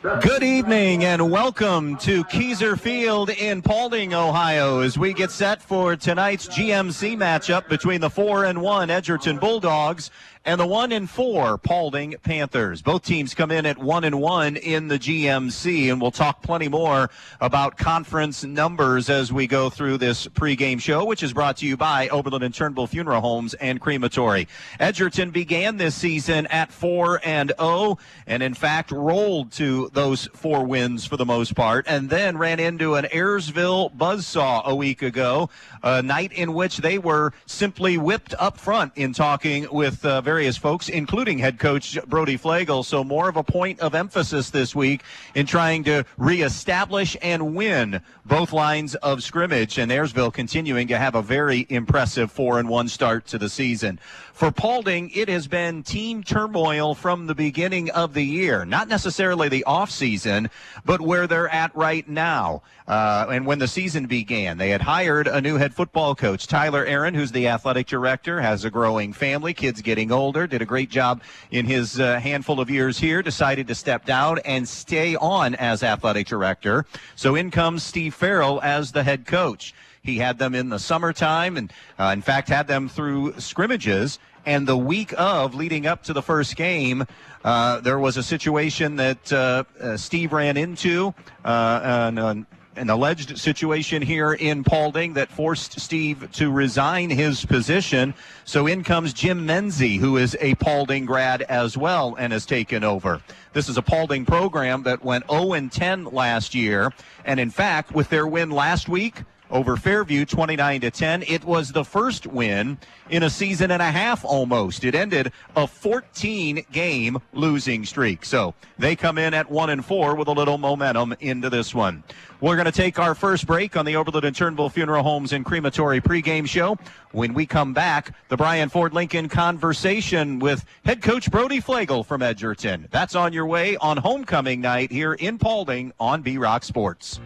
Good evening and welcome to Keyser Field in Paulding, Ohio, as we get set for tonight's GMC matchup between the 4-1 Edgerton Bulldogs and the 1-4 Paulding Panthers. Both teams come in at 1-1 in the GMC, and we'll talk plenty more about conference numbers as we go through this pregame show, which is brought to you by Oberlin and Turnbull Funeral Homes and Crematory. Edgerton began this season at 4-0, and in fact rolled to those 4 wins for the most part, and then ran into an Ayersville buzzsaw a week ago, a night in which they were simply whipped up front in talking with various folks, including head coach Brody Brigle. So more of a point of emphasis this week in trying to reestablish and win both lines of scrimmage, and Ayersville continuing to have a very impressive 4-1 start to the season. For Paulding, it has been team turmoil from the beginning of the year, not necessarily the offseason, but where they're at right now. And when the season began, they had hired a new head football coach, Tyler Aaron, who's the athletic director, has a growing family, kids getting older, did a great job in his handful of years here, decided to step down and stay on as athletic director. So in comes Steve Farrell as the head coach. He had them in the summertime and, in fact, had them through scrimmages. And the week of, leading up to the first game, there was a situation that Steve ran into, an alleged situation here in Paulding that forced Steve to resign his position. So in comes Jim Menzie, who is a Paulding grad as well and has taken over. This is a Paulding program that went 0-10 last year. And in fact, with their win last week over Fairview, 29-10, it was the first win in a season and a half almost. It ended a 14-game losing streak. So they come in at 1-4 with a little momentum into this one. We're going to take our first break on the Oberlin and Turnbull Funeral Homes and Crematory pregame show. When we come back, the Brian Ford Lincoln conversation with head coach Brody Brigle from Edgerton. That's on your way on homecoming night here in Paulding on B-Rock Sports.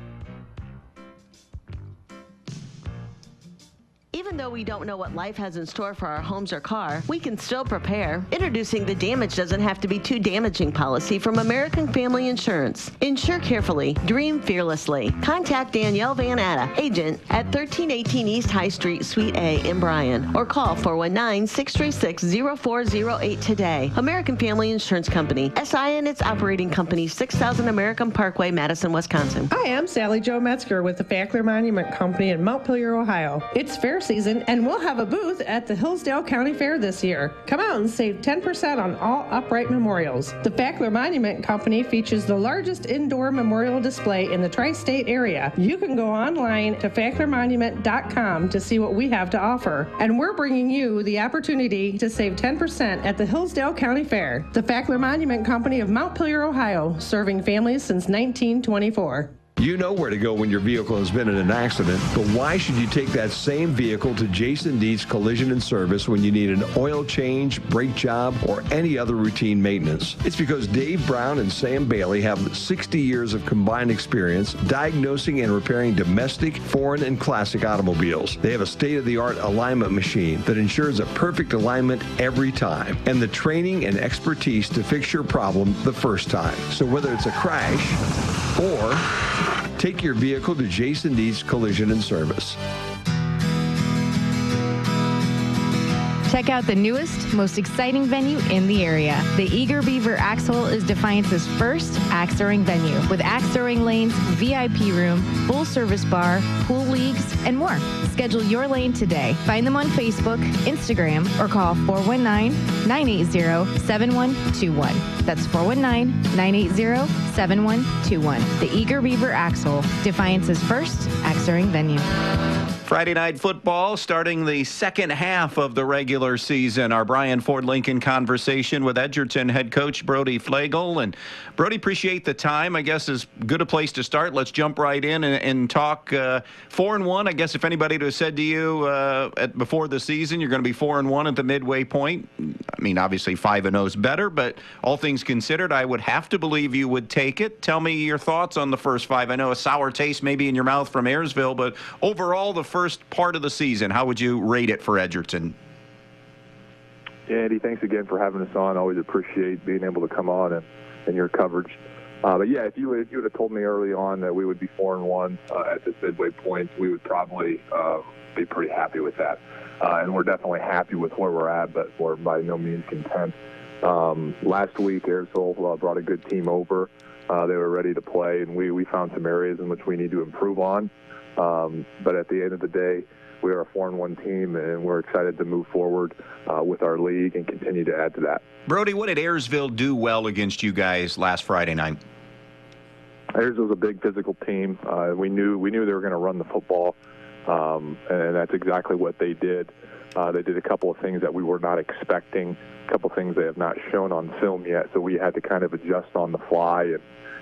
Even though we don't know what life has in store for our homes or car, we can still prepare. Introducing the Damage Doesn't Have to Be Too Damaging policy from American Family Insurance. Insure carefully. Dream fearlessly. Contact Danielle Van Atta, agent at 1318 East High Street, Suite A in Bryan, or call 419-636-0408 today. American Family Insurance Company. SI and its operating company, 6000 American Parkway, Madison, Wisconsin. Hi, I'm Sally Jo Metzger with the Fackler Monument Company in Montpelier, Ohio. It's fair season, and we'll have a booth at the Hillsdale County Fair this year. Come out and save 10% on all upright memorials. The Fackler Monument Company features the largest indoor memorial display in the tri-state area. You can go online to facklermonument.com to see what we have to offer. And we're bringing you the opportunity to save 10% at the Hillsdale County Fair. The Fackler Monument Company of Montpelier, Ohio, serving families since 1924. You know where to go when your vehicle has been in an accident, but why should you take that same vehicle to Jason Dietz Collision and Service when you need an oil change, brake job, or any other routine maintenance? It's because Dave Brown and Sam Bailey have 60 years of combined experience diagnosing and repairing domestic, foreign, and classic automobiles. They have a state-of-the-art alignment machine that ensures a perfect alignment every time, and the training and expertise to fix your problem the first time. So whether it's a crash or take your vehicle to Jason Dietz Collision and Service. Check out the newest, most exciting venue in the area. The Eager Beaver Axe Hole is Defiance's first axe throwing venue with axe throwing lanes, VIP room, full service bar, pool leagues, and more. Schedule your lane today. Find them on Facebook, Instagram, or call 419-980-7121. That's 419-980-7121. The Eager Beaver Axe Hole, Defiance's first axe throwing venue. Friday night football starting the second half of the regular season. Our Brian Ford Lincoln conversation with Edgerton head coach Brody Brigle. And Brody, appreciate the time. I guess is good a place to start. Let's jump right in and talk 4-1. I guess if anybody would have said to you before the season you're going to be 4-1 at the midway point, I mean, obviously 5-0 is better, but all things considered, I would have to believe you would take it. Tell me your thoughts on the first 5. I know a sour taste maybe in your mouth from Ayersville, but overall the first part of the season, how would you rate it for Edgerton? Andy, thanks again for having us on. Always appreciate being able to come on and your coverage. But yeah, if you would have told me early on that we would be 4-1 at this midway point, we would probably be pretty happy with that. And we're definitely happy with where we're at, but we're by no means content. Last week, Edgerton brought a good team over. They were ready to play, and we found some areas in which we need to improve on. But at the end of the day, we are a 4-1 team, and we're excited to move forward with our league and continue to add to that. Brody, what did Ayersville do well against you guys last Friday night? Ayersville's a big physical team. We knew they were going to run the football, and that's exactly what they did. They did a couple of things that we were not expecting, a couple of things they have not shown on film yet, so we had to kind of adjust on the fly,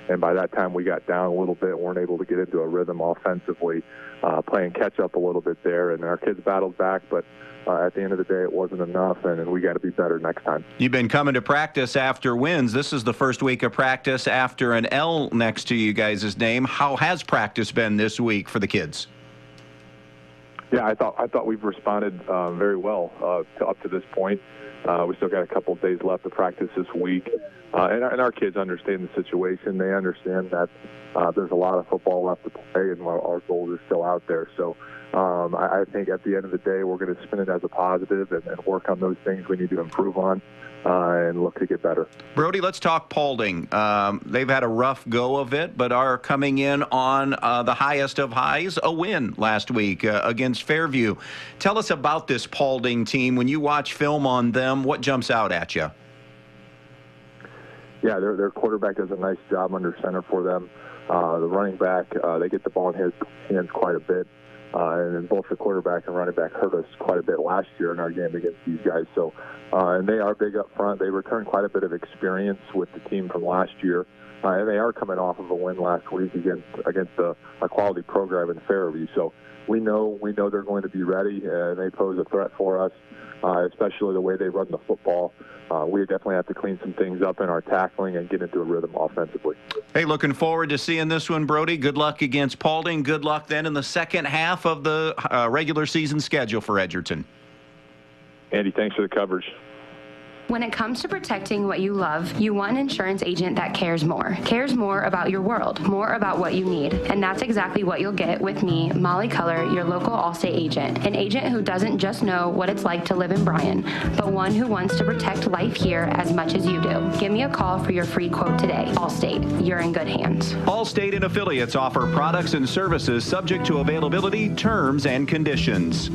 and by that time we got down a little bit, weren't able to get into a rhythm offensively, playing catch up a little bit there, and our kids battled back, but at the end of the day it wasn't enough, and we got to be better next time. You've been coming to practice after wins. This is the first week of practice after an L next to you guys' name. How has practice been this week for the kids? Yeah, I thought we've responded very well up to this point. We still got a couple of days left to practice this week. And our kids understand the situation. They understand that there's a lot of football left to play, and our goals are still out there. So I think at the end of the day, we're going to spin it as a positive and work on those things we need to improve on and look to get better. Brody, let's talk Paulding. They've had a rough go of it, but are coming in on the highest of highs, a win last week against Fairview. Tell us about this Paulding team. When you watch film on them, what jumps out at you? Yeah, their quarterback does a nice job under center for them. The running back, they get the ball in his hands quite a bit. And then both the quarterback and running back hurt us quite a bit last year in our game against these guys. So, and they are big up front. They return quite a bit of experience with the team from last year. And they are coming off of a win last week against a quality program in Fairview. So we know they're going to be ready, and they pose a threat for us, especially the way they run the football. We definitely have to clean some things up in our tackling and get into a rhythm offensively. Hey, looking forward to seeing this one, Brody. Good luck against Paulding. Good luck then in the second half of the regular season schedule for Edgerton. Andy, thanks for the coverage. When it comes to protecting what you love, you want an insurance agent that cares more about your world, more about what you need. And that's exactly what you'll get with me, Molly Culler, your local Allstate agent. An agent who doesn't just know what it's like to live in Bryan, but one who wants to protect life here as much as you do. Give me a call for your free quote today. Allstate, you're in good hands. Allstate and affiliates offer products and services subject to availability, terms, and conditions.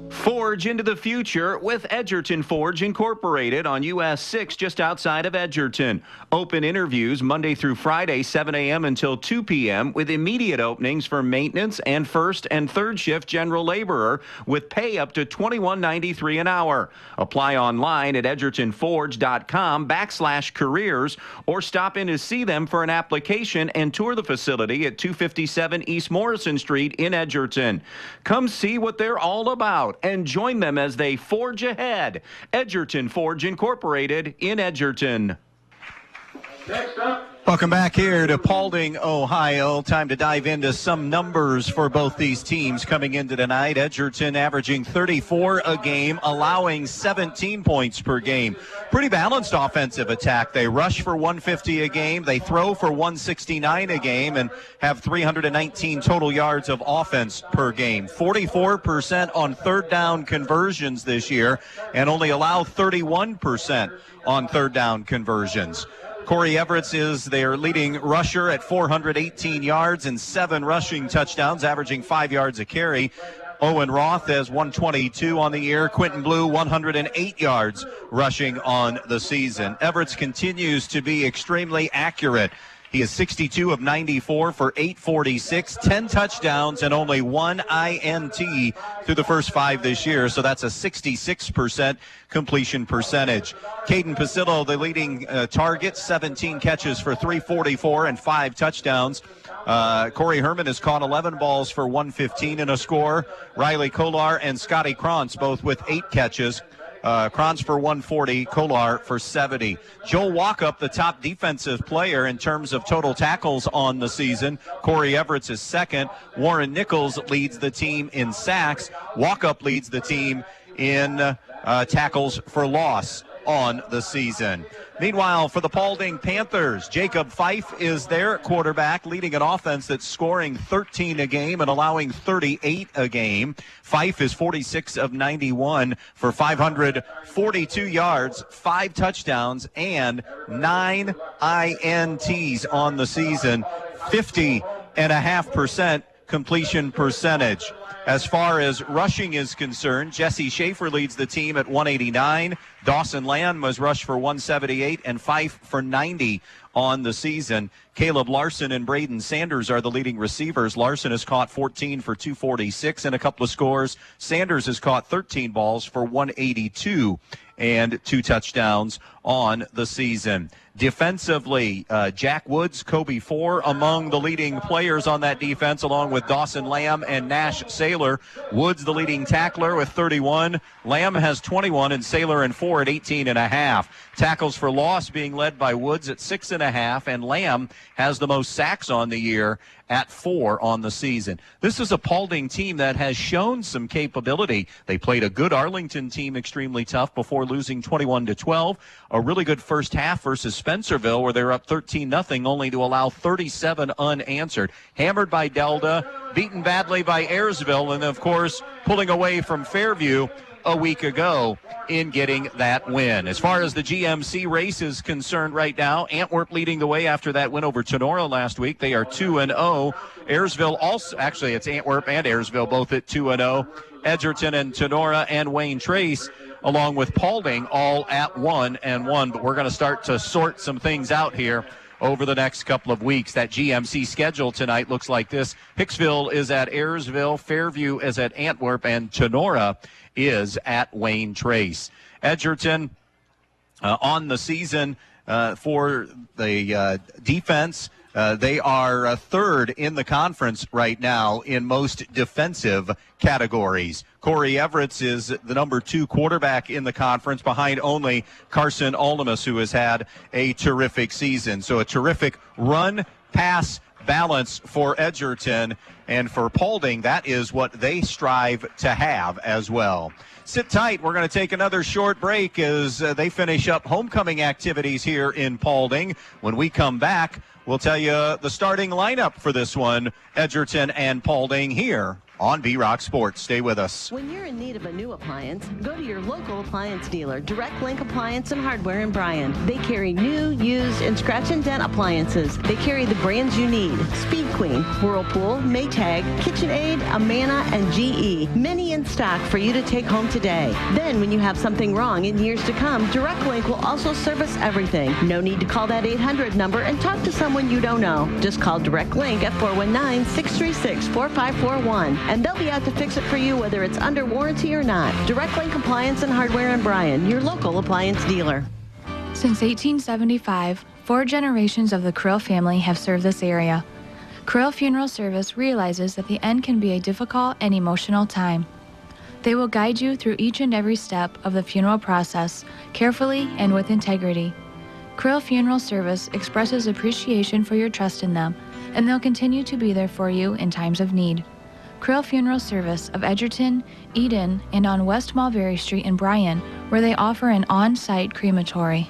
Forge into the future with Edgerton Forge Incorporated on US 6 just outside of Edgerton. Open interviews Monday through Friday, 7 a.m. until 2 p.m. with immediate openings for maintenance and first and third shift general laborer with pay up to $21.93 an hour. Apply online at edgertonforge.com/careers or stop in to see them for an application and tour the facility at 257 East Morrison Street in Edgerton. Come see what they're all about and join them as they forge ahead. Edgerton Forge Incorporated in Edgerton. Next up. Welcome back here to Paulding, Ohio. Time to dive into some numbers for both these teams coming into tonight. Edgerton averaging 34 a game, allowing 17 points per game. Pretty balanced offensive attack. They rush for 150 a game. They throw for 169 a game and have 319 total yards of offense per game. 44% on third down conversions this year and only allow 31% on third down conversions. Corey Everett is their leading rusher at 418 yards and 7 rushing touchdowns, averaging 5 yards a carry. Owen Roth has 122 on the year. Quentin Blue, 108 yards rushing on the season. Everett continues to be extremely accurate. He is 62 of 94 for 846, 10 touchdowns, and only 1 INT through the first 5 this year, so that's a 66% completion percentage. Caden Pasillo, the leading target, 17 catches for 344 and 5 touchdowns. Corey Herman has caught 11 balls for 115 and a score. Riley Kolar and Scotty Krantz both with 8 catches. Krantz for 140, Kolar for 70. Joel Walkup, the top defensive player in terms of total tackles on the season. Corey Everett is second. Warren Nichols leads the team in sacks. Walkup leads the team in tackles for loss. on the season. Meanwhile, for the Paulding Panthers, Jacob Fife is there at quarterback, leading an offense that's scoring 13 a game and allowing 38 a game. Fife is 46 of 91 for 542 yards, 5 touchdowns, and 9 INTs on the season, 50.5% completion percentage. As far as rushing is concerned, Jesse Schaefer leads the team at 189. Dawson Lamb was rushed for 178 and Fife for 90 on the season. Caleb Larson and Braden Sanders are the leading receivers. Larson has caught 14 for 246 and a couple of scores. Sanders has caught 13 balls for 182 and 2 touchdowns on the season. Defensively, Jack Woods, Kobe Four among the leading players on that defense, along with Dawson Lamb and Nash Saylor. Woods the leading tackler with 31. Lamb has 21 and Saylor and Four at 18.5. Tackles for loss being led by Woods at 6.5, and Lamb has the most sacks on the year at 4 on the season. This is a Paulding team that has shown some capability. They played a good Arlington team extremely tough before losing 21-12. A really good first half versus Spencerville, where they were up 13-0, only to allow 37 unanswered. Hammered by Delta, beaten badly by Ayersville, and of course pulling away from Fairview a week ago in getting that win. As far as the GMC race is concerned right now, Antwerp leading the way after that win over Tenora last week. They are 2-0. Ayersville also, actually it's Antwerp and Ayersville both at 2-0. Edgerton and Tenora and Wayne Trace, along with Paulding, all at 1-1. But we're going to start to sort some things out here over the next couple of weeks. That GMC schedule tonight looks like this. Hicksville is at Ayersville, Fairview is at Antwerp, and Tenora is at Wayne Trace. Edgerton on the season for the defense. They are third in the conference right now in most defensive categories. Corey Everett is the number 2 quarterback in the conference, behind only Carson Aldemus, who has had a terrific season. So a terrific run-pass balance for Edgerton, and for Paulding, that is what they strive to have as well. Sit tight. We're going to take another short break as they finish up homecoming activities here in Paulding. When we come back, we'll tell you the starting lineup for this one, Edgerton and Paulding, here on V-Rock Sports. Stay with us. When you're in need of a new appliance, go to your local appliance dealer, Direct Link Appliance and Hardware in Bryan. They carry new, used, and scratch and dent appliances. They carry the brands you need: Speed Queen, Whirlpool, Maytag, KitchenAid, Amana, and GE. Many in stock for you to take home today. Then, when you have something wrong in years to come, Direct Link will also service everything. No need to call that 800 number and talk to someone you don't know. Just call Direct Link at 419-636-4541. And they'll be out to fix it for you, whether it's under warranty or not. Direct Link Appliance and Hardware in Bryan, your local appliance dealer. Since 1875, 4 generations of the Krill family have served this area. Krill Funeral Service realizes that the end can be a difficult and emotional time. They will guide you through each and every step of the funeral process, carefully and with integrity. Krill Funeral Service expresses appreciation for your trust in them, and they'll continue to be there for you in times of need. Krill Funeral Service of Edgerton, Eden, and on West Mulberry Street in Bryan, where they offer an on-site crematory.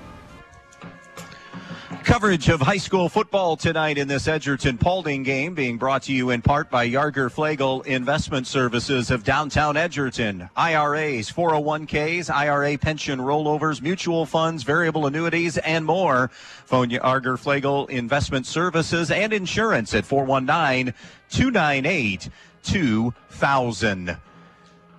Coverage of high school football tonight in this Edgerton Paulding game being brought to you in part by Yarger Flegel Investment Services of downtown Edgerton. IRAs, 401ks, IRA pension rollovers, mutual funds, variable annuities, and more. Phone Yarger Flegel Investment Services and Insurance at 419-298-2000.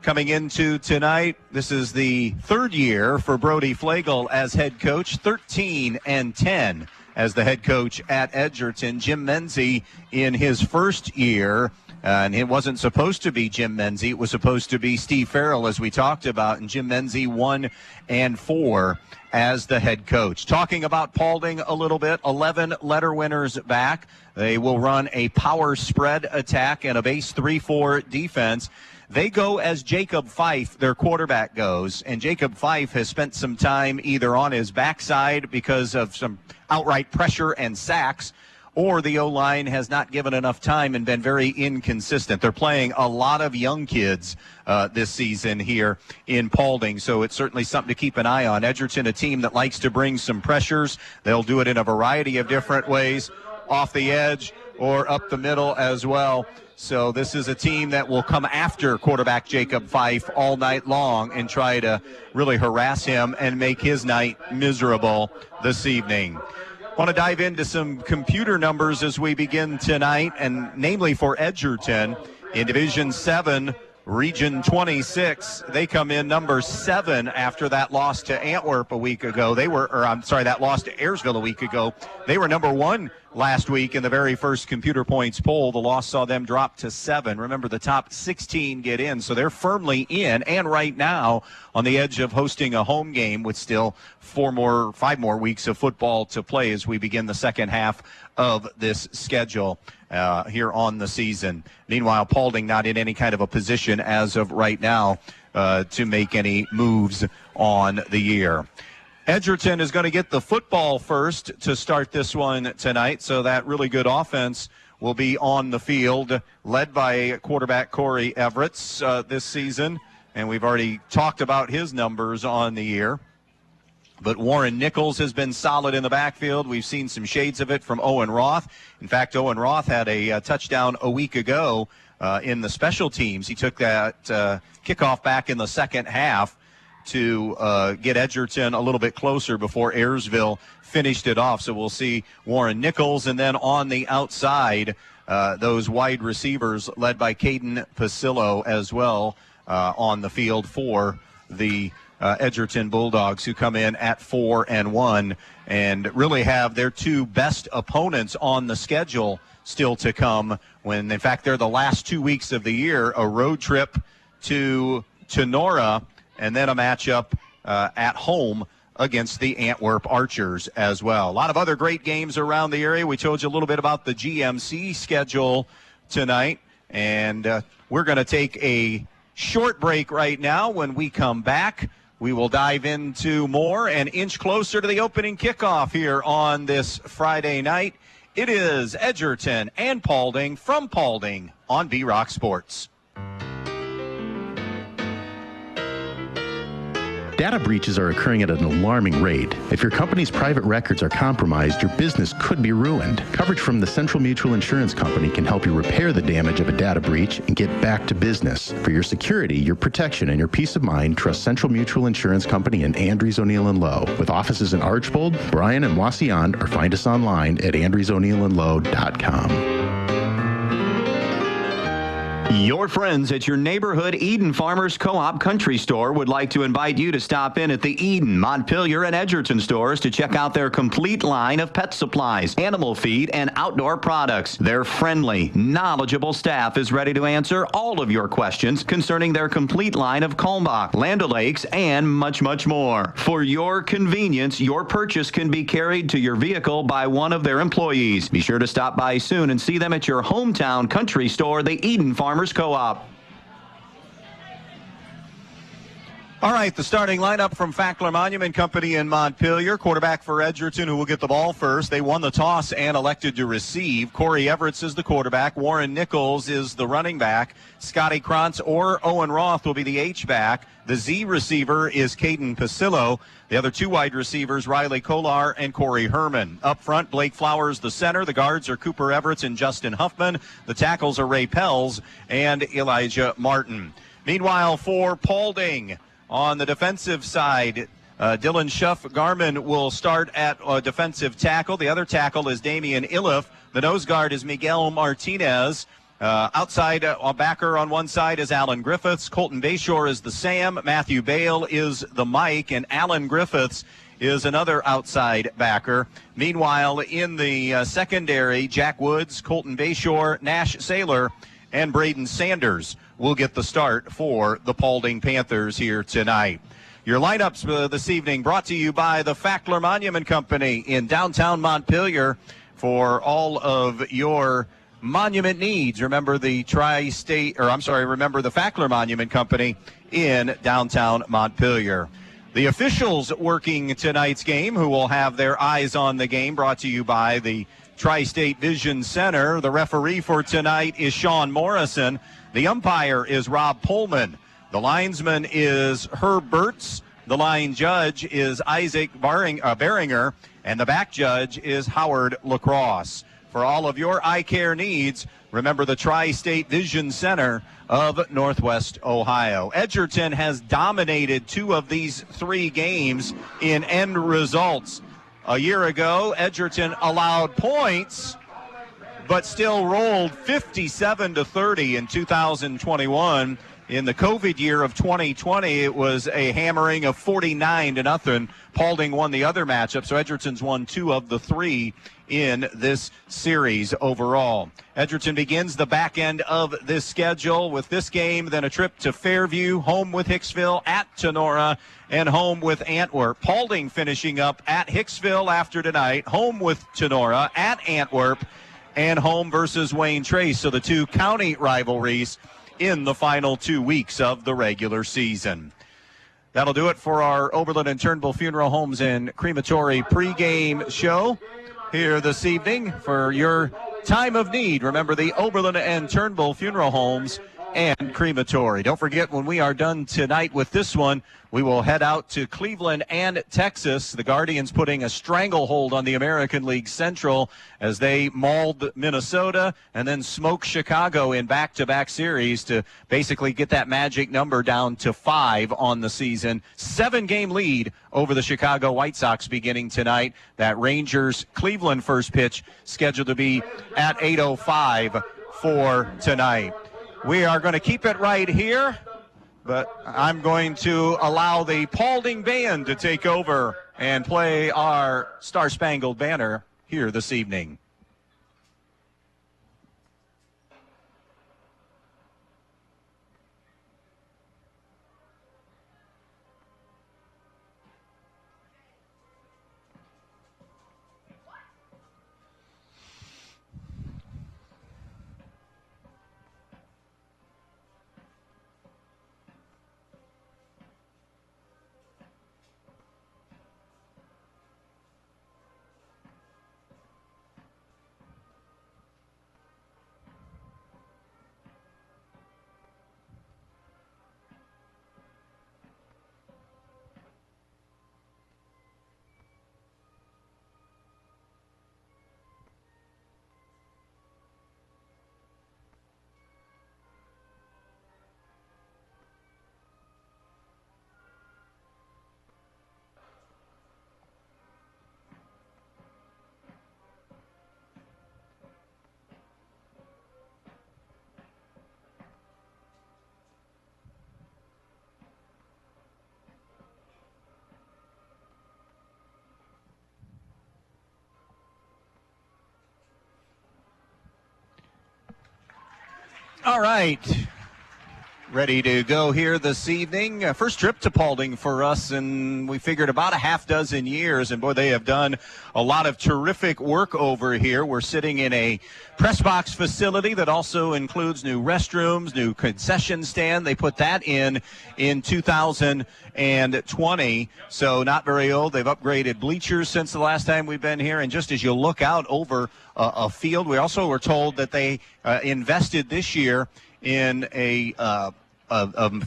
Coming into tonight, this is the 3rd year for Brody Flegel as head coach, 13-10 as the head coach at Edgerton. Jim Menzie in his first year, and it wasn't supposed to be Jim Menzie. It was supposed to be Steve Farrell, as we talked about, and Jim Menzie 1-4 as the head coach. Talking about Paulding a little bit, 11 letter winners back. They will run a power spread attack and a base 3-4 defense. They go as Jacob Fife, their quarterback, goes, and Jacob Fife has spent some time either on his backside because of some outright pressure and sacks, or the O-line has not given enough time and been very inconsistent. They're playing a lot of young kids this season here in Paulding, so it's certainly something to keep an eye on. Edgerton, a team that likes to bring some pressures. They'll do it in a variety of different ways, off the edge or up the middle as well. So this is a team that will come after quarterback Jacob Fife all night long and try to really harass him and make his night miserable this evening. Want to dive into some computer numbers as we begin tonight, and namely for Edgerton in Division 7, Region 26. They come in number 7 after that loss to Antwerp a week ago. That loss to Ayersville a week ago. They were number 1 last week in the very first Computer Points poll. The loss saw them drop to 7. Remember, the top 16 get in, so they're firmly in, and right now on the edge of hosting a home game with still 5 more weeks of football to play as we begin the second half of this schedule here on the season. Meanwhile, Paulding not in any kind of a position as of right now to make any moves on the year. Edgerton is going to get the football first to start this one tonight, so that really good offense will be on the field, led by quarterback Corey Everett this season, and we've already talked about his numbers on the year. But Warren Nichols has been solid in the backfield. We've seen some shades of it from Owen Roth. In fact, Owen Roth had a touchdown a week ago in the special teams. He took that kickoff back in the second half to get Edgerton a little bit closer before Ayersville finished it off. So we'll see Warren Nichols, and then on the outside, those wide receivers led by Caden Pasillo as well on the field for the Edgerton Bulldogs, who come in at 4-1 and really have their 2 best opponents on the schedule still to come, when in fact they're the last 2 weeks of the year, a road trip to Nora, and then a matchup at home against the Antwerp Archers as well. A lot of other great games around the area. We told you a little bit about the GMC schedule tonight, and we're going to take a short break right now. When we come back, we will dive into more and inch closer to the opening kickoff here on this Friday night. It is Edgerton and Paulding from Paulding on B-Rock Sports. Data breaches are occurring at an alarming rate. If your company's private records are compromised, your business could be ruined. Coverage from the Central Mutual Insurance Company can help you repair the damage of a data breach and get back to business. For your security, your protection, and your peace of mind, trust Central Mutual Insurance Company in Andrews, O'Neill & Lowe, with offices in Archbold, Bryan, and Waseon, or find us online at andrewsoneillandlowe.com. Your friends at your neighborhood Eden Farmers Co-op Country Store would like to invite you to stop in at the Eden, Montpelier, and Edgerton stores to check out their complete line of pet supplies, animal feed, and outdoor products. Their friendly, knowledgeable staff is ready to answer all of your questions concerning their complete line of Kalmbach, Land O'Lakes, and much, much more. For your convenience, your purchase can be carried to your vehicle by one of their employees. Be sure to stop by soon and see them at your hometown country store, the Eden Farmers Co-op. All right, the starting lineup from Fackler Monument Company in Montpelier. Quarterback for Edgerton, who will get the ball first. They won the toss and elected to receive. Corey Everett is the quarterback. Warren Nichols is the running back. Scotty Krantz or Owen Roth will be the H-back. The Z receiver is Caden Pasillo. The other 2 wide receivers, Riley Kolar and Corey Herman. Up front, Blake Flowers, the center. The guards are Cooper Everett and Justin Huffman. The tackles are Ray Pells and Elijah Martin. Meanwhile, for Paulding, on the defensive side, Dylan Schuff-Garman will start at defensive tackle. The other tackle is Damian Iliff. The nose guard is Miguel Martinez. Outside backer on one side is Alan Griffiths. Colton Bayshore is the Sam. Matthew Bale is the Mike. And Alan Griffiths is another outside backer. Meanwhile, in the secondary, Jack Woods, Colton Bayshore, Nash Saylor, and Braden Sanders will get the start for the Paulding Panthers here tonight. Your lineups this evening brought to you by the Fackler Monument Company in downtown Montpelier. For all of your monument needs, remember the remember the Fackler Monument Company in downtown Montpelier. The officials working tonight's game, who will have their eyes on the game, brought to you by the Tri-State Vision Center. The referee for tonight is Sean Morrison. The umpire is Rob Pullman. The linesman is Herb Burtz. The line judge is Isaac Beringer. And the back judge is Howard Lacrosse. For all of your eye care needs, remember the Tri-State Vision Center of Northwest Ohio. Edgerton has dominated 2 of these 3 games in end results. A year ago, Edgerton allowed points, but still rolled 57-30 in 2021. In the COVID year of 2020, it was a hammering of 49-0. Paulding won the other matchup, so Edgerton's won 2 of the 3 in this series overall. Edgerton begins the back end of this schedule with this game, then a trip to Fairview, home with Hicksville, at Tenora, and home with Antwerp. Paulding finishing up at Hicksville after tonight, home with Tenora, at Antwerp, and home versus Wayne Trace. So the 2 county rivalries in the final 2 weeks of the regular season. That'll do it for our Oberlin and Turnbull Funeral Homes and Crematory pregame show here this evening. For your time of need, remember the Oberlin and Turnbull Funeral Homes and Crematory. Don't forget, when we are done tonight with this one, we will head out to Cleveland and Texas. The Guardians putting a stranglehold on the American League Central as they mauled Minnesota and then smoked Chicago in back-to-back series to basically get that magic number down to 5 on the season. 7-game lead over the Chicago White Sox beginning tonight. That Rangers-Cleveland first pitch scheduled to be at 8:05 for tonight. We are going to keep it right here, but I'm going to allow the Paulding Band to take over and play our Star Spangled Banner here this evening. All right, ready to go here this evening. First trip to Paulding for us, and we figured about a half dozen years, and boy, they have done a lot of terrific work over here. We're sitting in a press box facility that also includes new restrooms, new concession stand. They put that in 2020, so not very old. They've upgraded bleachers since the last time we've been here, and just as you look out over a field, we also were told that they invested this year in a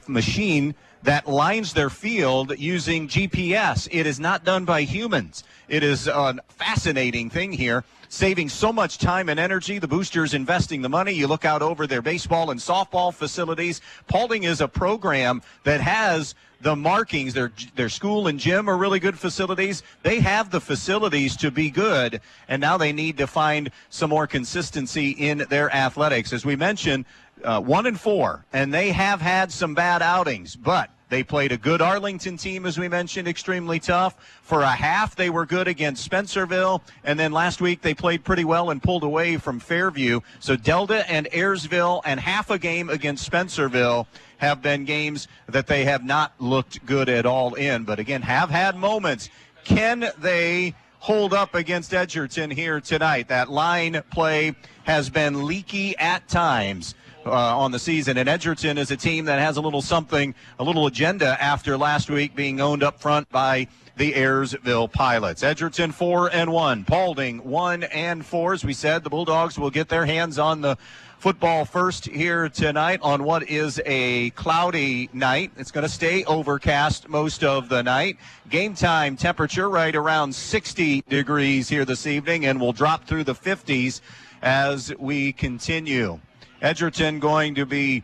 machine that lines their field using GPS. It is not done by humans. It is a fascinating thing here, saving so much time and energy. The boosters investing the money. You look out over their baseball and softball facilities. Paulding is a program that has the markings. Their school and gym are really good facilities. They have the facilities to be good, and now they need to find some more consistency in their athletics. As we mentioned, 1-4, and they have had some bad outings, but they played a good Arlington team, as we mentioned, extremely tough. For a half, they were good against Spencerville, and then last week they played pretty well and pulled away from Fairview. So Delta and Ayersville and half a game against Spencerville have been games that they have not looked good at all in, but again, have had moments. Can they hold up against Edgerton here tonight? That line play has been leaky at times. on the season. And Edgerton is a team that has a little something, a little agenda after last week being owned up front by the Ayersville Pilots. Edgerton 4-1, Paulding 1-4. As we said, the Bulldogs will get their hands on the football first here tonight on what is a cloudy night. It's going to stay overcast most of the night. Game time temperature right around 60 degrees here this evening, and will drop through the 50s as we continue. Edgerton going to be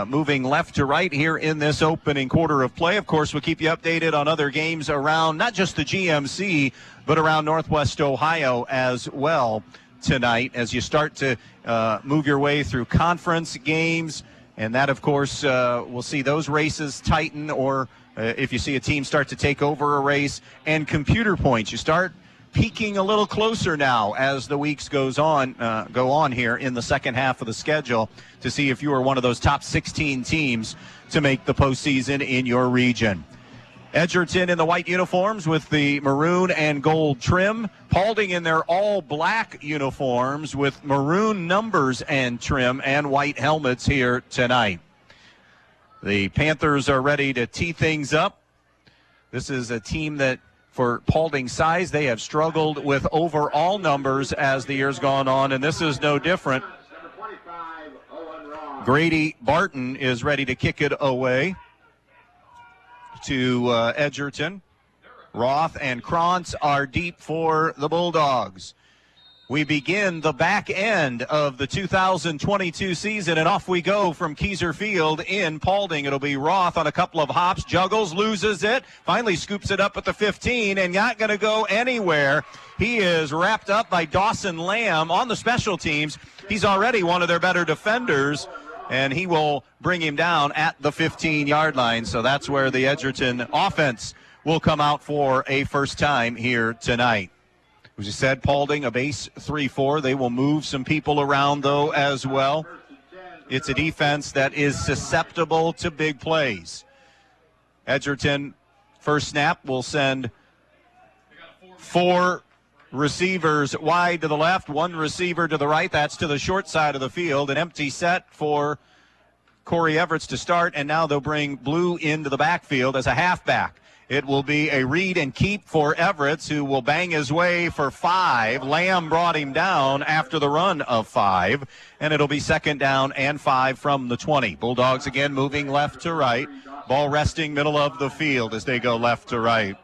moving left to right here in this opening quarter of play. Of course, we'll keep you updated on other games around not just the GMC, but around Northwest Ohio as well tonight as you start to move your way through conference games. And that, of course, we'll see those races tighten, or if you see a team start to take over a race. And computer points, you start peaking a little closer now as the weeks go on here in the second half of the schedule to see if you are one of those top 16 teams to make the postseason in your region. Edgerton in the white uniforms with the maroon and gold trim. Paulding in their all-black uniforms with maroon numbers and trim and white helmets here tonight. The Panthers are ready to tee things up. This is a team that, for Paulding size, they have struggled with overall numbers as the year's gone on, and this is no different. Grady Barton is ready to kick it away to Edgerton. Roth and Krantz are deep for the Bulldogs. We begin the back end of the 2022 season, and off we go from Keyser Field in Paulding. It'll be Roth on a couple of hops, juggles, loses it, finally scoops it up at the 15, and not going to go anywhere. He is wrapped up by Dawson Lamb on the special teams. He's already one of their better defenders, and he will bring him down at the 15-yard line. So that's where the Edgerton offense will come out for a first time here tonight. As you said, Paulding, a base 3-4. They will move some people around, though, as well. It's a defense that is susceptible to big plays. Edgerton, first snap, will send 4 receivers wide to the left, 1 receiver to the right. That's to the short side of the field. An empty set for Corey Everett to start, and now they'll bring Blue into the backfield as a halfback. It will be a read and keep for Everett, who will bang his way for 5. Lamb brought him down after the run of 5, and it'll be second down and 5 from the 20. Bulldogs again moving left to right. Ball resting middle of the field as they go left to right.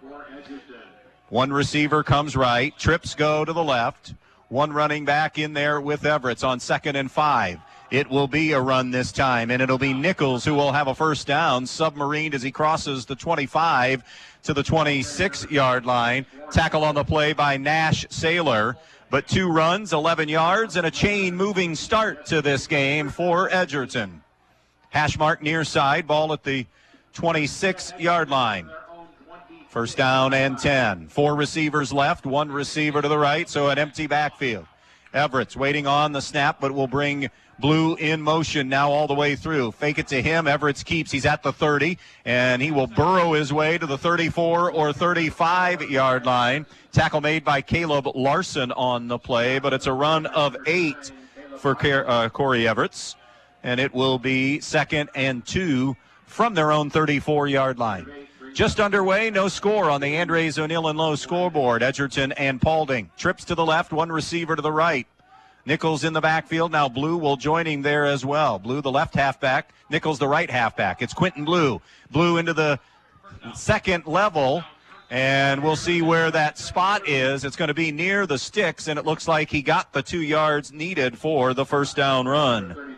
1 receiver comes right. Trips go to the left. 1 running back in there with Everett on second and 5. It will be a run this time, and it'll be Nichols who will have a first down, submarined as he crosses the 25 to the 26-yard line. Tackle on the play by Nash Saylor, but 2 runs, 11 yards, and a chain-moving start to this game for Edgerton. Hash mark near side, ball at the 26-yard line. First down and 10. 4 receivers left, 1 receiver to the right, so an empty backfield. Everett's waiting on the snap, but will bring Blue in motion now all the way through. Fake it to him. Everett keeps. He's at the 30, and he will burrow his way to the 34 or 35-yard line. Tackle made by Caleb Larson on the play, but it's a run of 8 for Corey Everett, and it will be second and 2 from their own 34-yard line. Just underway, no score on the Andres O'Neill and Lowe scoreboard. Edgerton and Paulding. Trips to the left, 1 receiver to the right. Nichols in the backfield. Now Blue will join him there as well. Blue, the left halfback. Nichols, the right halfback. It's Quentin Blue. Blue into the second level, and we'll see where that spot is. It's going to be near the sticks, and it looks like he got the 2 yards needed for the first down run.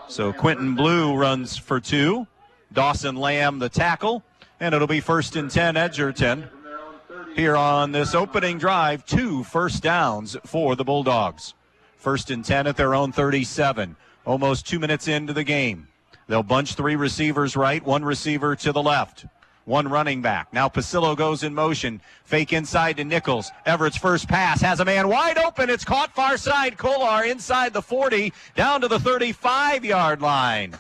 So Quentin Blue runs for 2. Dawson Lamb, the tackle, and it'll be first and 10 Edgerton. Here on this opening drive, 2 first downs for the Bulldogs. First and 10 at their own 37. Almost 2 minutes into the game. They'll bunch 3 receivers right, 1 receiver to the left, 1 running back. Now Pasillo goes in motion. Fake inside to Nichols. Everett's first pass has a man wide open. It's caught far side. Kolar inside the 40, down to the 35-yard line.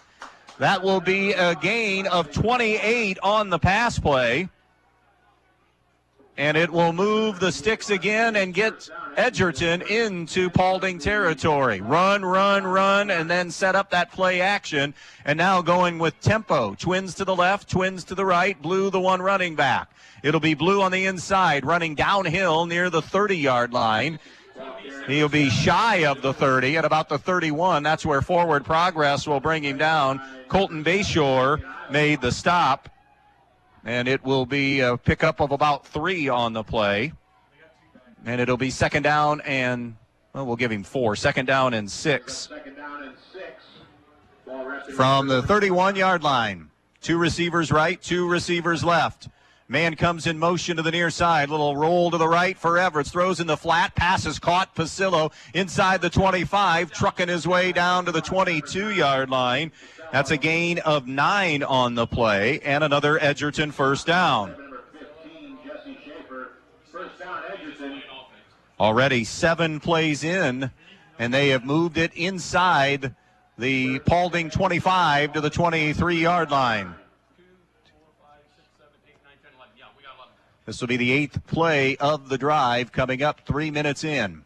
That will be a gain of 28 on the pass play. and it will move the sticks again and get Edgerton into Paulding territory. Run, and then set up that play action. And now going with tempo. Twins to the left, twins to the right. Blue, the one running back. It'll be Blue on the inside, running downhill near the 30-yard line. He'll be shy of the 30 at about the 31. That's where forward progress will bring him down. Colton Bayshore made the stop. And it will be a pickup of about 3 on the play. And it'll be second down and, well, we'll give him 4. Second down and 6. From the 31-yard line. 2 receivers right, 2 receivers left. Man comes in motion to the near side. Little roll to the right for Everett. Throws in the flat. Passes caught. Pasillo inside the 25. Trucking his way down to the 22-yard line. That's a gain of 9 on the play, and another Edgerton first down. Already 7 plays in, and they have moved it inside the Paulding 25 to the 23-yard line. This will be the 8th play of the drive coming up 3 minutes in.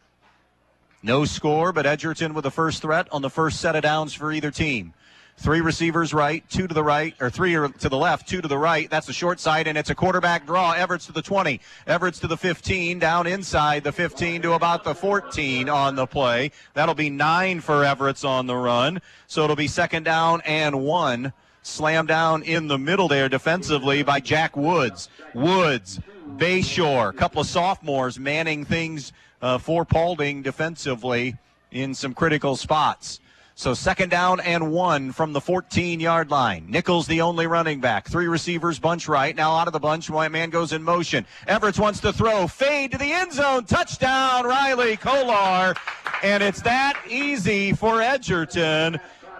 No score, but Edgerton with the first threat on the first set of downs for either team. 3 receivers right, 2 to the right, or 3 to the left, 2 to the right. That's the short side, and it's a quarterback draw. Everett's to the 20. Everett's to the 15, down inside the 15 to about the 14 on the play. That'll be 9 for Everett's on the run. So it'll be second down and 1. Slammed down in the middle there defensively by Jack Woods. Woods, Bayshore, a couple of sophomores manning things for Paulding defensively in some critical spots. So second down and 1 from the 14-yard line. Nichols the only running back. 3 receivers, bunch right. Now out of the bunch, man goes in motion. Everett wants to throw. Fade to the end zone. Touchdown, Riley Kolar. And it's that easy for Edgerton.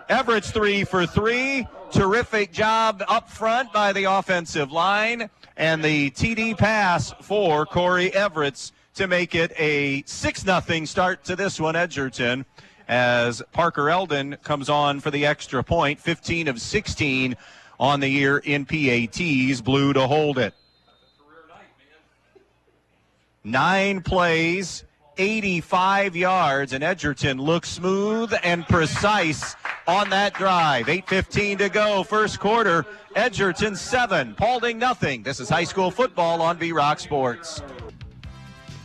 Everett's 3 for 3. Terrific job up front by the offensive line. And the TD pass for Corey Everett to make it a 6-0 start to this one, Edgerton, as Parker Eldon comes on for the extra point. 15 of 16 on the year in PATs. Blue to hold it. 9 plays, 85 yards, and Edgerton looks smooth and precise on that drive. 8:15 to go, first quarter. Edgerton 7, Paulding nothing. This is high school football on V-Rock Sports.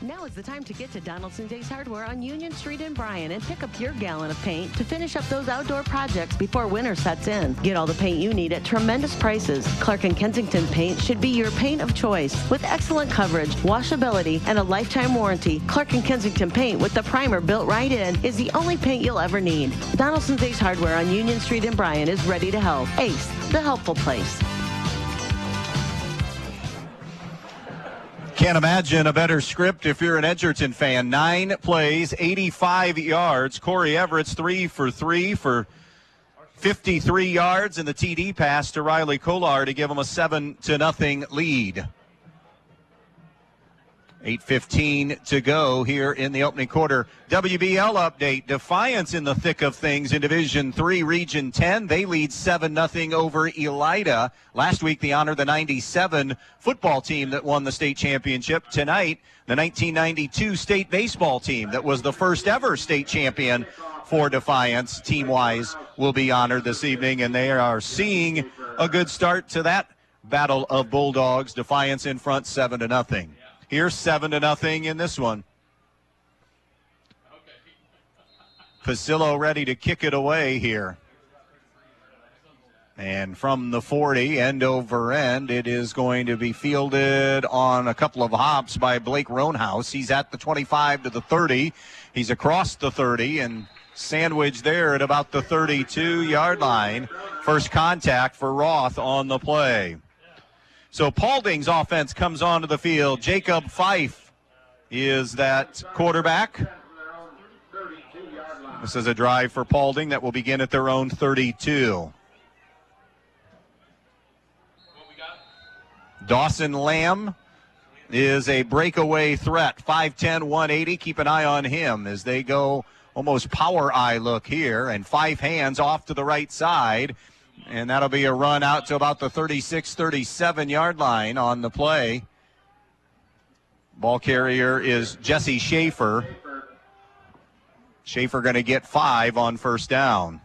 Now is the time to get to Donaldson's Ace Hardware on Union Street in Bryan and pick up your gallon of paint to finish up those outdoor projects before winter sets in. Get all the paint you need at tremendous prices. Clark & Kensington paint should be your paint of choice. With excellent coverage, washability, and a lifetime warranty, Clark & Kensington paint with the primer built right in is the only paint you'll ever need. Donaldson's Ace Hardware on Union Street in Bryan is ready to help. Ace, the helpful place. Can't imagine a better script if you're an Edgerton fan. 9 plays, 85 yards. Corey Everett's 3 for 3 for 53 yards, and the TD pass to Riley Kolar to give him a 7-0 lead. 8:15 to go here in the opening quarter. WBL update. Defiance in the thick of things in Division 3, Region 10. They lead 7-0 over Elida. Last week they honored the 97 football team that won the state championship. Tonight, the 1992 state baseball team that was the first ever state champion for Defiance, team-wise, will be honored this evening, and they are seeing a good start to that battle of Bulldogs. Defiance in front 7-0. Here's 7-0 in this one. Pasillo ready to kick it away here. And from the 40, end over end, it is going to be fielded on a couple of hops by Blake Roanhouse. He's at the 25 to the 30. He's across the 30 and sandwiched there at about the 32-yard line. First contact for Roth on the play. So Paulding's offense comes onto the field. Jacob Fife is that quarterback. This is a drive for Paulding that will begin at their own 32. Dawson Lamb is a breakaway threat. 5'10", 180. Keep an eye on him as they go almost power eye look here. And 5 hands off to the right side. And that'll be a run out to about the 36, 37-yard line on the play. Ball carrier is Jesse Schaefer. Schaefer going to get 5 on first down.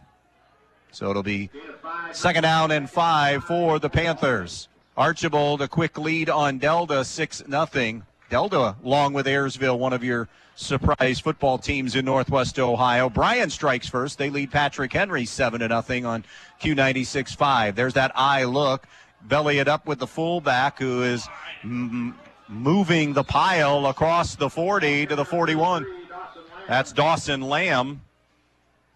So it'll be second down and 5 for the Panthers. Archibald, a quick lead on Delta, 6-0. Delta, along with Ayersville, one of your surprise football teams in Northwest Ohio. Bryan strikes first. They lead Patrick Henry 7-0 on Q96.5. There's that eye look. Belly it up with the fullback, who is moving the pile across the 40 to the 41. That's Dawson Lamb.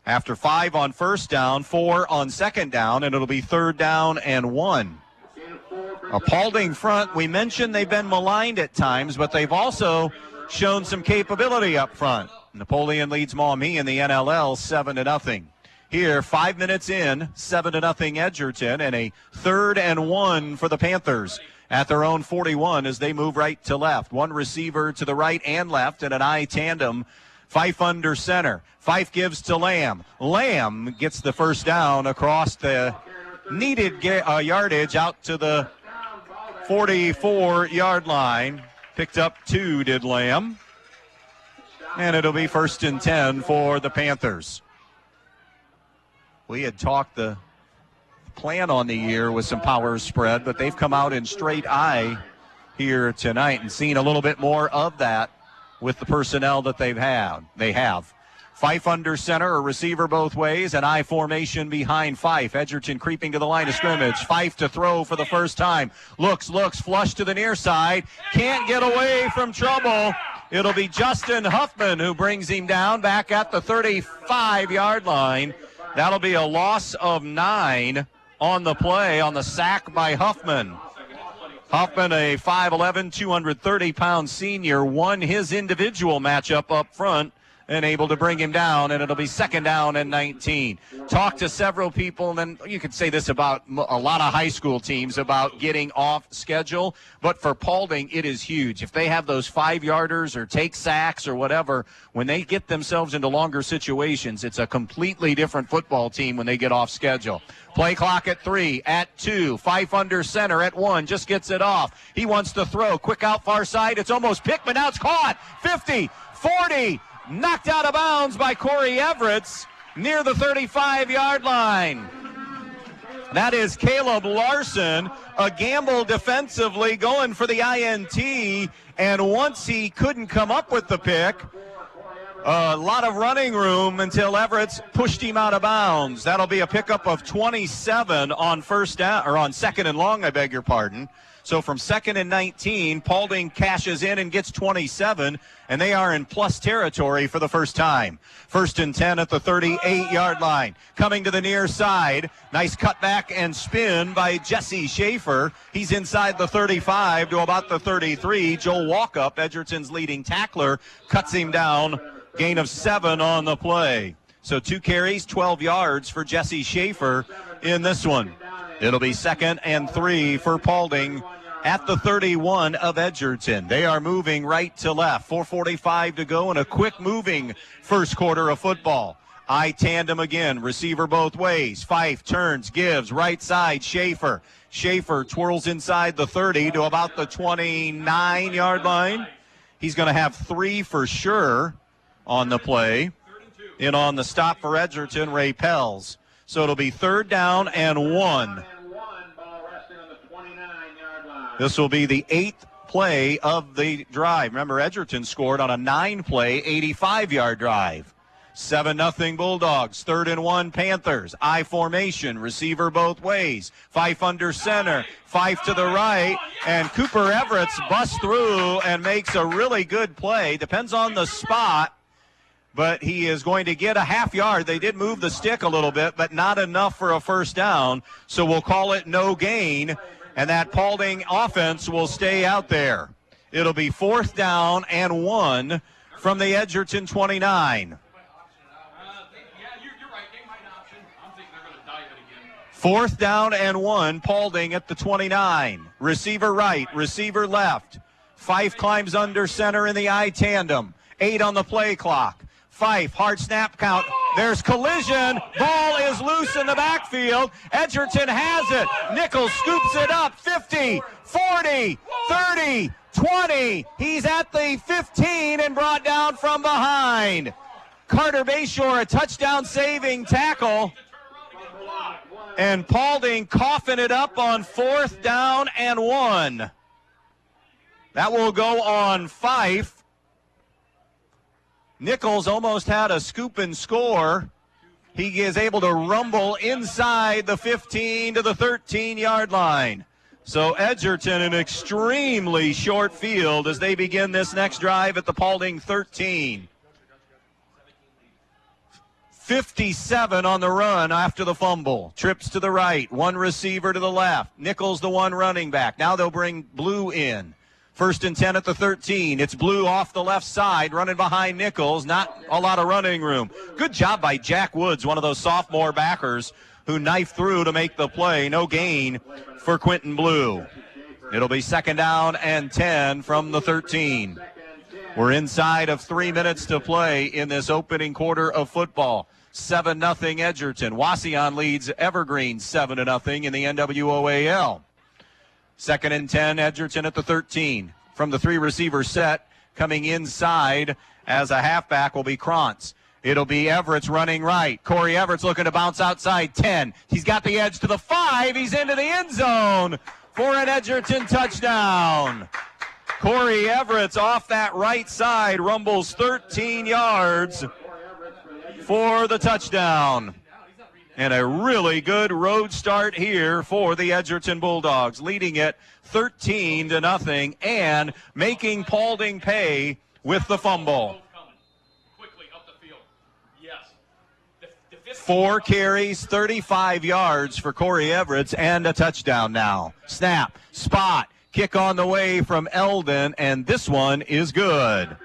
After 5 on first down, 4 on second down, and it'll be third down and 1. A Paulding front, we mentioned they've been maligned at times, but they've also shown some capability up front. Napoleon leads Maumee in the NLL 7-0. Here, 5 minutes in, 7-0 Edgerton, and a third and 1 for the Panthers at their own 41 as they move right to left. One receiver to the right and left, and an I tandem. Fife under center. Fife gives to Lamb. Lamb gets the first down across the needed yardage out to the 44-yard line. Picked up 2, did Lamb. And it'll be first and 10 for the Panthers. We had talked the plan on the year with some power spread, but they've come out in straight I here tonight and seen a little bit more of that with the personnel that they have. Fife under center, a receiver both ways, an I formation behind Fife. Edgerton creeping to the line of scrimmage. Fife to throw for the first time. Looks, flush to the near side. Can't get away from trouble. It'll be Justin Huffman who brings him down back at the 35-yard line. That'll be a loss of 9 on the play, on the sack by Huffman. Huffman, a 5'11", 230-pound senior, won his individual matchup up front and able to bring him down, and it'll be second down and 19. Talked to several people, and then you could say this about a lot of high school teams about getting off schedule, but for Paulding, it is huge. If they have those 5-yarders or take sacks or whatever, when they get themselves into longer situations, it's a completely different football team when they get off schedule. Play clock at 3, at 2, Fife under center at 1, just gets it off. He wants to throw, quick out far side, it's almost picked, but now it's caught. 50, 40, knocked out of bounds by Corey Everett near the 35-yard line. That is Caleb Larson, a gamble defensively going for the INT, and once he couldn't come up with the pick, a lot of running room until Everett pushed him out of bounds. That'll be a pickup of 27 on first down, or on second and long, I beg your pardon. So from second and 19, Paulding cashes in and gets 27, and they are in plus territory for the first time. First and 10 at the 38-yard line. Coming to the near side. Nice cutback and spin by Jesse Schaefer. He's inside the 35 to about the 33. Joel Walkup, Edgerton's leading tackler, cuts him down. Gain of 7 on the play. So 2 carries, 12 yards for Jesse Schaefer in this one. It'll be second and 3 for Paulding at the 31 of Edgerton. They are moving right to left. 4:45 to go and a quick moving first quarter of football. I tandem again, receiver both ways. Fife turns, gives, right side, Schaefer. Schaefer twirls inside the 30 to about the 29-yard line. He's going to have 3 for sure on the play. And on the stop for Edgerton, Ray Pells. So it'll be third down and 1. This will be the 8th play of the drive. Remember, Edgerton scored on a 9-play, 85-yard drive. 7-0 Bulldogs. Third and 1 Panthers. I formation. Receiver both ways. Fife under center. Fife to the right. And Cooper Everett busts through and makes a really good play. Depends on the spot, but he is going to get a half yard. They did move the stick a little bit, but not enough for a first down. So we'll call it no gain, and that Paulding offense will stay out there. It'll be 4th down and 1 from the Edgerton 29. 4th down and 1, Paulding at the 29. Receiver right, receiver left. Fife climbs under center in the I tandem. 8 on the play clock. Fife, hard snap count. There's collision. Ball is loose in the backfield. Edgerton has it. Nichols scoops it up. 50, 40, 30, 20. He's at the 15 and brought down from behind. Carter Bayshore, a touchdown saving tackle. And Paulding coughing it up on 4th down and 1. That will go on Fife. Nichols almost had a scoop and score. He is able to rumble inside the 15 to the 13-yard line. So Edgerton, an extremely short field as they begin this next drive at the Paulding 13. 57 on the run after the fumble. Trips to the right, one receiver to the left. Nichols the one running back. Now they'll bring Blue in. 1st and 10 at the 13. It's Blue off the left side, running behind Nichols. Not a lot of running room. Good job by Jack Woods, one of those sophomore backers who knifed through to make the play. No gain for Quentin Blue. It'll be 2nd down and 10 from the 13. We're inside of 3 minutes to play in this opening quarter of football. 7-0 Edgerton. Wauseon leads Evergreen 7-0 in the NWOAL. 2nd and 10, Edgerton at the 13. From the 3-receiver set, coming inside as a halfback will be Krantz. It'll be Everett's running right. Corey Everett's looking to bounce outside 10. He's got the edge to the 5. He's into the end zone for an Edgerton touchdown. Corey Everett's off that right side, rumbles 13 yards for the touchdown. And a really good road start here for the Edgerton Bulldogs, leading it 13-0 and making Paulding pay with the fumble. 4 carries, 35 yards for Corey Everett and a touchdown now. Snap, spot, kick on the way from Eldon, and this one is good.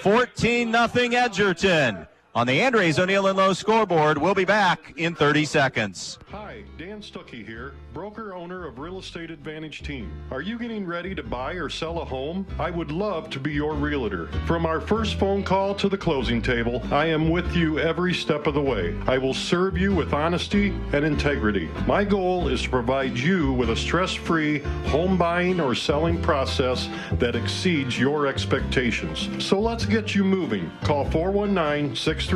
14-0 Edgerton. On the Andres O'Neill and Lowe scoreboard, we'll be back in 30 seconds. Hi, Dan Stuckey here, broker owner of Real Estate Advantage Team. Are you getting ready to buy or sell a home? I would love to be your realtor. From our first phone call to the closing table, I am with you every step of the way. I will serve you with honesty and integrity. My goal is to provide you with a stress-free home buying or selling process that exceeds your expectations. So let's get you moving. Call 419-636-5100.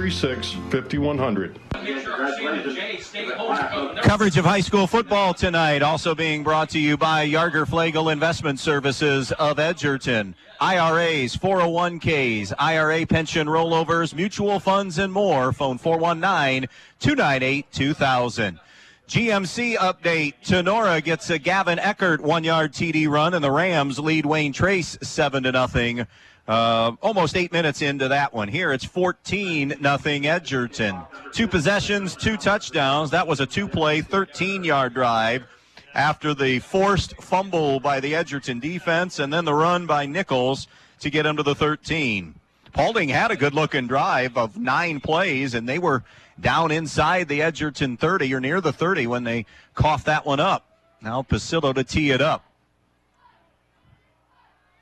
Coverage of high school football tonight also being brought to you by Yarger Flagle Investment Services of Edgerton. IRAs, 401ks, IRA pension rollovers, mutual funds, and more. Phone 419-298-2000. GMC update. Tenora gets a Gavin Eckert 1-yard TD run, and the Rams lead Wayne Trace 7-0. Almost 8 minutes into that one. Here it's 14-0 Edgerton. 2 possessions, 2 touchdowns. That was a 2-play, 13-yard drive after the forced fumble by the Edgerton defense and then the run by Nichols to get him to the 13. Paulding had a good-looking drive of 9 plays, and they were down inside the Edgerton 30 or near the 30 when they coughed that one up. Now Pasillo to tee it up.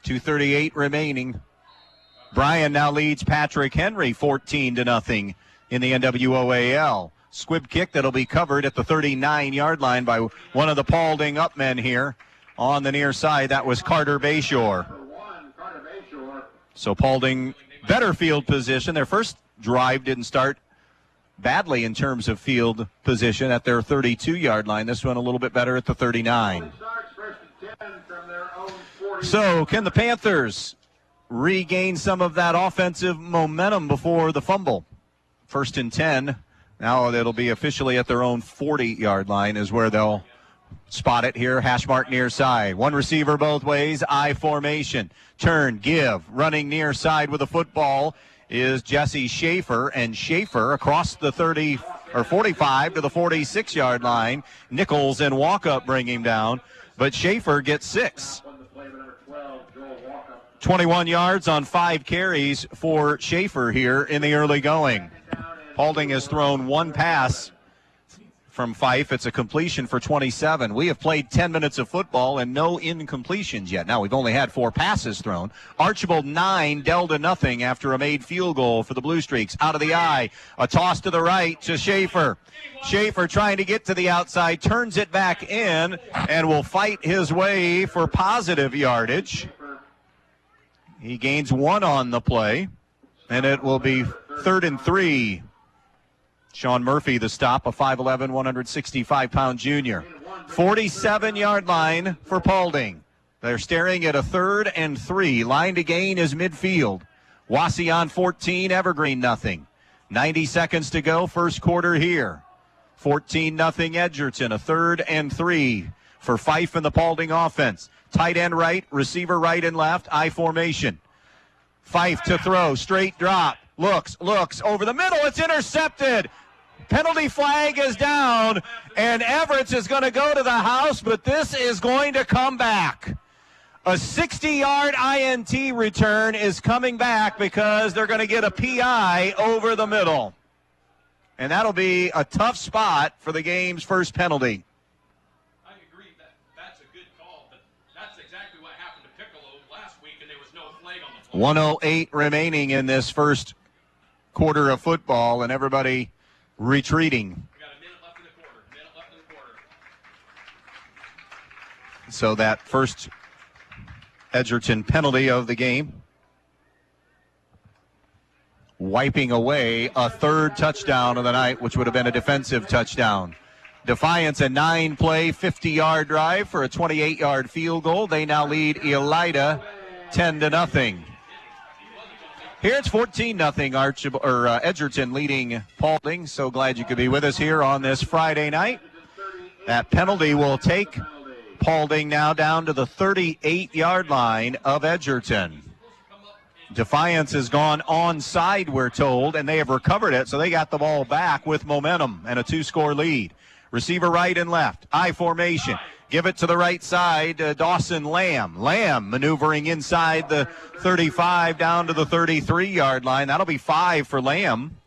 2:38 remaining. Bryan now leads Patrick Henry 14-0 in the NWOAL. Squib kick that'll be covered at the 39-yard line by one of the Paulding upmen here on the near side. That was Carter Bayshore. So Paulding better field position. Their first drive didn't start badly in terms of field position at their 32-yard line. This one a little bit better at the 39. So can the Panthers regain some of that offensive momentum before the fumble? 1st and 10. Now it'll be officially at their own 40-yard line is where they'll spot it here. Hash mark near side. One receiver both ways. I formation. Turn, give. Running near side with the football is Jesse Schaefer. And Schaefer across the 30 or 45 to the 46-yard line. Nichols and Walkup bring him down. But Schaefer gets 6. 21 yards on 5 carries for Schaefer here in the early going. Paulding has thrown 1 pass from Fife. It's a completion for 27. We have played 10 minutes of football and no incompletions yet. Now we've only had 4 passes thrown. Archibald 9, Delta nothing after a made field goal for the Blue Streaks. Out of the eye, a toss to the right to Schaefer. Schaefer trying to get to the outside, turns it back in and will fight his way for positive yardage. He gains 1 on the play, and it will be 3rd and 3. Sean Murphy, the stop, a 5'11", 165-pound junior. 47-yard line for Paulding. They're staring at a 3rd and 3. Line to gain is midfield. Wassey on 14, Evergreen nothing. 90 seconds to go, first quarter here. 14-0 Edgerton, a 3rd and 3 for Fife and the Paulding offense. Tight end right, receiver right and left, I formation. Fife to throw, straight drop, looks, over the middle, it's intercepted. Penalty flag is down, and Everett is going to go to the house, but this is going to come back. A 60-yard INT return is coming back because they're going to get a PI over the middle. And that'll be a tough spot for the game's first penalty. I agree that's a good call, but that's exactly what happened to Piccolo last week, and there was no flag on the flag. 1:08 remaining in this first quarter of football, and everybody retreating. We got a minute left in the quarter. So that first Edgerton penalty of the game, wiping away a 3rd touchdown of the night, which would have been a defensive touchdown. Defiance, a 9-play, 50-yard drive for a 28-yard field goal. They now lead Elida 10-0. Here it's 14-0 Edgerton leading Paulding. So glad you could be with us here on this Friday night. That penalty will take Paulding now down to the 38-yard line of Edgerton. Defiance has gone onside, we're told, and they have recovered it, so they got the ball back with momentum and a 2-score lead. Receiver right and left, I formation. Give it to the right side, Dawson Lamb. Lamb maneuvering inside the 35 down to the 33-yard line. That'll be 5 for Lamb.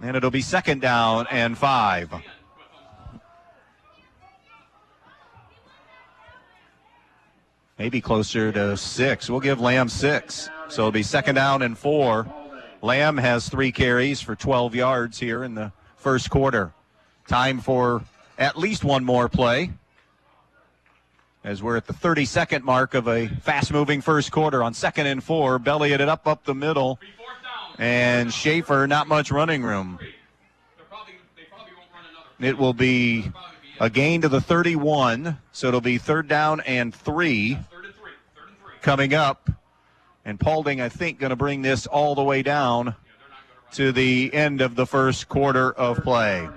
And it'll be 2nd down and 5. Maybe closer to 6. We'll give Lamb 6. So it'll be 2nd down and 4. Lamb has 3 carries for 12 yards here in the first quarter. Time for at least one more play, as we're at the 32nd mark of a fast-moving first quarter. On 2nd and 4, bellying it up the middle, and Schaefer, not much running room. It will be a gain to the 31, so it'll be 3rd down and 3 coming up. And Paulding, I think, going to bring this all the way down to the end of the first quarter of play.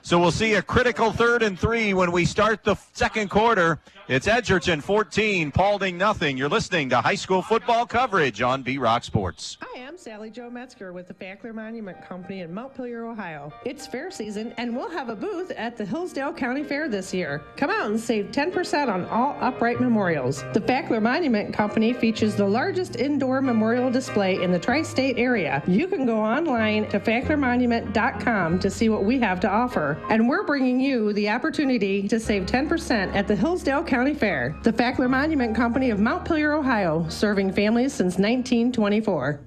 So we'll see a critical 3rd and 3 when we start the second quarter. It's Edgerton 14, Paulding nothing. You're listening to high school football coverage on B-Rock Sports. Hi, I'm Sally Jo Metzger with the Fackler Monument Company in Montpelier, Ohio. It's fair season, and we'll have a booth at the Hillsdale County Fair this year. Come out and save 10% on all upright memorials. The Fackler Monument Company features the largest indoor memorial display in the tri-state area. You can go online to facklermonument.com to see what we have to offer. And we're bringing you the opportunity to save 10% at the Hillsdale County Fair. The Fackler Monument Company of Montpelier, Ohio, serving families since 1924.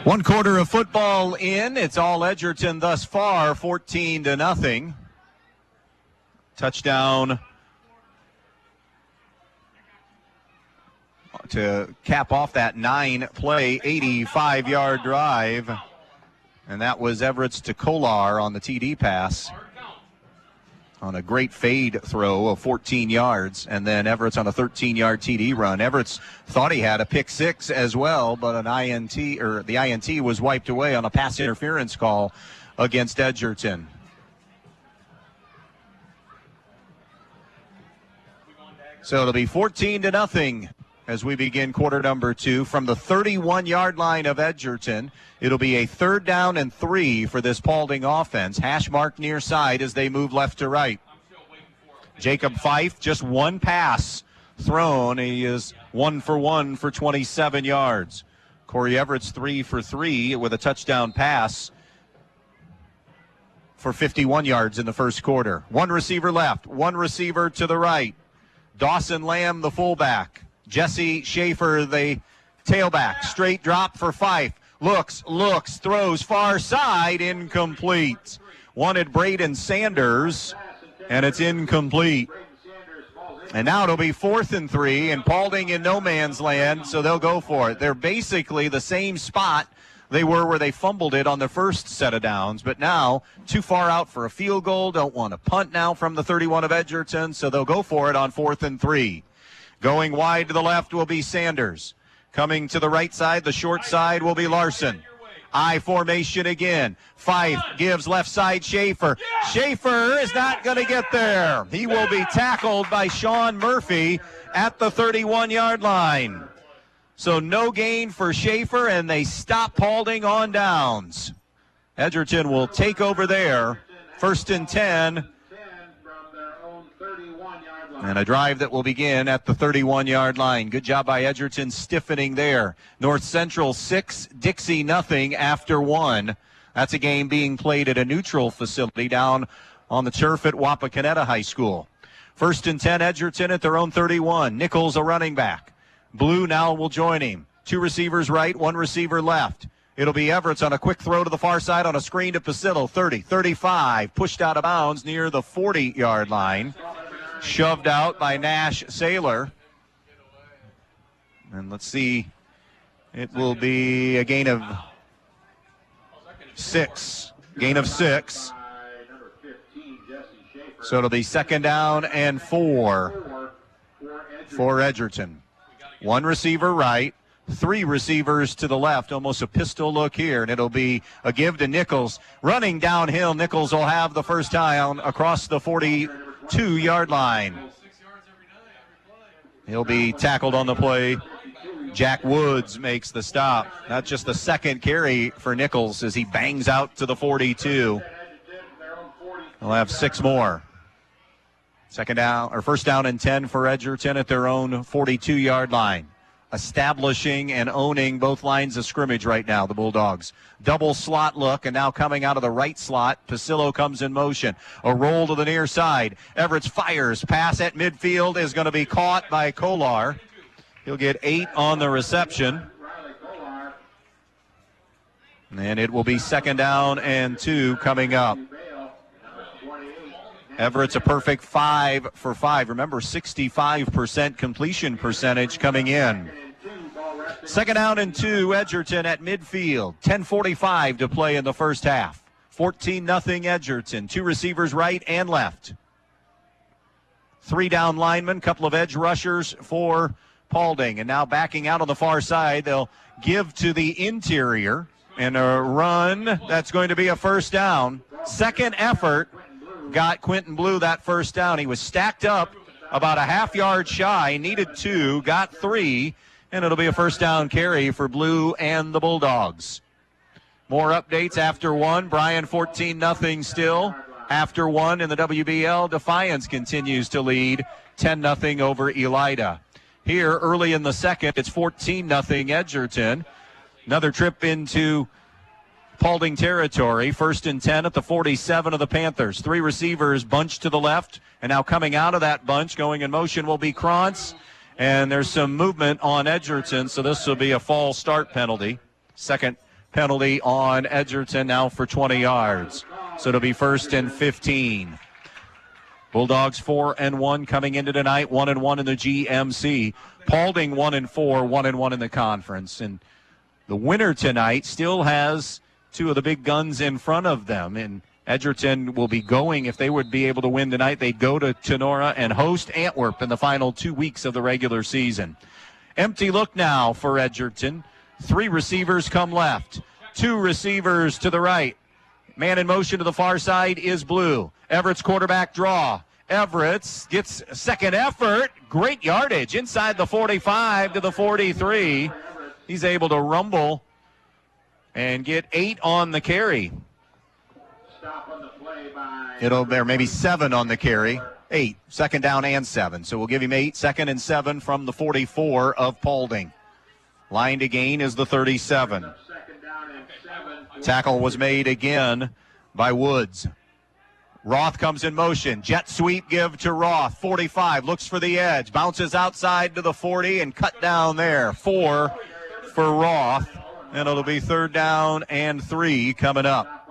One quarter of football in. It's all Edgerton thus far, 14-0. Touchdown to cap off that 9-play, 85-yard drive. And that was Everett's to Kolar on the TD pass on a great fade throw of 14 yards. And then Everett's on a 13-yard TD run. Everett's thought he had a pick 6 as well, but an INT, or the INT was wiped away on a pass interference call against Edgerton. So it'll be 14-0 as we begin quarter number 2 from the 31-yard line of Edgerton. It'll be a 3rd down and 3 for this Paulding offense. Hash mark near side as they move left to right. Jacob Fife, just one pass thrown. He is 1 for 1 for 27 yards. Corey Everett's 3 for 3 with a touchdown pass for 51 yards in the first quarter. One receiver left, one receiver to the right. Dawson Lamb, the fullback. Jesse Schaefer, the tailback. Straight drop for Fife. Looks, throws far side, incomplete. Wanted Braden Sanders, and it's incomplete. And now it'll be 4th and 3, and Paulding in no man's land, so they'll go for it. They're basically the same spot they were where they fumbled it on the first set of downs, but now too far out for a field goal. Don't want to punt now from the 31 of Edgerton, so they'll go for it on 4th and 3. Going wide to the left will be Sanders. Coming to the right side, the short side will be Larson. I formation again. Fife gives left side Schaefer. Schaefer is not going to get there. He will be tackled by Sean Murphy at the 31-yard line. So no gain for Schaefer, and they stop Paulding on downs. Edgerton will take over there. 1st and 10. And a drive that will begin at the 31-yard line. Good job by Edgerton stiffening there. North Central 6, Dixie nothing after 1. That's a game being played at a neutral facility down on the turf at Wapakoneta High School. 1st and 10, Edgerton at their own 31. Nichols a running back. Blue now will join him. 2 receivers right, 1 receiver left. It'll be Everett on a quick throw to the far side on a screen to Pasillo. 30, 35, pushed out of bounds near the 40-yard line. Shoved out by Nash Saylor. And let's see. It will be a gain of 6. Gain of 6. So it'll be 2nd down and 4 for Edgerton. 1 receiver right, 3 receivers to the left, almost a pistol look here, and it'll be a give to Nichols. Running downhill, Nichols will have the first down across the 42-yard line. He'll be tackled on the play. Jack Woods makes the stop. Not just the 2nd carry for Nichols as he bangs out to the 42. He'll have 6 more. 1st down and 10 for Edgerton at their own 42-yard line. Establishing and owning both lines of scrimmage right now, the Bulldogs. Double slot look, and now coming out of the right slot, Pasillo comes in motion. A roll to the near side. Everett fires. Pass at midfield is going to be caught by Kolar. He'll get 8 on the reception. And it will be 2nd down and 2 coming up. Everett's a perfect 5 for 5. Remember, 65% completion percentage coming in. 2nd down and 2, Edgerton at midfield. 10:45 to play in the first half. 14-0 Edgerton. 2 receivers right and left. 3 down linemen, couple of edge rushers for Paulding. And now backing out on the far side, they'll give to the interior. And a run, that's going to be a 1st down. 2nd effort. Got Quentin Blue that 1st down. He was stacked up about a half-yard shy, needed 2, got 3, and it'll be a 1st down carry for Blue and the Bulldogs. More updates after 1. Bryan 14-0 still. After 1 in the WBL, Defiance continues to lead 10-0 over Elida. Here early in the 2nd, it's 14-0 Edgerton. Another trip into Paulding territory. 1st and 10 at the 47 of the Panthers. 3 receivers bunched to the left, and now coming out of that bunch, going in motion will be Krantz, and there's some movement on Edgerton, so this will be a false start penalty. 2nd penalty on Edgerton now for 20 yards. So it'll be 1st and 15. Bulldogs 4-1 coming into tonight, 1-1 in the GMC. Paulding 1-4, 1-1 in the conference, and the winner tonight still has 2 of the big guns in front of them, and Edgerton will be going. If they would be able to win tonight, they'd go to Tenora and host Antwerp in the final 2 weeks of the regular season. Empty look now for Edgerton. 3 receivers come left, 2 receivers to the right. Man in motion to the far side is Blue. Everett's quarterback draw. Everett gets 2nd effort. Great yardage inside the 45 to the 43. He's able to rumble and get 8 on the carry. It'll there maybe 7 on the carry. 8, 2nd down and 7. So we'll give him 8, 2nd and 7 from the 44 of Paulding. Line to gain is the 37. Tackle was made again by Woods. Roth comes in motion. Jet sweep give to Roth. 45 looks for the edge. Bounces outside to the 40 and cut down there. 4 for Roth. And it'll be 3rd down and 3 coming up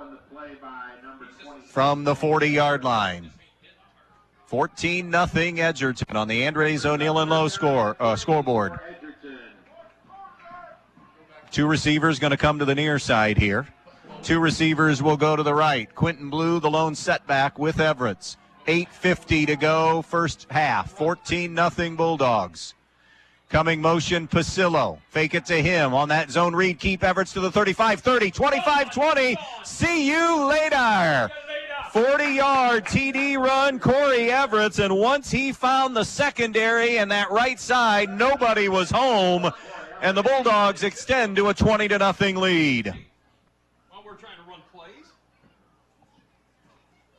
from the 40-yard line. 14-0 Edgerton on the Andres O'Neill and Lowe scoreboard. Two receivers going to come to the near side here. Two receivers will go to the right. Quentin Blue, the lone setback with Everetts. 8:50 to go, first half. 14-0 Bulldogs. Coming motion, Pasillo. Fake it to him on that zone read. Keep Everetts to the 35-30, 25-20. See you later. 40-yard TD run, Corey Everetts, and once he found the secondary and that right side, nobody was home, and the Bulldogs extend to a 20-0 lead.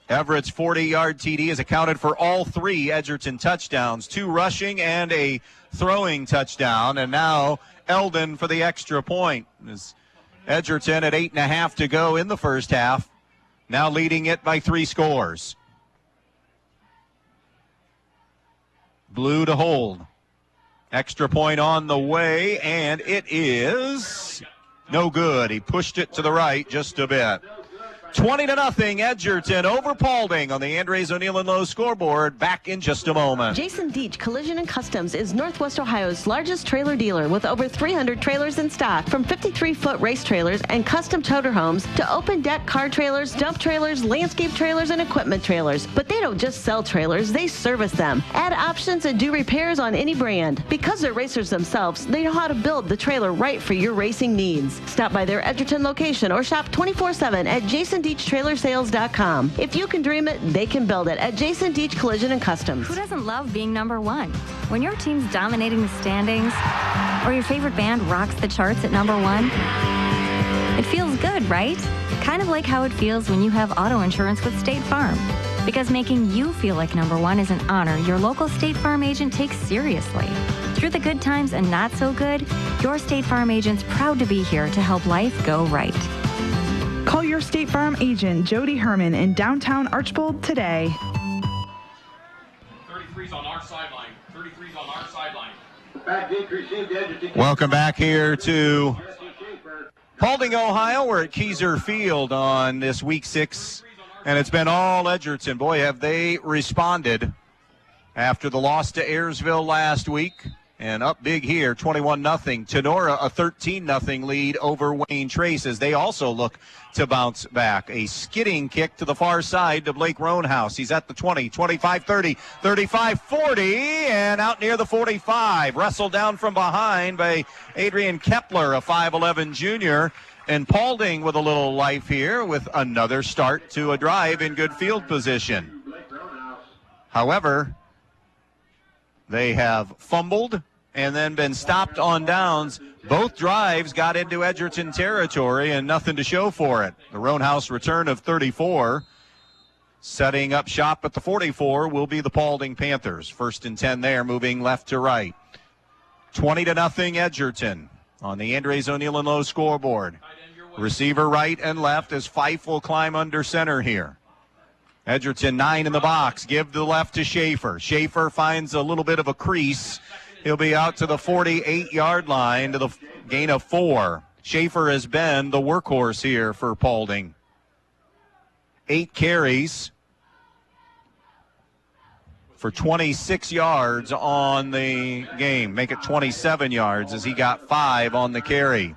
Everett's 40-yard TD has accounted for all three Edgerton touchdowns, 2 rushing and a throwing touchdown. And now Eldon for the extra point. As Edgerton at 8.5 to go in the first half, now leading it by 3 scores. Blue to hold. Extra point on the way, and it is no good. He pushed it to the right just a bit. 20-0 Edgerton over Paulding on the Andres O'Neill and Lowe scoreboard. Back in just a moment. Jason Deach Collision and Customs is Northwest Ohio's largest trailer dealer with over 300 trailers in stock, from 53-foot race trailers and custom toter homes to open deck car trailers, dump trailers, landscape trailers, and equipment trailers. But they don't just sell trailers, they service them, add options, and do repairs on any brand. Because they're racers themselves, they know how to build the trailer right for your racing needs. Stop by their Edgerton location or shop 24/7 at JasonDeachTrailerSales.com. If you can dream it, they can build it at Jason Deach Collision and Customs. Who doesn't love being number one? When your team's dominating the standings, or your favorite band rocks the charts at number one, it feels good, right? Kind of like how it feels when you have auto insurance with State Farm. Because making you feel like number one is an honor your local State Farm agent takes seriously. Through the good times and not so good, your State Farm agent's proud to be here to help life go right. Call your State Farm agent, Jody Herman, in downtown Archbold today. 33's on our sideline. 33's on our sideline. Welcome back here to Paulding, Ohio. We're at Keyser Field on this Week 6, and it's been all Edgerton. Boy, have they responded after the loss to Ayersville last week. And up big here, 21-0. Tenora, a 13-0 lead over Wayne Trace as they also look to bounce back. A skidding kick to the far side to Blake Roanhouse. He's at the 20, 25-30, 35-40, and out near the 45. Wrestled down from behind by Adrian Kepler, a 5'11 junior. And Paulding with a little life here with another start to a drive in good field position. However, they have fumbled and then been stopped on downs. Both drives got into Edgerton territory and nothing to show for it. The Roanhouse return of 34. Setting up shop at the 44 will be the Paulding Panthers. 1st and 10 there, moving left to right. 20-0 Edgerton on the Andres O'Neill and Lowe scoreboard. Receiver right and left as Fife will climb under center here. Edgerton 9 in the box. Give the left to Schaefer. Schaefer finds a little bit of a crease. He'll be out to the 48-yard line to the gain of 4. Schaefer has been the workhorse here for Paulding. 8 carries for 26 yards on the game. Make it 27 yards as he got 5 on the carry.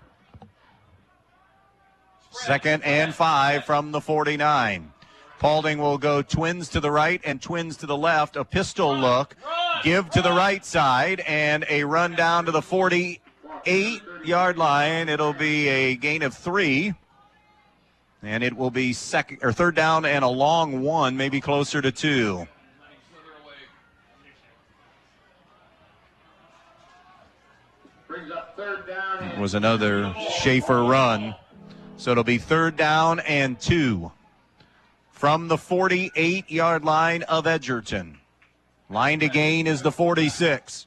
2nd and 5 from the 49. Paulding will go twins to the right and twins to the left. A pistol look. Give to the right side and a run down to the 48-yard line. It'll be a gain of 3. And it will be 3rd down and a long 1, maybe closer to 2. It was another Schaefer run. So it'll be 3rd down and 2. From the 48-yard line of Edgerton. Line to gain is the 46.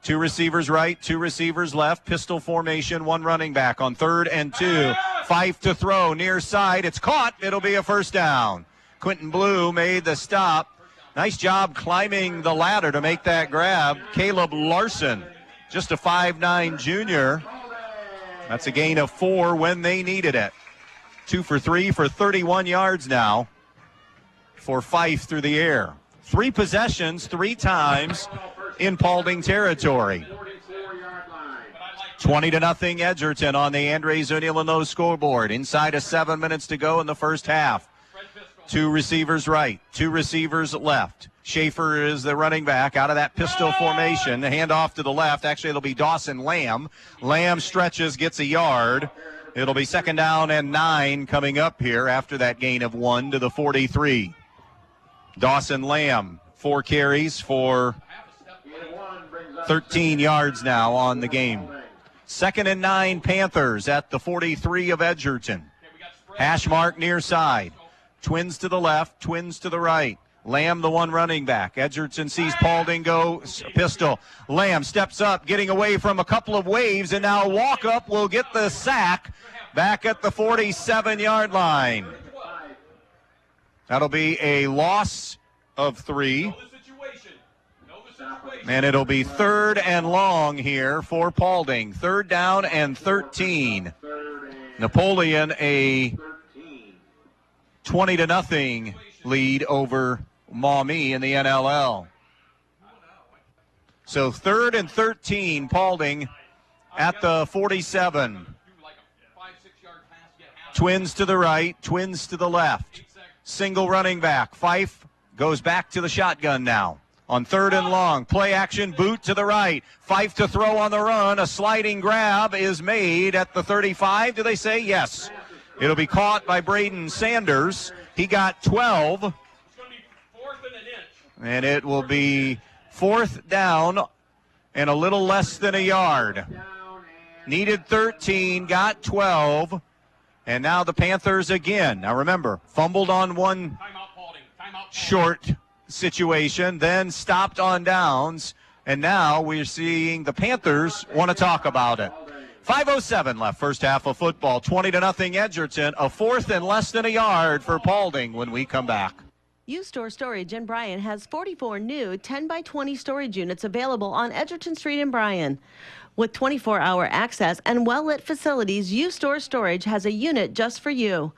2 receivers right, 2 receivers left. Pistol formation, 1 running back on 3rd and 2. Fife to throw, near side. It's caught. It'll be a 1st down. Quentin Blue made the stop. Nice job climbing the ladder to make that grab. Caleb Larson, just a 5'9 junior. That's a gain of 4 when they needed it. 2 for 3 for 31 yards now for Fife through the air. 3 possessions, 3 times in Paulding territory. 20-0 Edgerton on the Andres Zuniga scoreboard. Inside of 7 minutes to go in the first half. 2 receivers right, 2 receivers left. Schaefer is the running back out of that pistol formation. The handoff to the left. Actually, it'll be Dawson Lamb. Lamb stretches, gets a yard. It'll be 2nd down and 9 coming up here after that gain of 1 to the 43. Dawson Lamb, 4 carries for 13 yards now on the game. 2nd and 9 Panthers at the 43 of Edgerton. Hash mark near side. Twins to the left, twins to the right. Lamb, the one running back. Edgerton sees Paulding go pistol. Lamb steps up, getting away from a couple of waves, and now walk up will get the sack back at the 47-yard line. That'll be a loss of 3. And it'll be 3rd and long here for Paulding. 3rd down and 13. Napoleon a 20-0 lead over Maumee in the NLL. So 3rd and 13, Paulding at the 47. Twins to the right, twins to the left. Single running back. Fife goes back to the shotgun now. On 3rd and long, play action, boot to the right. Fife to throw on the run. A sliding grab is made at the 35. Do they say yes? It'll be caught by Braden Sanders. He got 12. And it will be 4th down and a little less than a yard. Needed 13, got 12. And now the Panthers again. Now remember, fumbled on one short situation, then stopped on downs. And now we're seeing the Panthers want to talk about it. 5:07 left, first half of football. 20-0 Edgerton. A 4th and less than a yard for Paulding when we come back. U-Store Storage in Bryan has 44 new 10x20 storage units available on Edgerton Street in Bryan. With 24-hour access and well-lit facilities, U-Store Storage has a unit just for you.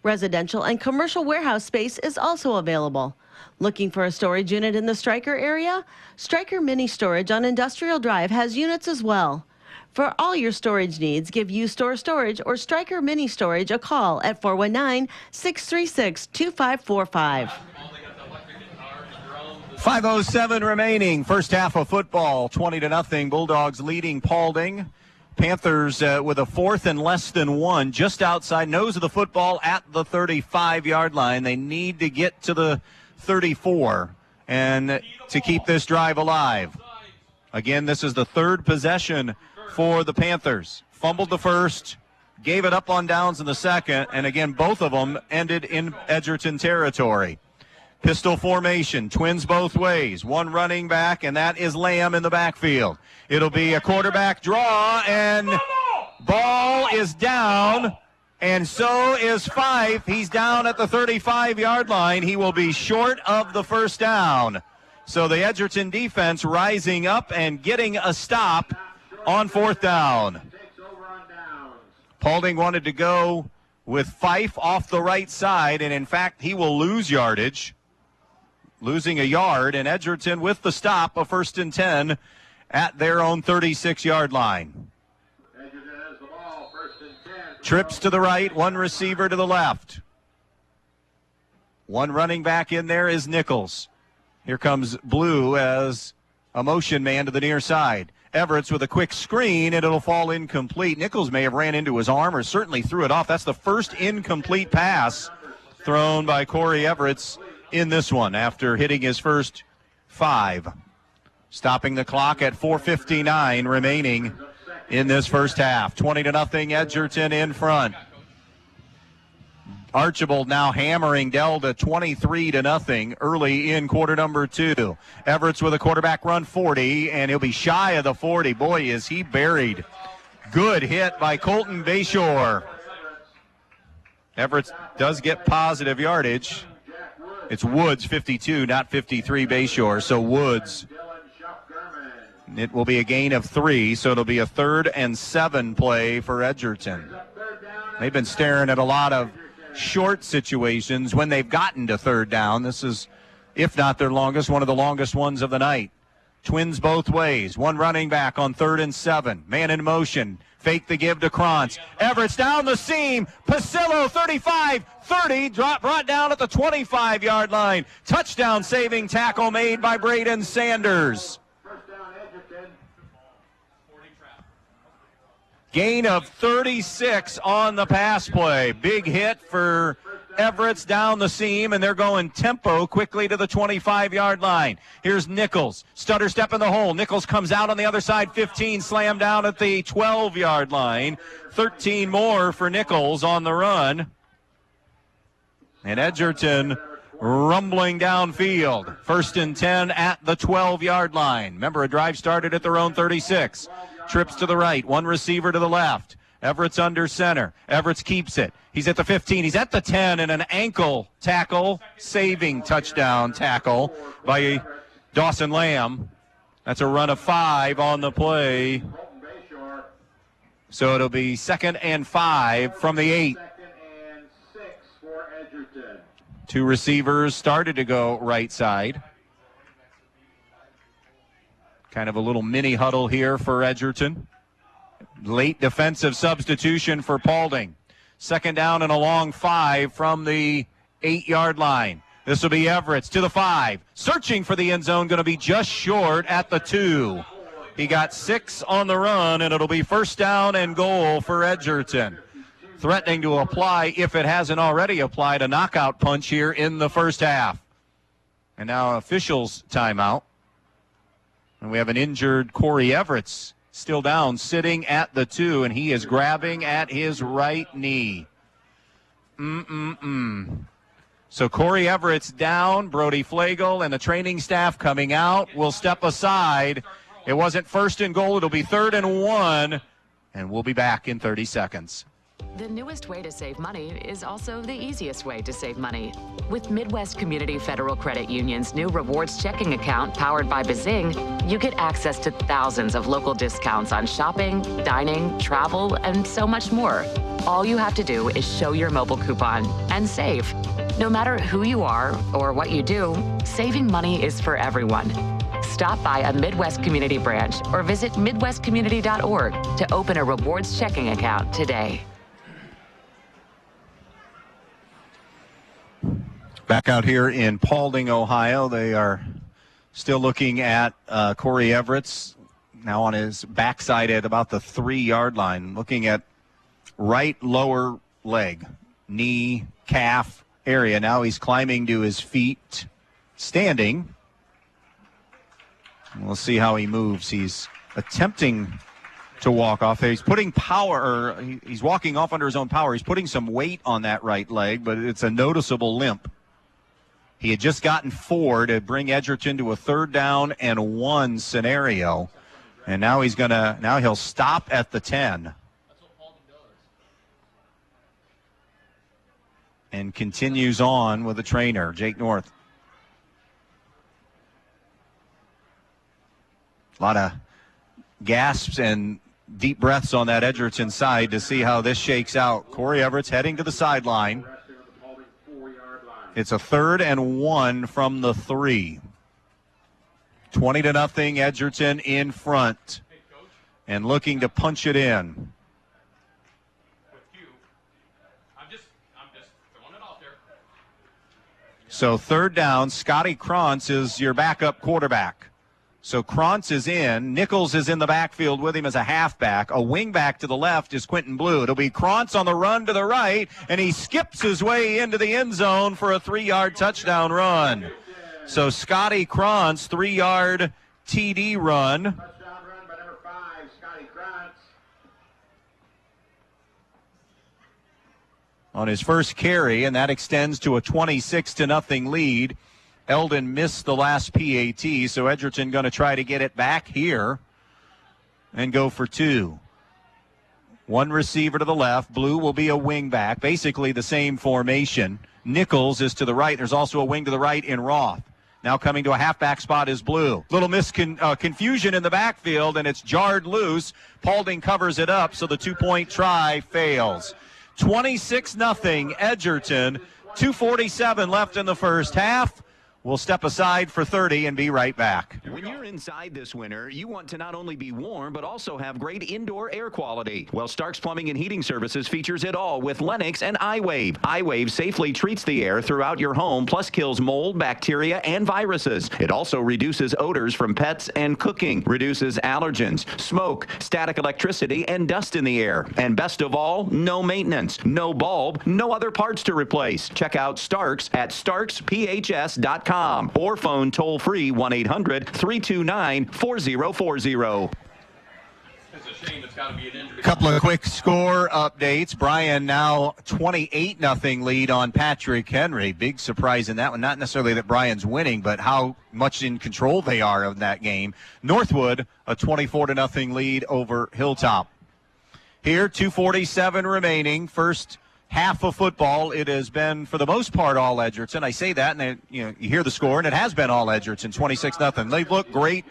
Residential and commercial warehouse space is also available. Looking for a storage unit in the Stryker area? Stryker Mini Storage on Industrial Drive has units as well. For all your storage needs, give U-Store Storage or Stryker Mini Storage a call at 419-636-2545. 5:07 remaining, first half of football. 20-0, Bulldogs leading Paulding. Panthers with a 4th and less than 1, just outside nose of the football at the 35-yard line. They need to get to the 34 and to keep this drive alive. Again, this is the 3rd possession for the Panthers. Fumbled the first, gave it up on downs in the second, and again, both of them ended in Edgerton territory. Pistol formation, twins both ways. One running back, and that is Lamb in the backfield. It'll be a quarterback draw, and ball is down, and so is Fife. He's down at the 35-yard line. He will be short of the first down. So the Edgerton defense rising up and getting a stop on 4th down. Paulding wanted to go with Fife off the right side, and in fact, he will lose yardage. Losing a yard, and Edgerton with the stop, a 1st and 10 at their own 36-yard line. Trips to the right, one receiver to the left. One running back in there is Nichols. Here comes Blue as a motion man to the near side. Everett's with a quick screen, and it'll fall incomplete. Nichols may have ran into his arm or certainly threw it off. That's the first incomplete pass thrown by Corey Everett's in this one after hitting his first 5. Stopping the clock at 4:59 remaining in this first half. 20-0 Edgerton in front. Archibald now hammering Delta 23-0 early in quarter number 2. Everett's with a quarterback run 40, and he'll be shy of the 40. Boy, is he buried. Good hit by Colton Bayshore. Everett does get positive yardage. It's Woods 52, not 53 Bayshore. So Woods, it will be a gain of 3, so it'll be a 3rd and 7 play for Edgerton. They've been staring at a lot of short situations when they've gotten to 3rd down. This is if not their longest, one of the longest ones of the night. Twins both ways. One running back on 3rd and 7. Man in motion. Fake the give to Krantz. Everett's down the seam. Pasillo, 35-30. Brought down at the 25-yard line. Touchdown saving tackle made by Braden Sanders. Gain of 36 on the pass play. Big hit for Everett's down the seam, and they're going tempo quickly to the 25-yard line. Here's Nichols. Stutter step in the hole. Nichols comes out on the other side, 15, slammed down at the 12-yard line. 13 more for Nichols on the run. And Edgerton rumbling downfield. 1st and 10 at the 12-yard line. Remember, a drive started at their own 36. Trips to the right, one receiver to the left. Everett's under center. Everett's keeps it. He's at the 15. He's at the 10, and an ankle tackle, saving touchdown tackle by Dawson Lamb. That's a run of 5 on the play. So it'll be 2nd and 5 from the 8. 2 receivers started to go right side. Kind of a little mini huddle here for Edgerton. Late defensive substitution for Paulding. 2nd down and a long 5 from the 8-yard line. This will be Everett's to the 5. Searching for the end zone, going to be just short at the 2. He got 6 on the run, and it'll be 1st down and goal for Edgerton. Threatening to apply, if it hasn't already applied, a knockout punch here in the first half. And now officials timeout. And we have an injured Corey Everett's still down, sitting at the 2, and he is grabbing at his right knee. So Corey Everett's down. Brody Flagel and the training staff coming out will step aside. It wasn't 1st and goal. It'll be 3rd and 1, and we'll be back in 30 seconds. The newest way to save money is also the easiest way to save money. With Midwest Community Federal Credit Union's new rewards checking account powered by Bazing, you get access to thousands of local discounts on shopping, dining, travel, and so much more. All you have to do is show your mobile coupon and save. No matter who you are or what you do, saving money is for everyone. Stop by a Midwest Community branch or visit midwestcommunity.org to open a rewards checking account today. Back out here in Paulding, Ohio, they are still looking at Corey Everett's, now on his backside at about the 3-yard line, looking at right lower leg, knee, calf area. Now he's climbing to his feet, standing. We'll see how he moves. He's attempting to walk off. He's putting power, or he's walking off under his own power. He's putting some weight on that right leg, but it's a noticeable limp. He had just gotten 4 to bring Edgerton to a 3rd down and 1 scenario. And now he'll stop at the 10. And continues on with the trainer, Jake North. A lot of gasps and deep breaths on that Edgerton side to see how this shakes out. Corey Everett's heading to the sideline. It's a 3rd and 1 from the 3. 20-0, Edgerton in front and looking to punch it in. So 3rd down, Scotty Krantz is your backup quarterback. So Krantz is in. Nichols is in the backfield with him as a halfback. A wingback to the left is Quentin Blue. It'll be Krantz on the run to the right, and he skips his way into the end zone for a 3-yard touchdown run. So Scotty Krantz, 3-yard TD run. Touchdown run by number 5, Scotty Krantz. On his first carry, and that extends to a 26-0 lead. Eldon missed the last PAT, so Edgerton going to try to get it back here and go for 2. One receiver to the left. Blue will be a wing back, basically the same formation. Nichols is to the right. There's also a wing to the right in Roth. Now coming to a halfback spot is Blue. Little confusion in the backfield, and it's jarred loose. Paulding covers it up, so the 2-point try fails. 26-0 Edgerton. 2:47 left in the first half. We'll step aside for 30 and be right back. When you're inside this winter, you want to not only be warm, but also have great indoor air quality. Well, Stark's Plumbing and Heating Services features it all with Lennox and iWave. iWave safely treats the air throughout your home, plus kills mold, bacteria, and viruses. It also reduces odors from pets and cooking, reduces allergens, smoke, static electricity, and dust in the air. And best of all, no maintenance, no bulb, no other parts to replace. Check out Stark's at starksphs.com. Or phone toll-free 1-800-329-4040. A couple of quick score updates. Bryan now 28-0 lead on Patrick Henry. Big surprise in that one. Not necessarily that Bryan's winning, but how much in control they are of that game. Northwood, a 24-0 lead over Hilltop. Here, 2:47 remaining. First half of football. It has been, for the most part, all Edgerton. I say that, and you hear the score, and it has been all Edgerton, 26-0. They've looked great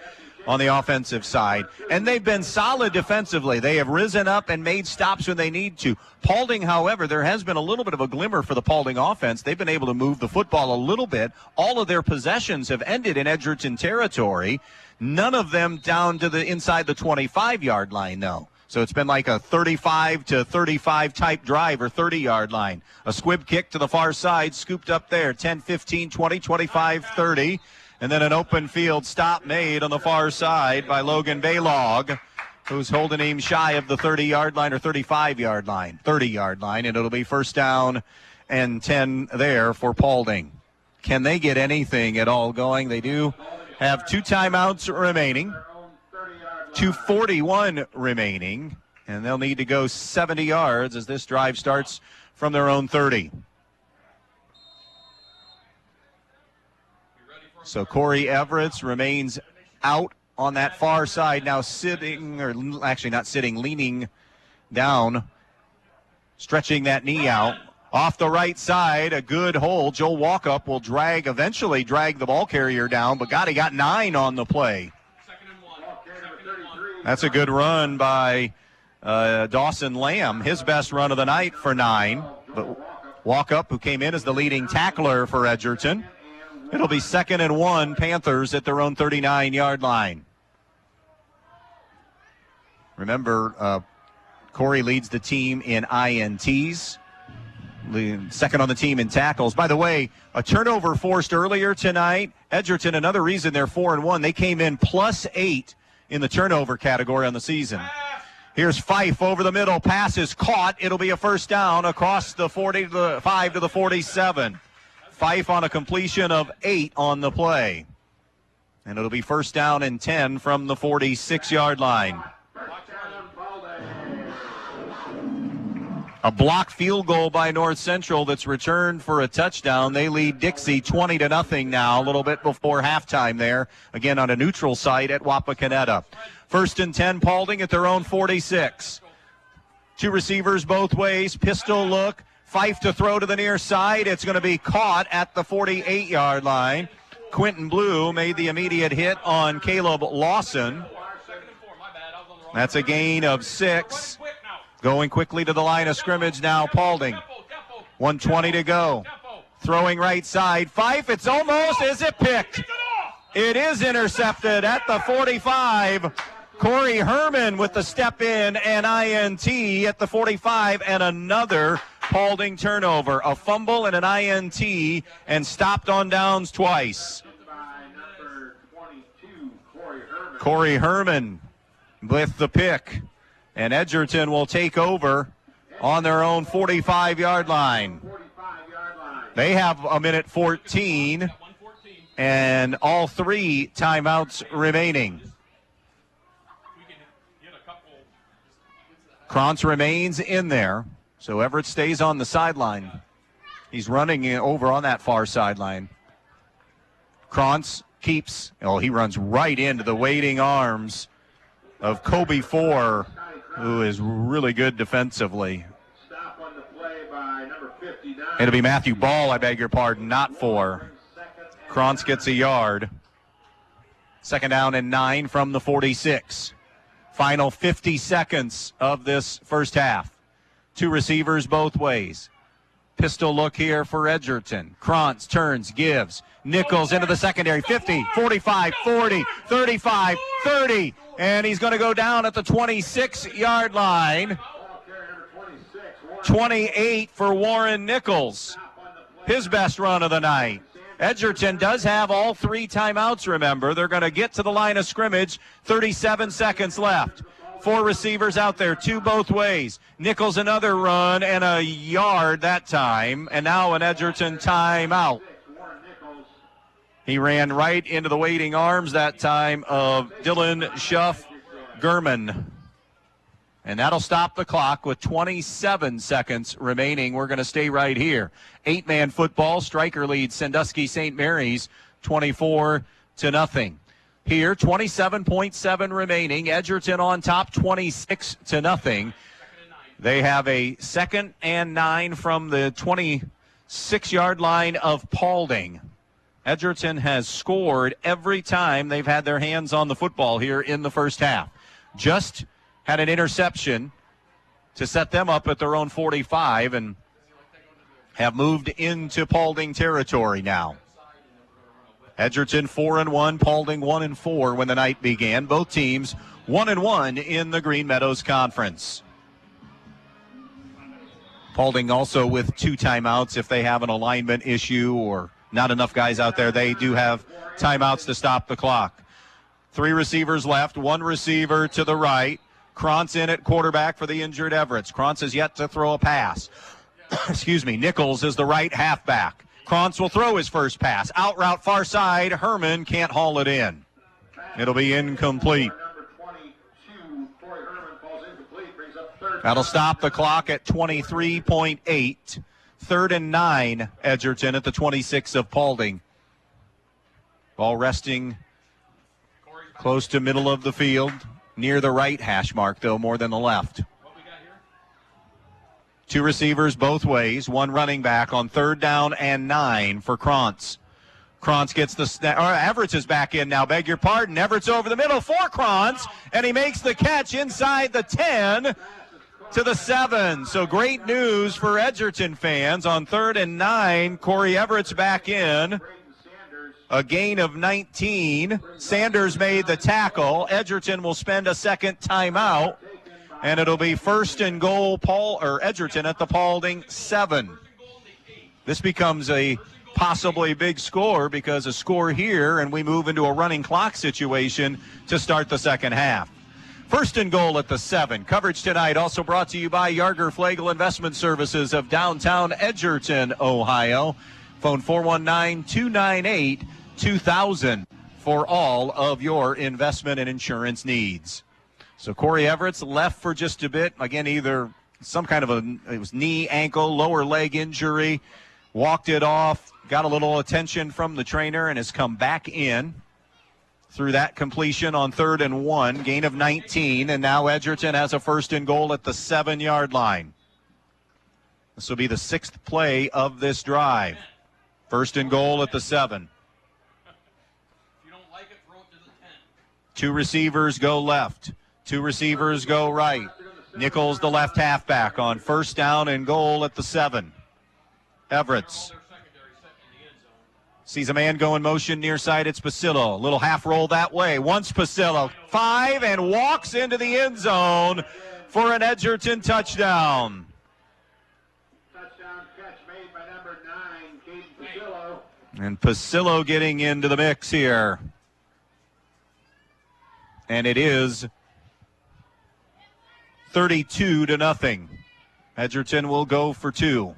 on the offensive side, and they've been solid defensively. They have risen up and made stops when they need to. Paulding, however, there has been a little bit of a glimmer for the Paulding offense. They've been able to move the football a little bit. All of their possessions have ended in Edgerton territory. None of them down to the inside the 25-yard line, though. So it's been like a 35 to 35 type drive or 30-yard line. A squib kick to the far side, scooped up there, 10, 15, 20, 25, 30. And then an open field stop made on the far side by Logan Baylog, who's holding him shy of the 30-yard line or 35-yard line, 30-yard line. And it'll be first down and 10 there for Paulding. Can they get anything at all going? They do have 2 timeouts remaining. 2:41 remaining, and they'll need to go 70 yards as this drive starts from their own 30. So Corey Everett remains out on that far side, now sitting, or actually not sitting, leaning down, stretching that knee out. Off the right side, a good hold. Joe Walkup will eventually drag the ball carrier down, but he got 9 on the play. That's a good run by Dawson Lamb, his best run of the night for 9. But Walkup, who came in as the leading tackler for Edgerton. It'll be 2nd and 1, Panthers at their own 39-yard line. Remember, Corey leads the team in INTs, second on the team in tackles. By the way, a turnover forced earlier tonight. Edgerton, another reason they're 4-1. They came in +8 in the turnover category on the season. Here's Fife over the middle. Pass is caught. It'll be a first down across the 45 to the 47. Fife on a completion of 8 on the play. And it'll be first down and 10 from the 46-yard line. A blocked field goal by North Central that's returned for a touchdown. They lead Dixie 20-0 now, a little bit before halftime there. Again, on a neutral site at Wapakoneta. First and 10, Paulding at their own 46. 2 receivers both ways. Pistol look. Fife to throw to the near side. It's going to be caught at the 48-yard line. Quentin Blue made the immediate hit on Caleb Lawson. That's a gain of 6. Going quickly to the line of scrimmage now, Paulding. 1:20 to go. Throwing right side. Fife, it's almost, is it picked? It is intercepted at the 45. Corey Herman with the step in and INT at the 45, and another Paulding turnover. A fumble and an INT, and stopped on downs twice. Corey Herman with the pick. And Edgerton will take over on their own 45-yard line. They have a minute 14 and all 3 timeouts remaining. Krantz remains in there, so Everett stays on the sideline. He's running over on that far sideline. Krantz keeps, he runs right into the waiting arms of Kobe Four, who is really good defensively. Stop on the play by number 59. It'll be Matthew Ball, I beg your pardon, not 4. Krantz gets a yard. 2nd down and 9 from the 46. Final 50 seconds of this first half. 2 receivers both ways. Pistol look here for Edgerton. Krantz turns, gives. Nichols into the secondary. 50, 45, 40, 35, 30. And he's going to go down at the 26-yard line. 28 for Warren Nichols. His best run of the night. Edgerton does have all 3 timeouts, remember. They're going to get to the line of scrimmage. 37 seconds left. 4 receivers out there, 2 both ways. Nichols another run and a yard that time. And now an Edgerton timeout. He ran right into the waiting arms that time of Dylan Schuff Gurman. And that'll stop the clock with 27 seconds remaining. We're going to stay right here. 8-man football. Stryker leads Sandusky St. Mary's 24-0. Here, 27.7 remaining. Edgerton on top, 26-0. They have a 2nd and 9 from the 26-yard line of Paulding. Edgerton has scored every time they've had their hands on the football here in the first half. Just had an interception to set them up at their own 45 and have moved into Paulding territory now. Edgerton 4-1, Paulding 1-4 when the night began. Both teams 1-1 in the Green Meadows Conference. Paulding also with 2 timeouts if they have an alignment issue or not enough guys out there. They do have timeouts to stop the clock. 3 receivers left, 1 receiver to the right. Krantz in at quarterback for the injured Everetts. Krantz has yet to throw a pass. Excuse me. Nichols is the right halfback. Krantz will throw his first pass. Out route far side. Herman can't haul it in. It'll be incomplete. That'll stop the clock at 23.8. 3rd and 9, Edgerton at the 26 of Paulding. Ball resting close to middle of the field. Near the right hash mark, though, more than the left. 2 receivers both ways. 1 running back on 3rd down and 9 for Krantz. Krantz gets the snap. Everett's is back in now. Beg your pardon. Everett's over the middle for Krantz, and he makes the catch inside the 10 to the 7. So great news for Edgerton fans. On 3rd and 9, Corey Everett's back in. A gain of 19. Sanders made the tackle. Edgerton will spend a second timeout, and it'll be 1st and goal. Edgerton at the Paulding 7. This becomes a possibly big score because a score here, and we move into a running clock situation to start the second half. 1st and goal at the 7. Coverage tonight also brought to you by Yarger Flagle Investment Services of downtown Edgerton, Ohio. Phone 419-298-2000 for all of your investment and insurance needs. So Corey Everett's left for just a bit. Again, either some kind of it was knee, ankle, lower leg injury. Walked it off, got a little attention from the trainer, and has come back in through that completion on 3rd and 1. Gain of 19, and now Edgerton has a 1st and goal at the 7-yard line. This will be the 6th play of this drive. 1st and goal at the 7. If you don't like it, throw it to the 10. 2 receivers go left. 2 receivers go right. Nichols, the left halfback, on 1st down and goal at the 7. Everett's sees a man go in motion near side. It's Pasillo. Little half roll that way. Once Pasillo. 5 and walks into the end zone for an Edgerton touchdown. And Pasillo getting into the mix here. And it is 32-0. Edgerton will go for 2.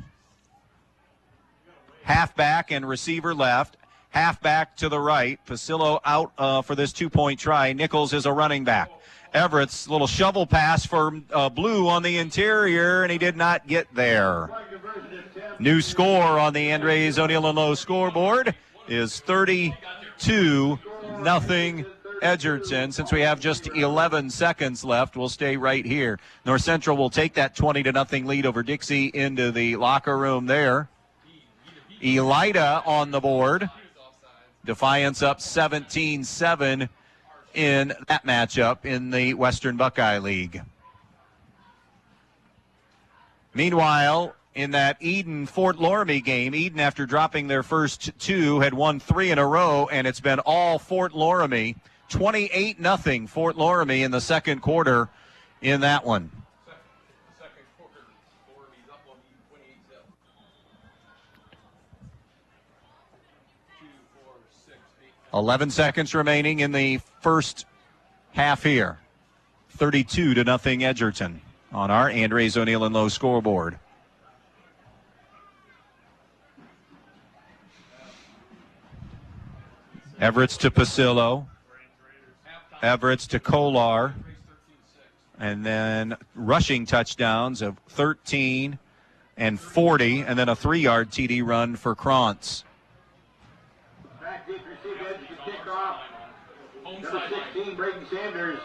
Halfback and receiver left. Halfback to the right. Pasillo out for this 2-point try. Nichols is a running back. Everett's little shovel pass for Blue on the interior, and he did not get there. New score on the Andres O'Neill and Lowe scoreboard is 32-0 Edgerton. Since we have just 11 seconds left, we'll stay right here. North Central will take that 20-0 lead over Dixie into the locker room there. Elida on the board. Defiance up 17-7 in that matchup in the Western Buckeye League. Meanwhile, in that Eden-Fort Loramie game. Eden, after dropping their first two, had won 3 in a row, and it's been all Fort Loramie. 28-0 Fort Loramie in the second quarter in that one. 11 seconds remaining in the first half here. 32-0 Edgerton on our Andres O'Neill and Lowe scoreboard. Everett's to Pasillo. Everett's to Kolar. And then rushing touchdowns of 13 and 40, and then a 3-yard TD run for Krantz. Back deep receive edge to kick off. Number 16, Braden Sanders.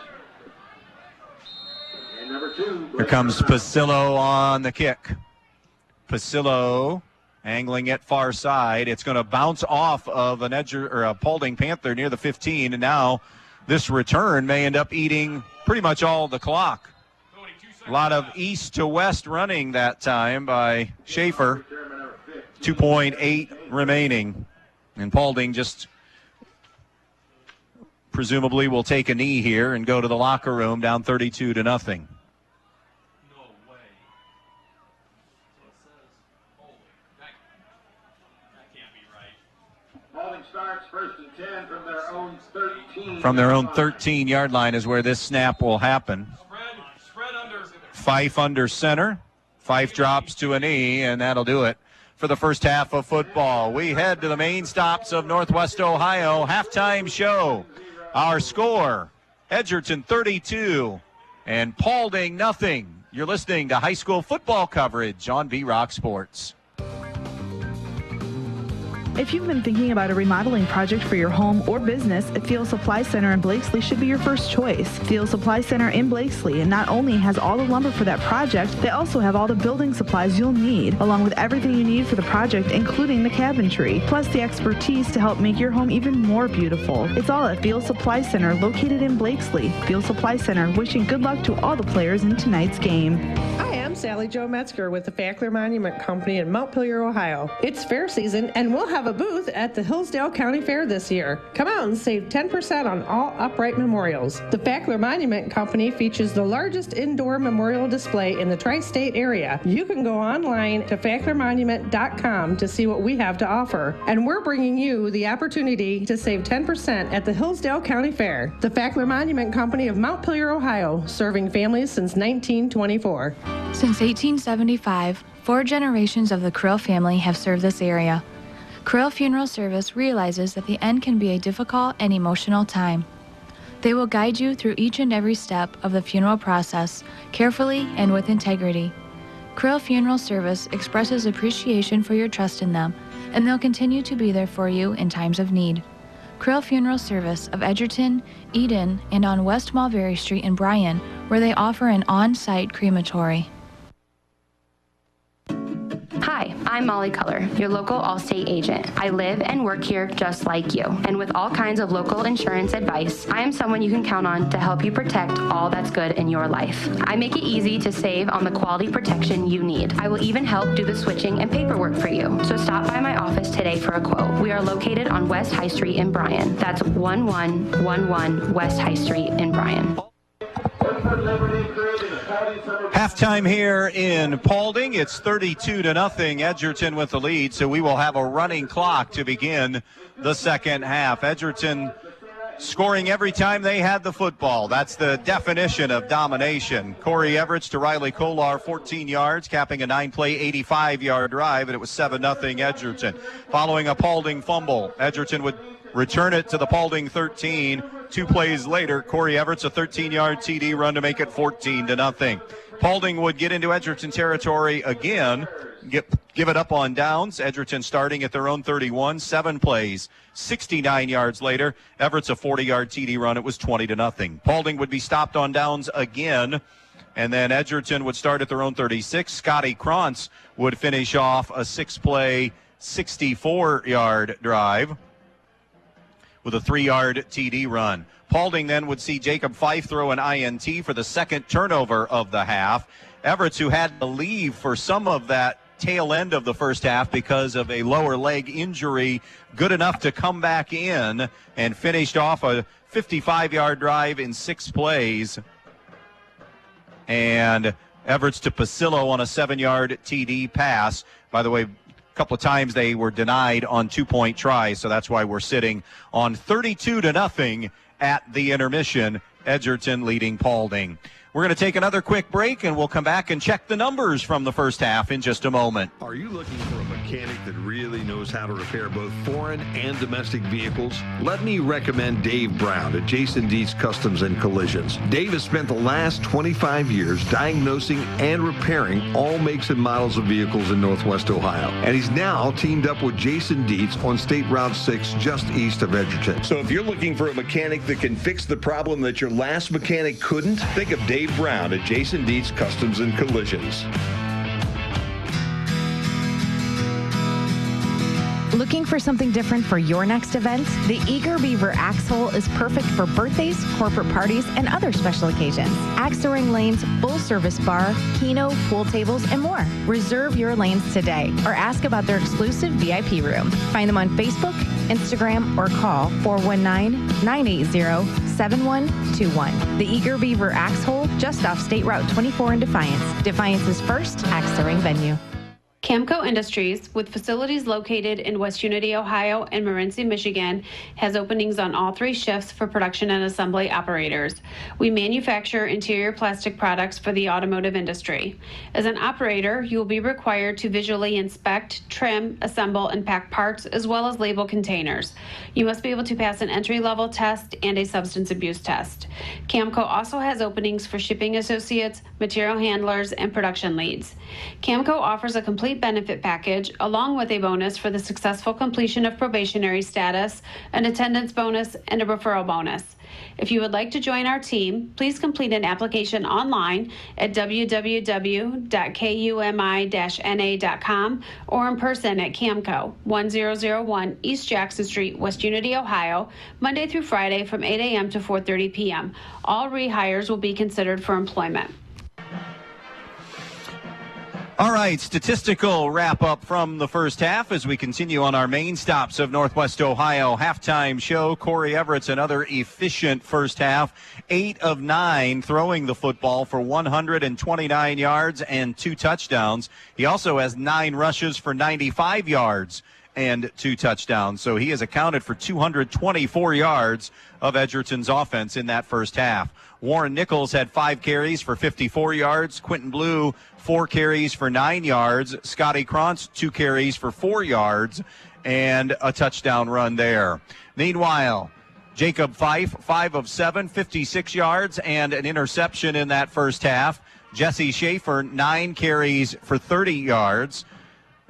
And number 2. Here comes Pasillo on the kick. Pasillo angling it far side. It's going to bounce off of a Paulding Panther near the 15, and now this return may end up eating pretty much all the clock. A lot of east to west running that time by Schaefer. 2.8 remaining. And Paulding just presumably will take a knee here and go to the locker room down 32-0. Paulding starts 1st and 10 from their own 13. From their own 13-yard line is where this snap will happen. Fife under center. Fife drops to a knee, and that'll do it for the first half of football. We head to the main stops of Northwest Ohio halftime show. Our score, Edgerton 32 and Paulding 0. You're listening to high school football coverage on V-Rock Sports. If you've been thinking about a remodeling project for your home or business, Field Supply Center in Blakesley should be your first choice. Field Supply Center in Blakesley not only has all the lumber for that project, they also have all the building supplies you'll need, along with everything you need for the project, including the cabinetry, plus the expertise to help make your home even more beautiful. It's all at Field Supply Center, located in Blakesley. Field Supply Center, wishing good luck to all the players in tonight's game. I'm Sally Jo Metzger with the Fackler Monument Company in Montpelier, Ohio. It's fair season, and we'll have a booth at the Hillsdale County Fair this year. Come out and save 10% on all upright memorials. The Fackler Monument Company features the largest indoor memorial display in the tri-state area. You can go online to facklermonument.com to see what we have to offer. And we're bringing you the opportunity to save 10% at the Hillsdale County Fair. The Fackler Monument Company of Montpelier, Ohio, serving families since 1924. Since 1875, 4 generations of the Krill family have served this area. Krill Funeral Service realizes that the end can be a difficult and emotional time. They will guide you through each and every step of the funeral process, carefully and with integrity. Krill Funeral Service expresses appreciation for your trust in them, and they'll continue to be there for you in times of need. Krill Funeral Service of Edgerton, Eden, and on West Mulberry Street in Bryan, where they offer an on-site crematory. Hi, I'm Molly Culler, your local Allstate agent. I live and work here just like you. And with all kinds of local insurance advice, I am someone you can count on to help you protect all that's good in your life. I make it easy to save on the quality protection you need. I will even help do the switching and paperwork for you. So stop by my office today for a quote. We are located on West High Street in Bryan. That's 1111 West High Street in Bryan. Halftime here in Paulding. It's 32-0. Edgerton with the lead, so we will have a running clock to begin the second half. Edgerton scoring every time they had the football. That's the definition of domination. Corey Everett to Riley Kolar, 14 yards, capping a 9-play, 85-yard drive, and it was 7-0 Edgerton. Following a Paulding fumble, Edgerton would return it to the Paulding 13. 2 plays later, Corey Everett's a 13-yard TD run to make it 14-0. Paulding would get into Edgerton territory again, give it up on downs. Edgerton starting at their own 31, 7 plays, 69 yards later. Everett's a 40-yard TD run. It was 20-0. Paulding would be stopped on downs again, and then Edgerton would start at their own 36. Scotty Krantz would finish off a 6-play, 64-yard drive with a 3-yard TD run. Paulding then would see Jacob Fife throw an INT for the second turnover of the half. Everett, who had to leave for some of that tail end of the first half because of a lower leg injury, good enough to come back in and finished off a 55-yard drive in 6 plays. And Everts to Pasillo on a 7-yard TD pass. By the way, a couple of times they were denied on 2-point tries, so that's why we're sitting on 32-0 at the intermission. Edgerton leading Paulding. We're going to take another quick break, and we'll come back and check the numbers from the first half in just a moment. Are you looking for a mechanic that really knows how to repair both foreign and domestic vehicles? Let me recommend Dave Brown at Jason Dietz Customs and Collisions. Dave has spent the last 25 years diagnosing and repairing all makes and models of vehicles in Northwest Ohio. And he's now teamed up with Jason Dietz on State Route 6 just east of Edgerton. So if you're looking for a mechanic that can fix the problem that your last mechanic couldn't, think of Dave Brown at Jason Dietz Customs and Collisions. Looking for something different for your next event? The Eager Beaver Axe Hole is perfect for birthdays, corporate parties, and other special occasions. Axe Throwing lanes, full-service bar, keno, pool tables, and more. Reserve your lanes today or ask about their exclusive VIP room. Find them on Facebook, Instagram, or call 419-980-7121. The Eager Beaver Axe Hole, just off State Route 24 in Defiance. Defiance's first axe throwing venue. Camco Industries, with facilities located in West Unity, Ohio and Morenci, Michigan, has openings on all 3 shifts for production and assembly operators. We manufacture interior plastic products for the automotive industry. As an operator, you will be required to visually inspect, trim, assemble, and pack parts, as well as label containers. You must be able to pass an entry-level test and a substance abuse test. Camco also has openings for shipping associates, material handlers, and production leads. Camco offers a complete benefit package along with a bonus for the successful completion of probationary status, an attendance bonus, and a referral bonus. If you would like to join our team, please complete an application online at www.kumi-na.com or in person at Camco, 1001 East Jackson Street, West Unity, Ohio, Monday through Friday from 8 a.m. to 4:30 p.m. All rehires will be considered for employment. All right, statistical wrap-up from the first half as we continue on our main stops of Northwest Ohio halftime show. Corey Everett's another efficient first half, 8 of 9 throwing the football for 129 yards and 2 touchdowns. He also has 9 rushes for 95 yards and 2 touchdowns. So he has accounted for 224 yards of Edgerton's offense in that first half. Warren Nichols had 5 carries for 54 yards. Quentin Blue, 4 carries for 9 yards. Scotty Krantz, 2 carries for 4 yards and a touchdown run there. Meanwhile, Jacob Fife, 5 of 7, 56 yards and an interception in that first half. Jesse Schaefer, 9 carries for 30 yards.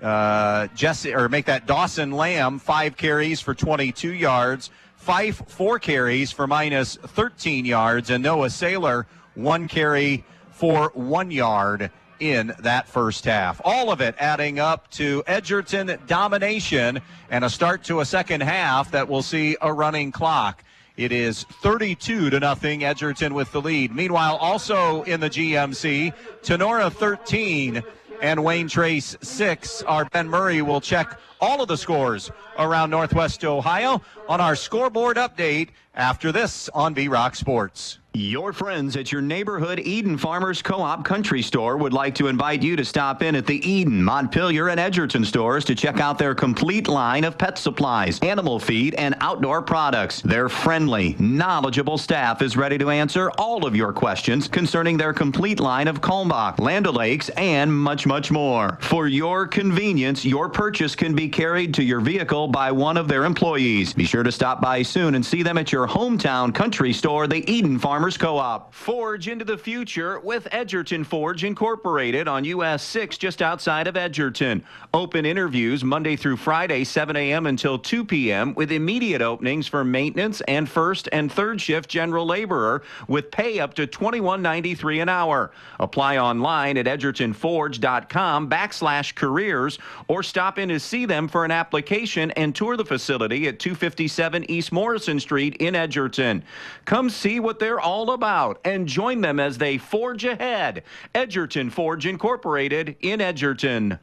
Dawson Lamb, 5 carries for 22 yards. Fife, 4 carries for minus 13 yards. And Noah Saylor, 1 carry for 1 yard in that first half. All of it adding up to Edgerton domination and a start to a second half that will see a running clock. It is 32-0 Edgerton with the lead. Meanwhile, also in the GMC, Tenora 13 and Wayne Trace 6. Our Ben Murray will check all of the scores around Northwest Ohio on our scoreboard update after this on V-Rock Sports. Your friends at your neighborhood Eden Farmers Co-op Country Store would like to invite you to stop in at the Eden, Montpelier, and Edgerton stores to check out their complete line of pet supplies, animal feed, and outdoor products. Their friendly, knowledgeable staff is ready to answer all of your questions concerning their complete line of Kalmbach, Land O'Lakes, and much, much more. For your convenience, your purchase can be carried to your vehicle by one of their employees. Be sure to stop by soon and see them at your hometown country store, the Eden Farmers Co-op. Forge into the future with Edgerton Forge Incorporated on US 6 just outside of Edgerton. Open interviews Monday through Friday, 7 a.m. until 2 p.m. with immediate openings for maintenance and first and third shift general laborer with pay up to $21.93 an hour. Apply online at edgertonforge.com/careers or stop in to see them for an application and tour the facility at 257 East Morrison Street in Edgerton. Come see what they're all about and join them as they forge ahead. Edgerton Forge Incorporated in Edgerton.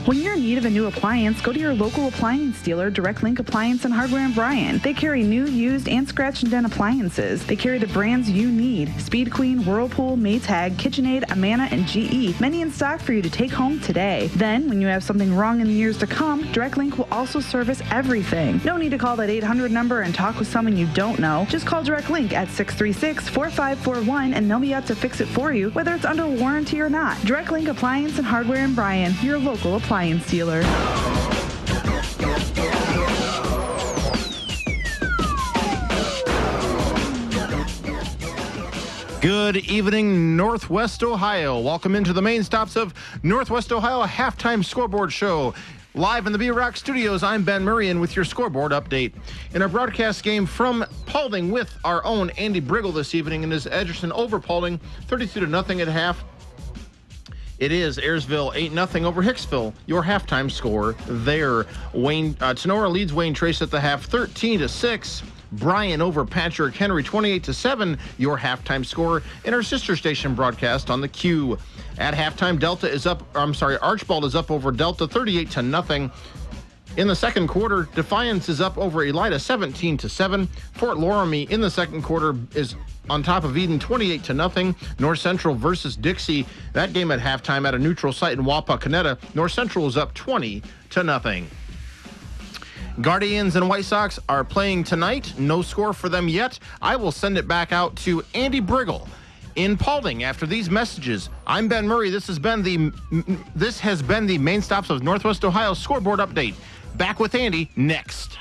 When you're in need of a new appliance, go to your local appliance dealer, Direct Link Appliance and Hardware in Bryan. They carry new, used, and scratch and dent appliances. They carry the brands you need: Speed Queen, Whirlpool, Maytag, KitchenAid, Amana, and GE. Many in stock for you to take home today. Then, when you have something wrong in the years to come, Direct Link will also service everything. No need to call that 800 number and talk with someone you don't know. Just call Direct Link at 636-4541 and they'll be out to fix it for you, whether it's under warranty or not. Direct Link Appliance and Hardware in Bryan, your local appliance dealer. Good evening, Northwest Ohio. Welcome into the main stops of Northwest Ohio Halftime Scoreboard Show. Live in the B-Rock Studios, I'm Ben Murray, and with your scoreboard update. In our broadcast game from Paulding with our own Andy Brigle this evening, and is Edgerton over Paulding, 32-0 at half. It is Ayersville 8-0 over Hicksville, your halftime score there. Tenora leads Wayne Trace at the half, 13-6. Bryan over Patrick Henry, 28-7, your halftime score in our sister station broadcast on the Q. At halftime, Archbald is up over Delta, 38-0. In the second quarter, Defiance is up over Elida, 17-7. Fort Loramie in the second quarter is on top of Eden, 28-0. North Central versus Dixie. That game at halftime at a neutral site in Wapakoneta. North Central is up 20-0. Guardians and White Sox are playing tonight. No score for them yet. I will send it back out to Andy Brigle in Paulding after these messages. I'm Ben Murray. This has been the main stops of Northwest Ohio scoreboard update. Back with Andy next.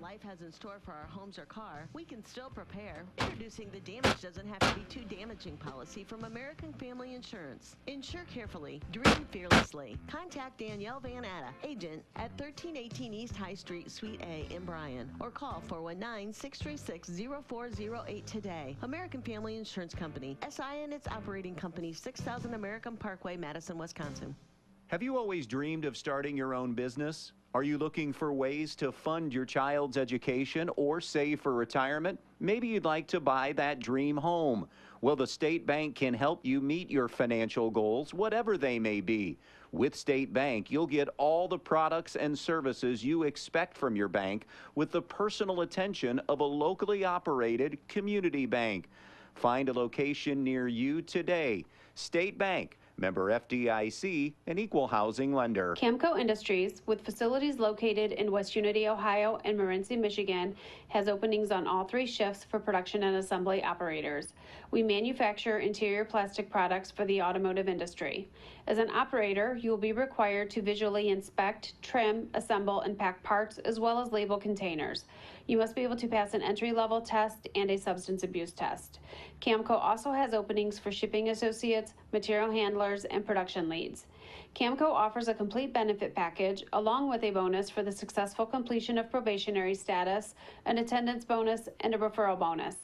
Life has in store for our homes or car, we can still prepare. Introducing the damage doesn't have to be too damaging policy from American Family Insurance. Insure carefully, dream fearlessly. Contact Danielle Van Atta, agent at 1318 East High Street, Suite A in Bryan, or call 419-636-0408 today. American Family Insurance Company, SI and its operating company, 6000 American Parkway, Madison, Wisconsin. Have you always dreamed of starting your own business? Are you looking for ways to fund your child's education or save for retirement? Maybe you'd like to buy that dream home. Well, the State Bank can help you meet your financial goals, whatever they may be. With State Bank, you'll get all the products and services you expect from your bank with the personal attention of a locally operated community bank. Find a location near you today. State Bank. Member FDIC, an equal housing lender. Camco Industries, with facilities located in West Unity, Ohio and Morenci, Michigan, has openings on all 3 shifts for production and assembly operators. We manufacture interior plastic products for the automotive industry. As an operator, you will be required to visually inspect, trim, assemble, and pack parts, as well as label containers. You must be able to pass an entry-level test and a substance abuse test. Camco also has openings for shipping associates, material handlers, and production leads. Camco offers a complete benefit package along with a bonus for the successful completion of probationary status, an attendance bonus, and a referral bonus.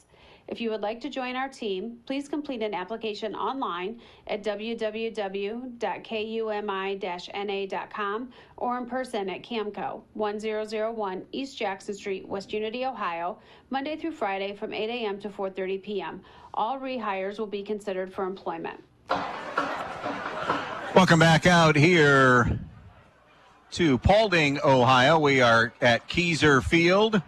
If you would like to join our team, please complete an application online at www.kumi-na.com or in person at Camco, 1001 East Jackson Street, West Unity, Ohio, Monday through Friday from 8 a.m. to 4:30 p.m. All rehires will be considered for employment. Welcome back out here to Paulding, Ohio. We are at Keyser Field.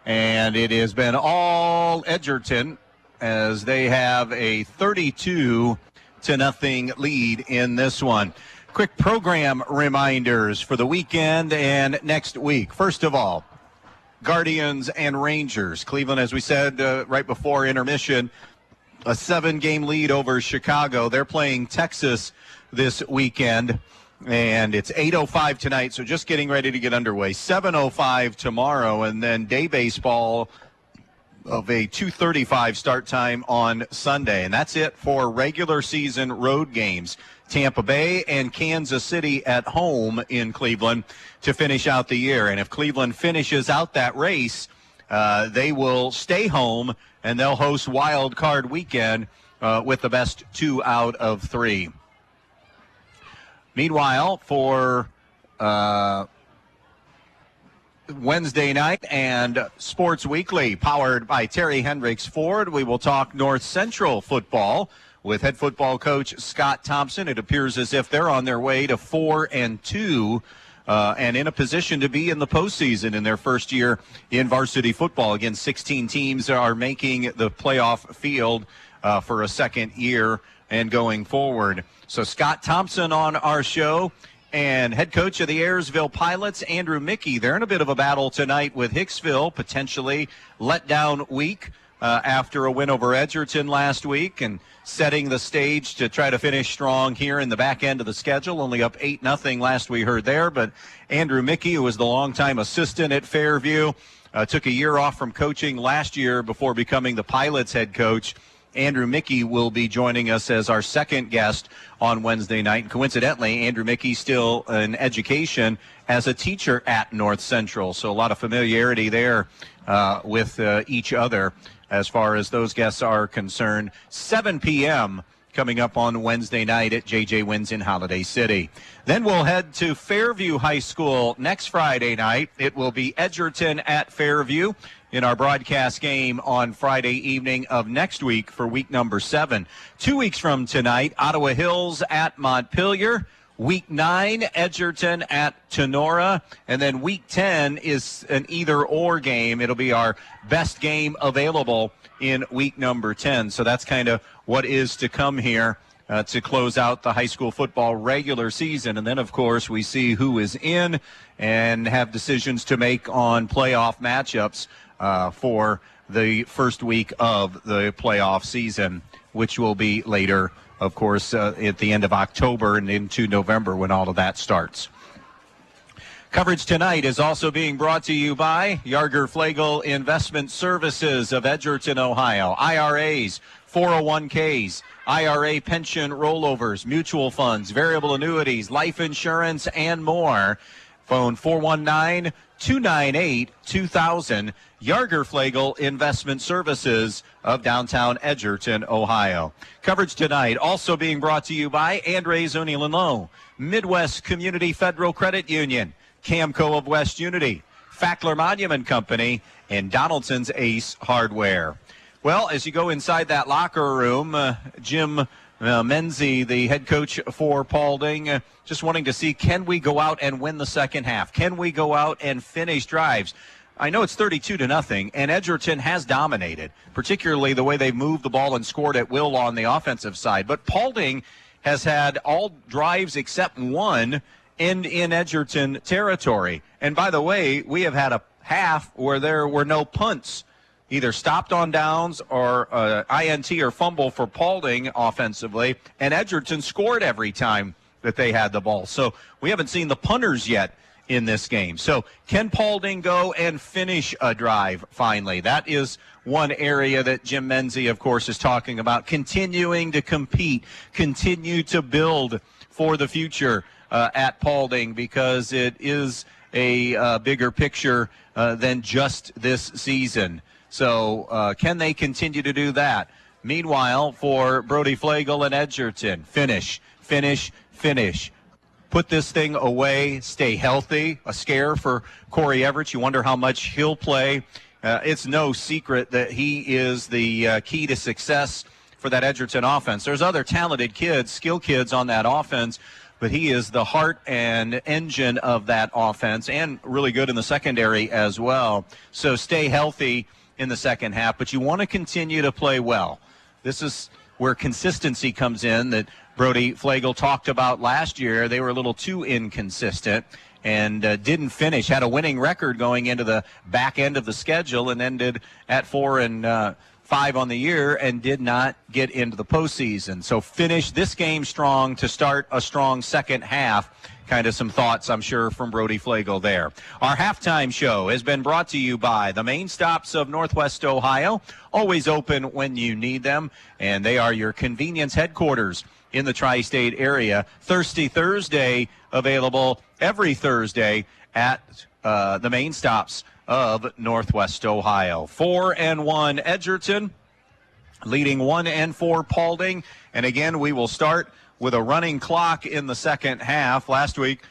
And it has been all Edgerton as they have a 32-0 lead in this one. Quick program reminders for the weekend and next week. First of all, Guardians and Rangers. Cleveland, as we said right before intermission, a 7-game lead over Chicago. They're playing Texas this weekend. And it's 8:05 tonight, so just getting ready to get underway. 7:05 tomorrow, and then day baseball of a 2:35 start time on Sunday. And that's it for regular season road games. Tampa Bay and Kansas City at home in Cleveland to finish out the year. And if Cleveland finishes out that race, they will stay home, and they'll host Wild Card Weekend with the best 2 out of 3. Meanwhile, for Wednesday night and Sports Weekly, powered by Terry Hendricks Ford. We will talk North Central football with head football coach Scott Thompson. It appears as if they're on their way to 4-2 and in a position to be in the postseason in their first year in varsity football. Again, 16 teams are making the playoff field for a second year and going forward. So Scott Thompson on our show. And head coach of the Ayersville Pilots, Andrew Mickey, they're in a bit of a battle tonight with Hicksville, potentially letdown week after a win over Edgerton last week and setting the stage to try to finish strong here in the back end of the schedule. Only up 8-0 last we heard there. But Andrew Mickey, who was the longtime assistant at Fairview, took a year off from coaching last year before becoming the Pilots head coach. Andrew Mickey will be joining us as our second guest on Wednesday night. And coincidentally, Andrew Mickey still in education as a teacher at North Central. So a lot of familiarity there with each other as far as those guests are concerned. 7 p.m. coming up on Wednesday night at J.J. Wynn's in Holiday City. Then we'll head to Fairview High School next Friday night. It will be Edgerton at Fairview in our broadcast game on Friday evening of next week for week number 7. 2 weeks from tonight, Ottawa Hills at Montpelier. Week 9, Edgerton at Tenora. And then week 10 is an either-or game. It'll be our best game available in week number 10. So that's kind of what is to come here to close out the high school football regular season. And then, of course, we see who is in and have decisions to make on playoff matchups for the first week of the playoff season, which will be later, of course, at the end of October and into November when all of that starts. Coverage tonight is also being brought to you by Yarger Flagle Investment Services of Edgerton, Ohio. IRAs, 401ks, IRA pension rollovers, mutual funds, variable annuities, life insurance, and more. Phone 419-298-2000. Yarger Flagle Investment Services of downtown Edgerton, Ohio. Coverage tonight also being brought to you by Andres Unilinlo, Midwest Community Federal Credit Union, Camco of West Unity, Fackler Monument Company, and Donaldson's Ace Hardware. Well, as you go inside that locker room, Jim Menzie, the head coach for Paulding, just wanting to see, can we go out and win the second half? Can we go out and finish drives? I know it's 32-0, and Edgerton has dominated, particularly the way they've moved the ball and scored at will on the offensive side. But Paulding has had all drives except one end in Edgerton territory. And by the way, we have had a half where there were no punts, either stopped on downs or INT or fumble for Paulding offensively, and Edgerton scored every time that they had the ball. So we haven't seen the punters yet in this game. So can Paulding go and finish a drive finally? That is one area that Jim Menzie, of course, is talking about, continuing to compete, continue to build for the future at Paulding, because it is a bigger picture than just this season. So can they continue to do that? Meanwhile, for Brody Flagle and Edgerton, finish. Put this thing away, stay healthy. A scare for Corey Everett. You wonder how much he'll play. It's no secret that he is the key to success for that Edgerton offense. There's other talented kids, skill kids on that offense, but he is the heart and engine of that offense, and really good in the secondary as well. So stay healthy in the second half, but you want to continue to play well. This is where consistency comes in that Brody Flagle talked about last year. They were a little too inconsistent and didn't finish, had a winning record going into the back end of the schedule and ended at 4-5 on the year and did not get into the postseason. So finish this game strong to start a strong second half. Kind of some thoughts, I'm sure, from Brody Flagle there. Our halftime show has been brought to you by the Main Stops of Northwest Ohio, always open when you need them, and they are your convenience headquarters in the tri-state area. Thirsty Thursday available every Thursday at the Main Stops of Northwest Ohio. 4-1 Edgerton, leading 1-4 Paulding, and again, we will start with a running clock in the second half. Last week,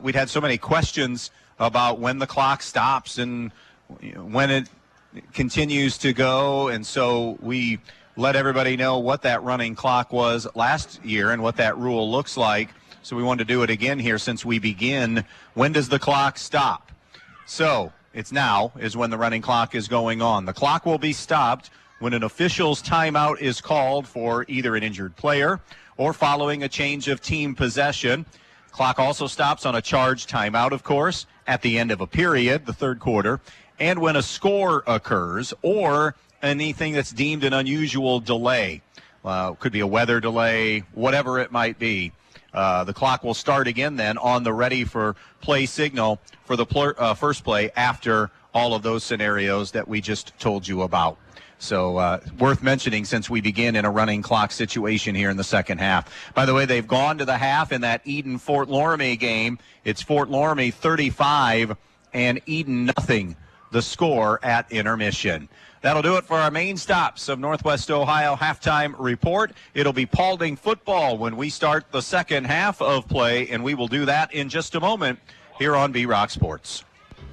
we'd had so many questions about when the clock stops and when it continues to go. And so we let everybody know what that running clock was last year and what that rule looks like. So we wanted to do it again here since we begin. When does the clock stop? So it's now is when the running clock is going on. The clock will be stopped when an official's timeout is called for either an injured player or following a change of team possession. Clock also stops on a charged timeout, of course, at the end of a period, the third quarter, and when a score occurs or anything that's deemed an unusual delay. Could be a weather delay, whatever it might be. The clock will start again then on the ready for play signal for the first play after all of those scenarios that we just told you about. So worth mentioning since we begin in a running clock situation here in the second half. By the way, they've gone to the half in that Eden-Fort Loramie game. It's Fort Loramie 35 and Eden nothing, the score at intermission. That'll do it for our main stops of Northwest Ohio halftime report. It'll be Paulding football when we start the second half of play, and we will do that in just a moment here on B-Rock Sports.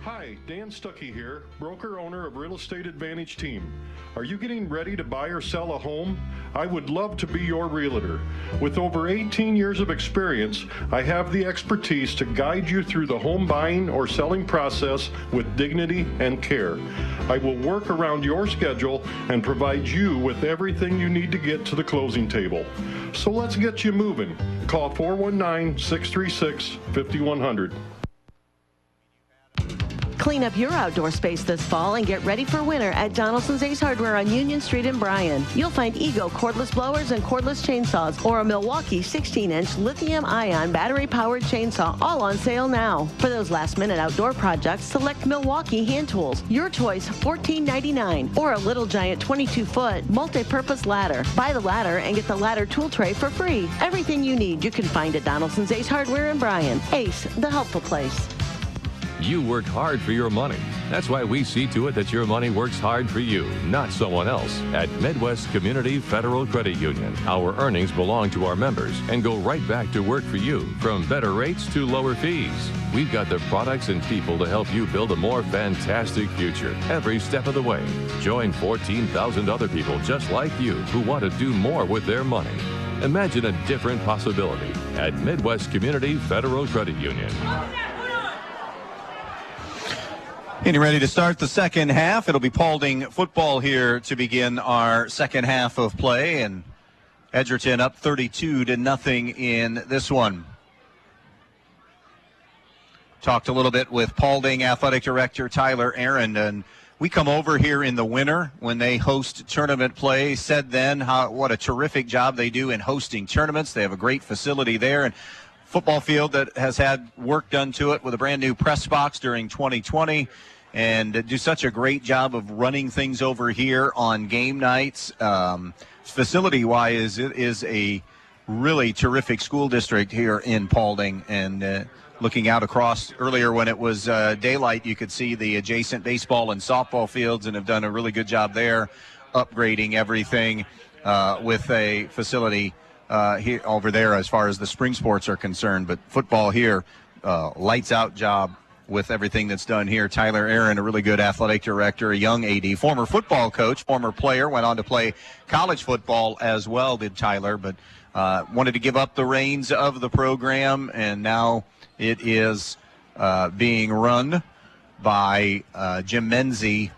Hi, Dan Stuckey here, broker owner of Real Estate Advantage Team. Are you getting ready to buy or sell a home? I would love to be your realtor. With over 18 years of experience, I have the expertise to guide you through the home buying or selling process with dignity and care. I will work around your schedule and provide you with everything you need to get to the closing table. So let's get you moving. Call 419-636-5100. Clean up your outdoor space this fall and get ready for winter at Donaldson's Ace Hardware on Union Street in Bryan. You'll find Ego cordless blowers and cordless chainsaws or a Milwaukee 16-inch lithium-ion battery-powered chainsaw, all on sale now. For those last-minute outdoor projects, select Milwaukee hand tools. Your choice, $14.99, or a Little Giant 22-foot multi-purpose ladder. Buy the ladder and get the ladder tool tray for free. Everything you need you can find at Donaldson's Ace Hardware in Bryan. Ace, the helpful place. You worked hard for your money. That's why we see to it that your money works hard for you, not someone else. At Midwest Community Federal Credit Union, our earnings belong to our members and go right back to work for you, from better rates to lower fees. We've got the products and people to help you build a more fantastic future every step of the way. Join 14,000 other people just like you who want to do more with their money. Imagine a different possibility at Midwest Community Federal Credit Union. Getting ready to start the second half. It'll be Paulding football here to begin our second half of play, and Edgerton up 32-0 in this one. Talked a little bit with Paulding Athletic Director Tyler Aaron, and we come over here in the winter when they host tournament play. Said then what a terrific job they do in hosting tournaments. They have a great facility there, and football field that has had work done to it with a brand new press box during 2020, and do such a great job of running things over here on game nights. Facility-wise, it is a really terrific school district here in Paulding, and looking out across earlier when it was daylight, you could see the adjacent baseball and softball fields, and have done a really good job there upgrading everything with a facility here over there as far as the spring sports are concerned. But football here, lights out job with everything that's done here. Tyler Aaron, a really good athletic director, a young AD, former football coach, former player, went on to play college football as well, did Tyler, but wanted to give up the reins of the program, and now it is being run by Jim Menzie.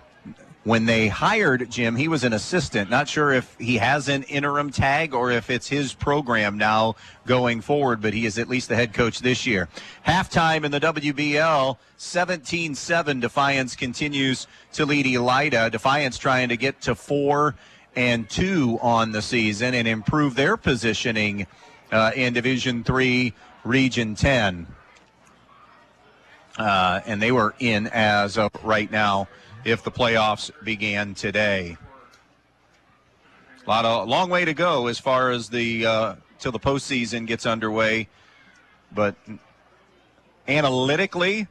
When they hired Jim, he was an assistant. Not sure if he has an interim tag or if it's his program now going forward, but he is at least the head coach this year. Halftime in the WBL, 17-7. Defiance continues to lead Elida. Defiance trying to get to 4-2 on the season and improve their positioning in Division III, Region 10. And they were in as of right now if the playoffs began today. Long way to go as far as till the postseason gets underway. But analytically,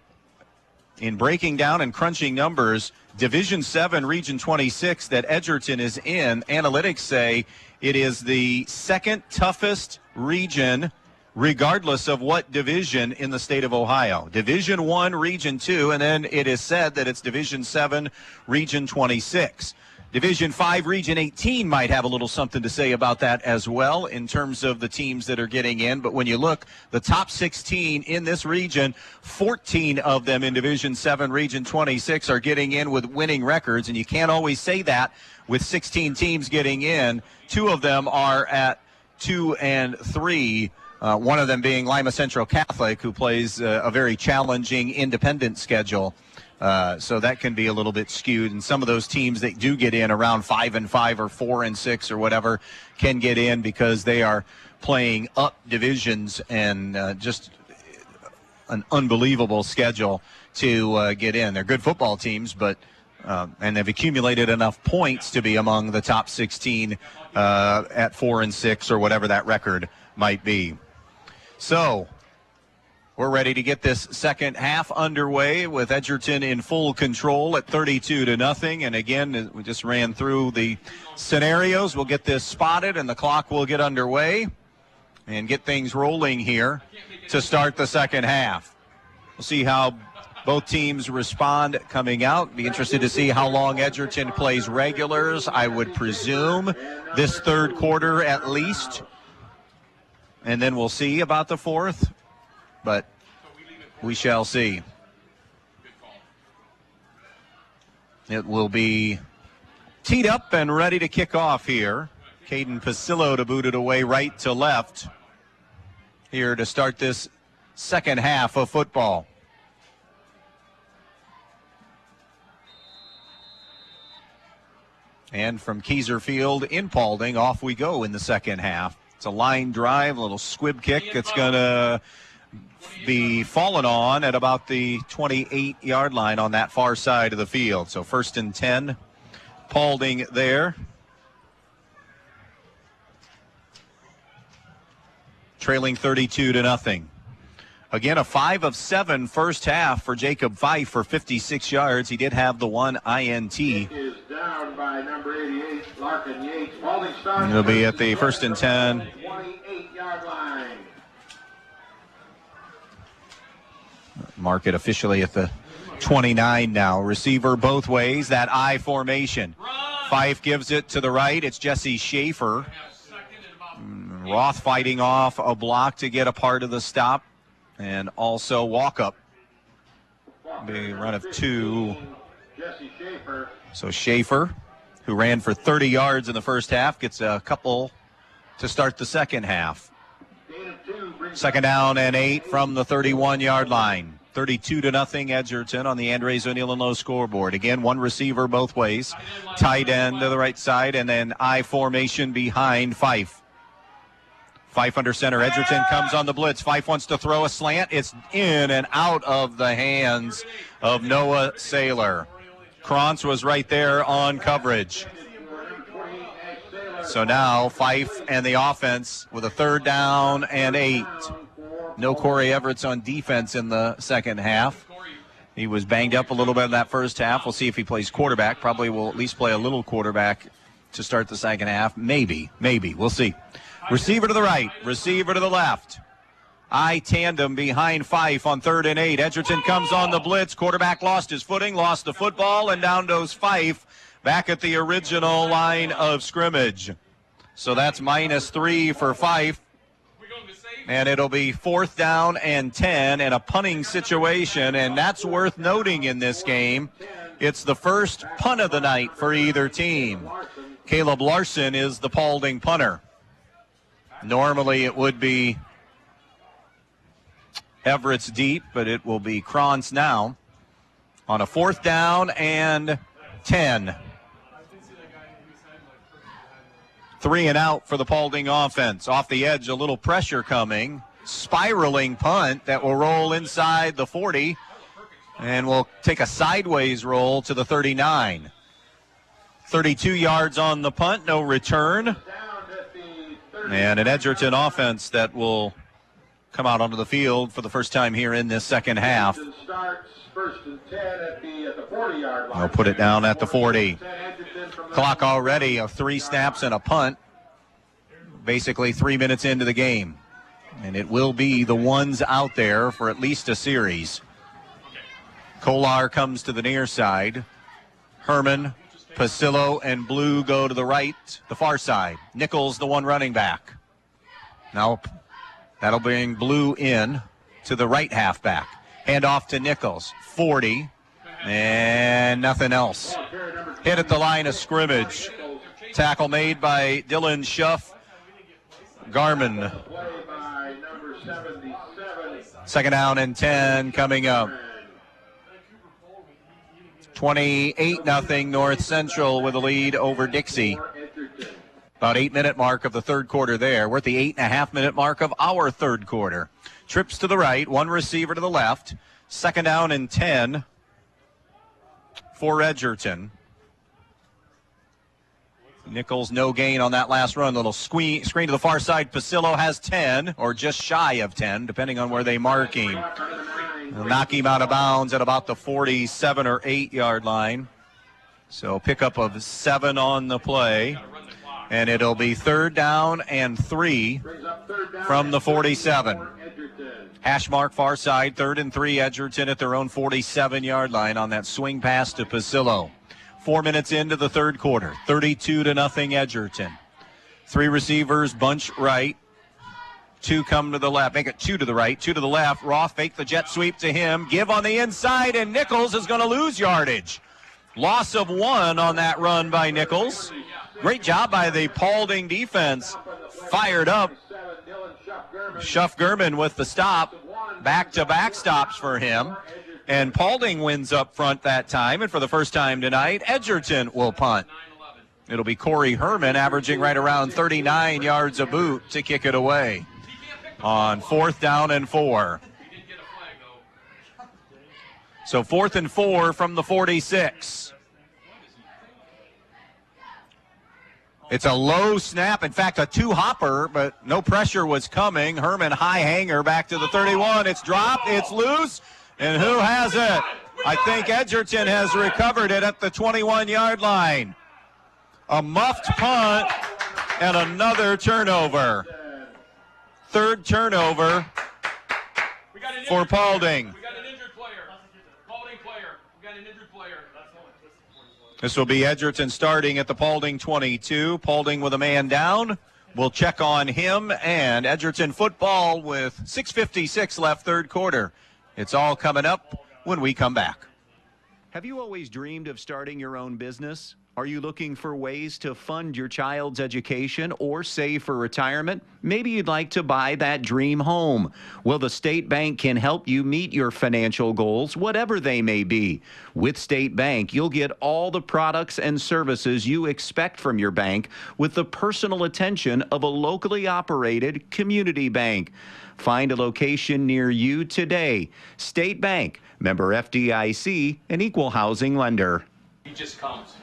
in breaking down and crunching numbers, Division 7, Region 26 that Edgerton is in, analytics say it is the second toughest region regardless of what division in the state of Ohio. Division 1, Region 2, and then it is said that it's Division 7, Region 26. Division 5, Region 18 might have a little something to say about that as well in terms of the teams that are getting in. But when you look, the top 16 in this region, 14 of them in Division 7, Region 26 are getting in with winning records. And you can't always say that with 16 teams getting in. 2 of them are at 2 and 3. One of them being Lima Central Catholic, who plays a very challenging independent schedule. So that can be a little bit skewed. And some of those teams that do get in around 5 and 5 or 4 and 6 or whatever can get in because they are playing up divisions and just an unbelievable schedule to get in. They're good football teams, but and they've accumulated enough points to be among the top 16 at 4 and 6 or whatever that record might be. So we're ready to get this second half underway with Edgerton in full control at 32-0. And again, we just ran through the scenarios. We'll get this spotted and the clock will get underway and get things rolling here to start the second half. We'll see how both teams respond coming out. Be interested to see how long Edgerton plays regulars. I would presume this third quarter at least. And then we'll see about the fourth. But we shall see. It will be teed up and ready to kick off here. Caden Pasillo to boot it away right to left here to start this second half of football. And from Keyser Field in Paulding, off we go in the second half. It's a line drive, a little squib kick. It's going to be fallen on at about the 28-yard line on that far side of the field. So 1st and 10, Paulding there. Trailing 32-0. Again, a 5 of 7 first half for Jacob Fife for 56 yards. He did have the one INT. Is down by number 88, Larkin Yates. Paulding starts. It'll be at the 1st and 10. 28-yard line. Mark it officially at the 29 now. Receiver both ways, that I formation. Fife gives it to the right. It's Jesse Schaefer. Roth fighting off a block to get a part of the stop. And also walk up. Be run of 2. So Schaefer, who ran for 30 yards in the first half, gets a couple to start the second half. 2nd down and 8 from the 31-yard line. 32-0 Edgerton on the Andres O'Neill and Lowe scoreboard. Again, one receiver both ways. Tight end to the right side, and then I formation behind Fife. Fife under center. Edgerton comes on the blitz. Fife wants to throw a slant. It's in and out of the hands of Noah Saylor. Krantz was right there on coverage. So now Fife and the offense with a 3rd down and 8. No Corey Everett on defense in the second half. He was banged up a little bit in that first half. We'll see if he plays quarterback. Probably will at least play a little quarterback to start the second half. Maybe. We'll see. Receiver to the right, receiver to the left. I tandem behind Fife on 3rd and 8. Edgerton comes on the blitz. Quarterback lost his footing, lost the football, and down goes Fife back at the original line of scrimmage. So that's -3 for Fife. And it'll be 4th down and 10 and a punting situation. And that's worth noting in this game. It's the first punt of the night for either team. Caleb Larson is the Paulding punter. Normally it would be Everett's deep, but it will be Krantz now on a 4th down and 10. 3 and out for the Paulding offense. Off the edge, a little pressure coming. Spiraling punt that will roll inside the 40 and will take a sideways roll to the 39. 32 yards on the punt, no return. And an Edgerton offense that will come out onto the field for the first time here in this second half. They'll put it down at the 40. Clock already of 3 snaps and a punt. Basically 3 minutes into the game. And it will be the ones out there for at least a series. Kolar comes to the near side. Herman, Pasillo, and Blue go to the right, the far side. Nichols, the one running back. Now that'll bring Blue in to the right halfback. Hand off to Nichols. 40. And nothing else. Hit at the line of scrimmage. Tackle made by Dylan Schuff. Garmin. Second down and 10 coming up. 28-0 North Central with a lead over Dixie. About 8-minute mark of the third quarter there. We're at the 8.5-minute mark of our third quarter. Trips to the right, one receiver to the left. Second down and 10 for Edgerton. Nichols no gain on that last run. Little screen to the far side. Pasillo has 10 or just shy of 10, depending on where they mark him. They'll knock him out of bounds at about the 47 or 8-yard line. So pickup of 7 on the play. And it'll be third down and 3 from the 47. Hash mark far side, 3rd and 3, Edgerton at their own 47-yard line on that swing pass to Pasillo. 4 minutes into the third quarter, 32-0 Edgerton. 3 receivers, bunch right. 2 come to the left. Make it 2 to the right, 2 to the left. Roth fake the jet sweep to him. Give on the inside, and Nichols is going to lose yardage. Loss of 1 on that run by Nichols. Great job by the Paulding defense. Fired up. Schuff Gurman with the stop. Back-to-back stops for him. And Paulding wins up front that time. And for the first time tonight, Edgerton will punt. It'll be Corey Herman averaging right around 39 yards a boot to kick it away on 4th down and 4. So 4th and 4 from the 46. It's a low snap. In fact, a 2-hopper, but no pressure was coming. Herman high hanger back to the 31. It's dropped. It's loose. And who has it? I think Edgerton has recovered it at the 21-yard line. A muffed punt and another turnover. 3rd turnover for Paulding. This will be Edgerton starting at the Paulding 22. Paulding with a man down. We'll check on him and Edgerton football with 6:56 left third quarter. It's all coming up when we come back. Have you always dreamed of starting your own business? Are you looking for ways to fund your child's education or save for retirement? Maybe you'd like to buy that dream home. Well, the State Bank can help you meet your financial goals, whatever they may be. With State Bank, you'll get all the products and services you expect from your bank with the personal attention of a locally operated community bank. Find a location near you today. State Bank, member FDIC, an equal housing lender. He just comes.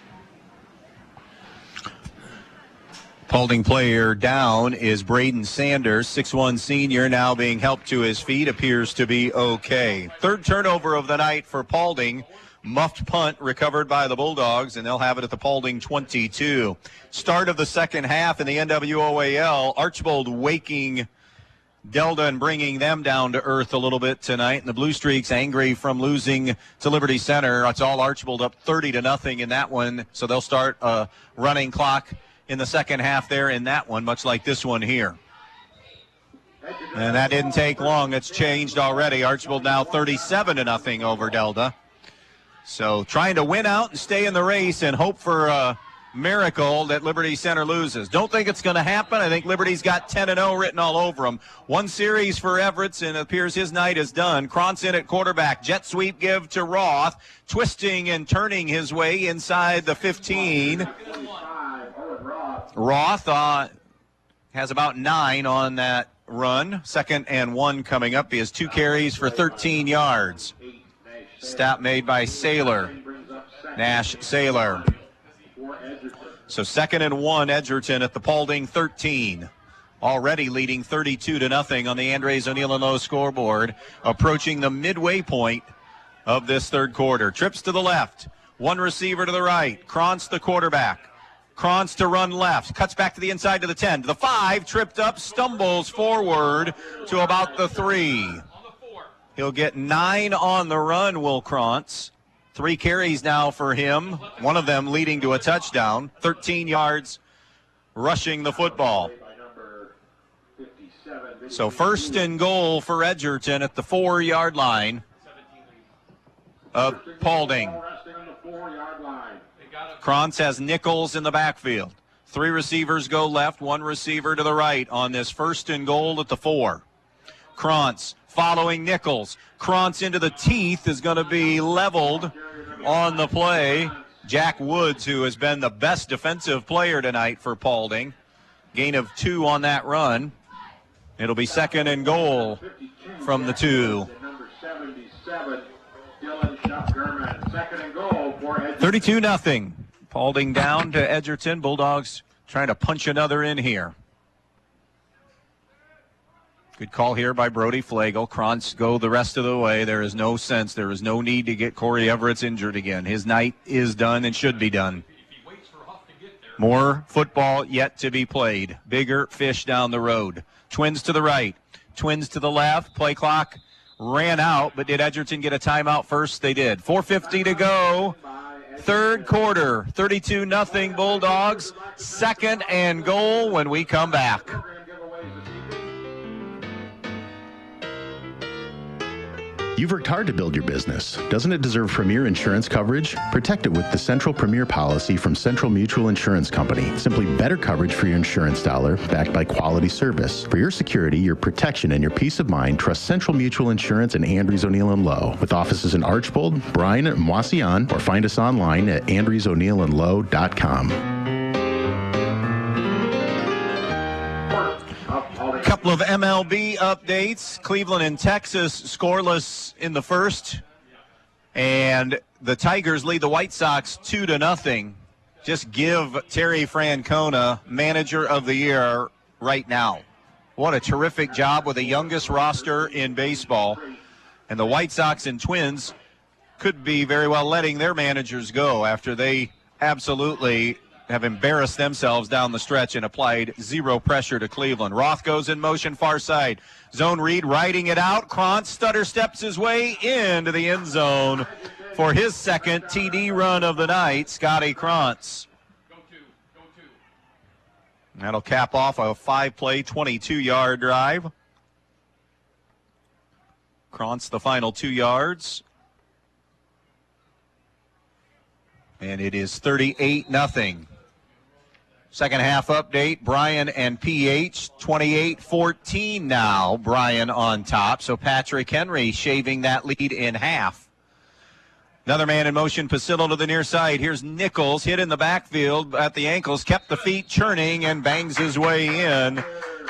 Paulding player down is Braden Sanders, 6'1 senior, now being helped to his feet, appears to be okay. 3rd turnover of the night for Paulding. Muffed punt recovered by the Bulldogs, and they'll have it at the Paulding 22. Start of the second half in the NWOAL. Archbold waking Delta and bringing them down to earth a little bit tonight. And the Blue Streaks angry from losing to Liberty Center. It's all Archbold up 30-0 in that one, so they'll start a running clock in the second half there in that one, much like this one here. And that didn't take long. It's changed already. Archbold now 37-0 over Delta. So trying to win out and stay in the race and hope for a miracle that Liberty Center loses. Don't think it's going to happen. I think Liberty's got 10-0 written all over them. One series for Everett, and it appears his night is done. Cronson at quarterback. Jet sweep give to Roth. Twisting and turning his way inside the 15. Roth has about 9 on that run. 2nd and 1 coming up. He has 2 carries for 13 yards. Stop made by Saylor. Nash Saylor. So 2nd and 1, Edgerton at the Paulding 13. Already leading 32-0 on the Andres O'Neill and Lowe scoreboard. Approaching the midway point of this third quarter. Trips to the left. One receiver to the right. Krantz the quarterback. Krantz to run left. Cuts back to the inside to the 10. To the 5. Tripped up. Stumbles forward to about the 3. He'll get 9 on the run, Will Krantz. 3 carries now for him. One of them leading to a touchdown. 13 yards rushing the football. So first and goal for Edgerton at the 4-yard line of Paulding. Krantz has Nichols in the backfield. 3 receivers go left, 1 receiver to the right on this first and goal at the 4. Krantz following Nichols. Krantz into the teeth is going to be leveled on the play. Jack Woods, who has been the best defensive player tonight for Paulding. Gain of 2 on that run. It'll be second and goal from the 2. 32-0. Paulding down to Edgerton. Bulldogs trying to punch another in here. Good call here by Brody Flagel. Krantz go the rest of the way. There is no sense. There is no need to get Corey Everett's injured again. His night is done and should be done. More football yet to be played. Bigger fish down the road. Twins to the right. Twins to the left. Play clock ran out, but did Edgerton get a timeout first? They did. 4:50 to go. Third quarter. 32-0 Bulldogs. Second and goal when we come back. You've worked hard to build your business. Doesn't it deserve premier insurance coverage? Protect it with the Central Premier policy from Central Mutual Insurance Company. Simply better coverage for your insurance dollar, backed by quality service. For your security, your protection, and your peace of mind, trust Central Mutual Insurance in Andrews, O'Neill & Lowe. With offices in Archbold, Bryan, and Moisillon, or find us online at andrewso'neillandlowe.com. Couple of MLB updates. Cleveland and Texas scoreless in the first, and the Tigers lead the White Sox 2-0. Just give Terry Francona Manager of the Year right now. What a terrific job with the youngest roster in baseball. And the White Sox and Twins could be very well letting their managers go after they absolutely have embarrassed themselves down the stretch and applied zero pressure to Cleveland. Roth goes in motion far side. Zone read riding it out. Krantz stutter steps his way into the end zone for his second TD run of the night. Scotty Krantz. That'll cap off a 5-play, 22-yard drive. Krantz the final 2 yards. And it is 38-0. Second half update, Bryan and PH, 28-14 now. Bryan on top, so Patrick Henry shaving that lead in half. Another man in motion, Pasillo to the near side. Here's Nichols, hit in the backfield at the ankles, kept the feet churning and bangs his way in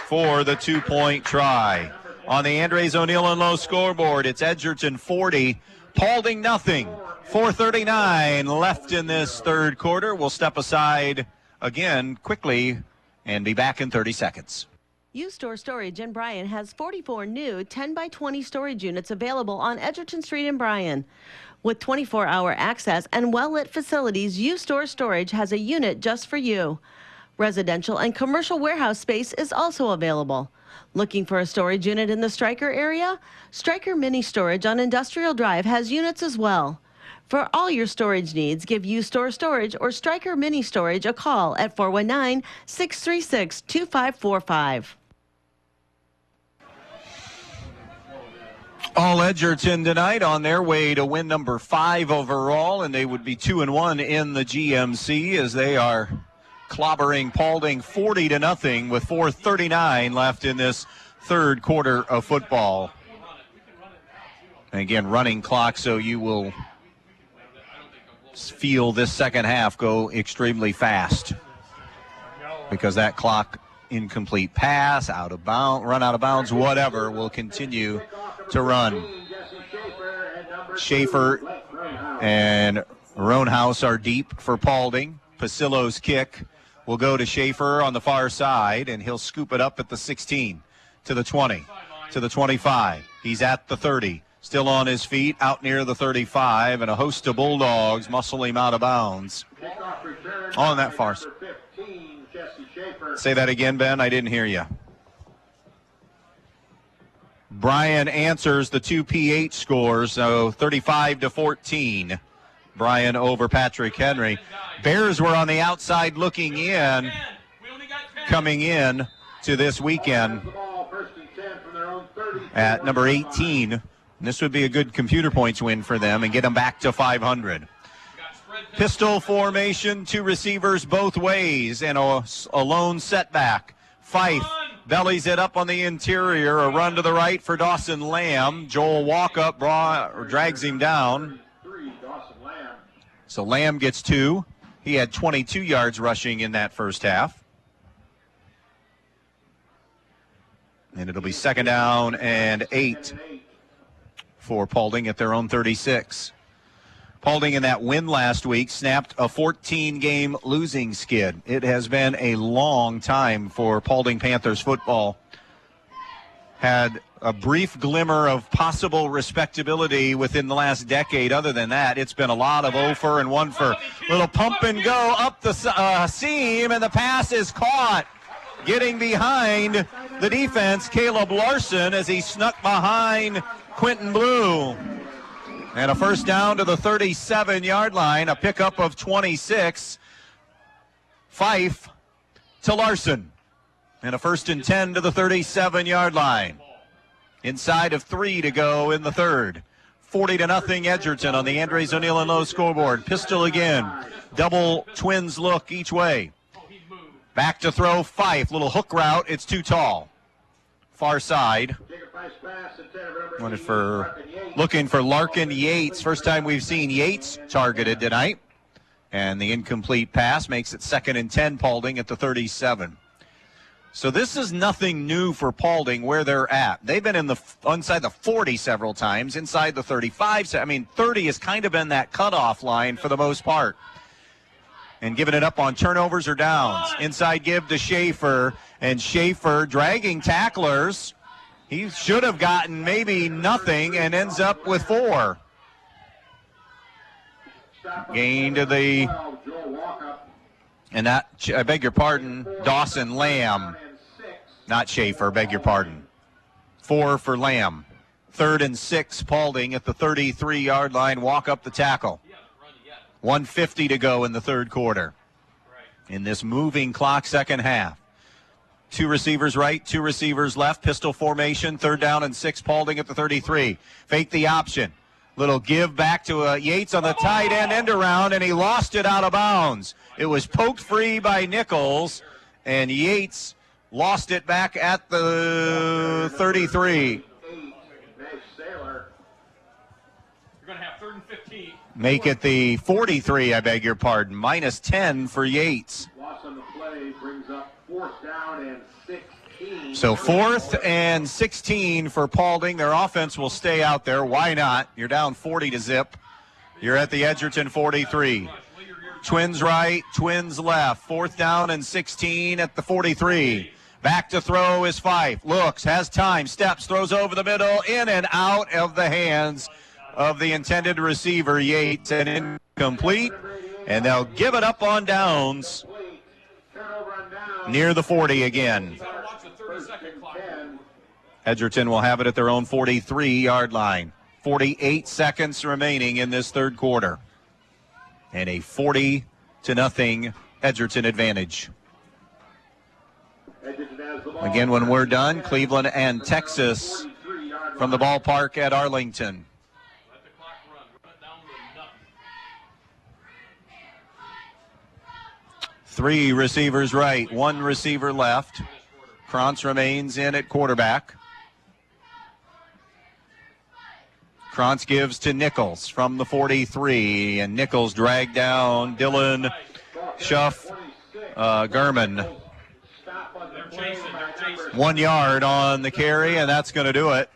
for the 2-point try. On the Andres O'Neill & Lowe scoreboard, it's Edgerton 40, Paulding nothing. 4:39 left in this third quarter. We'll step aside again quickly and be back in 30 seconds. U-Store Storage in Bryan has 44 new 10x20 storage units available on Edgerton Street in Bryan. With 24-hour access and well-lit facilities, U-Store Storage has a unit just for you. Residential and commercial warehouse space is also available. Looking for a storage unit in the Stryker area? Stryker Mini Storage on Industrial Drive has units as well. For all your storage needs, give U-Store Storage or Stryker Mini Storage a call at 419-636-2545. All Edgerton tonight on their way to win number 5 overall, and they would be 2-1 in the GMC as they are clobbering Paulding 40-0 with 4:39 left in this third quarter of football. And again, running clock, so you will feel this second half go extremely fast because that clock, incomplete pass, out of bounds, run out of bounds, whatever, will continue to run. Schaefer and Roanhouse are deep for Paulding. Pasillo's kick will go to Schaefer on the far side, and he'll scoop it up at the 16, to the 20, to the 25. He's at the 30. Still on his feet, out near the 35, and a host of Bulldogs muscle him out of bounds on that far side. Say that again, Ben. I didn't hear you. Brian answers the two PH scores, so 35-14. Brian over Patrick Henry. Bears were on the outside looking in, coming in to this weekend at number 18. And this would be a good computer points win for them and get them back to 500. Pistol formation, two receivers both ways, and a lone setback. Fife bellies it up on the interior, a run to the right for Dawson Lamb. Joel Walkup drags him down. So Lamb gets 2. He had 22 yards rushing in that first half. And it'll be 2nd down and 8 for Paulding at their own 36. Paulding in that win last week snapped a 14-game losing skid. It has been a long time for Paulding Panthers football. Had a brief glimmer of possible respectability within the last decade. Other than that, it's been a lot of 0 for and 1 for. Little pump and go up the seam, and the pass is caught. Getting behind the defense, Caleb Larson, as he snuck behind Quentin Blue. And a first down to the 37-yard line, a pickup of 26. Fife to Larson. And a 1st and 10 to the 37-yard line. Inside of 3 to go in the third. 40-0 Edgerton on the Andres O'Neill and Lowe scoreboard. Pistol again. Double twins look each way. Back to throw Fife. Little hook route. It's too tall. Far side. Looking for Larkin Yates. First time we've seen Yates targeted tonight. And the incomplete pass makes it 2nd and 10, Paulding at the 37. So this is nothing new for Paulding where they're at. They've been inside the 40 several times, inside the 35. 30 has kind of been that cutoff line for the most part. And giving it up on turnovers or downs. Inside give to Schaefer, and Schaefer dragging tacklers. He should have gotten maybe nothing and ends up with 4. Gain to the, and that, I beg your pardon, Dawson Lamb, not Schaefer, beg your pardon. 4 for Lamb. 3rd and 6, Paulding at the 33-yard line, walk up the tackle. 1:50 to go in the third quarter. In this moving clock second half. 2 receivers right, 2 receivers left. Pistol formation, 3rd down and 6, Paulding at the 33. Fake the option. Little give back to Yates on the tight end around, and he lost it out of bounds. It was poked free by Nichols, and Yates lost it back at the 33. You're going to have 3rd and 15. Make it the 43, I beg your pardon. Minus 10 for Yates. Loss on the play brings up 4th down and 16. So 4th and 16 for Paulding. Their offense will stay out there. Why not? You're down 40-0. You're at the Edgerton 43. Twins right, twins left. 4th down and 16 at the 43. Back to throw is Fife. Looks, has time, steps, throws over the middle, in and out of the hands of the intended receiver, Yates, and incomplete. And they'll give it up on downs near the 40 again. Edgerton will have it at their own 43-yard line. 48 seconds remaining in this third quarter. And a 40-0 Edgerton advantage. Again, when we're done, Cleveland and Texas from the ballpark at Arlington. 3 receivers right, 1 receiver left. Krantz remains in at quarterback. Krantz gives to Nichols from the 43, and Nichols dragged down Dylan Gurman. 1 yard on the carry, and that's going to do it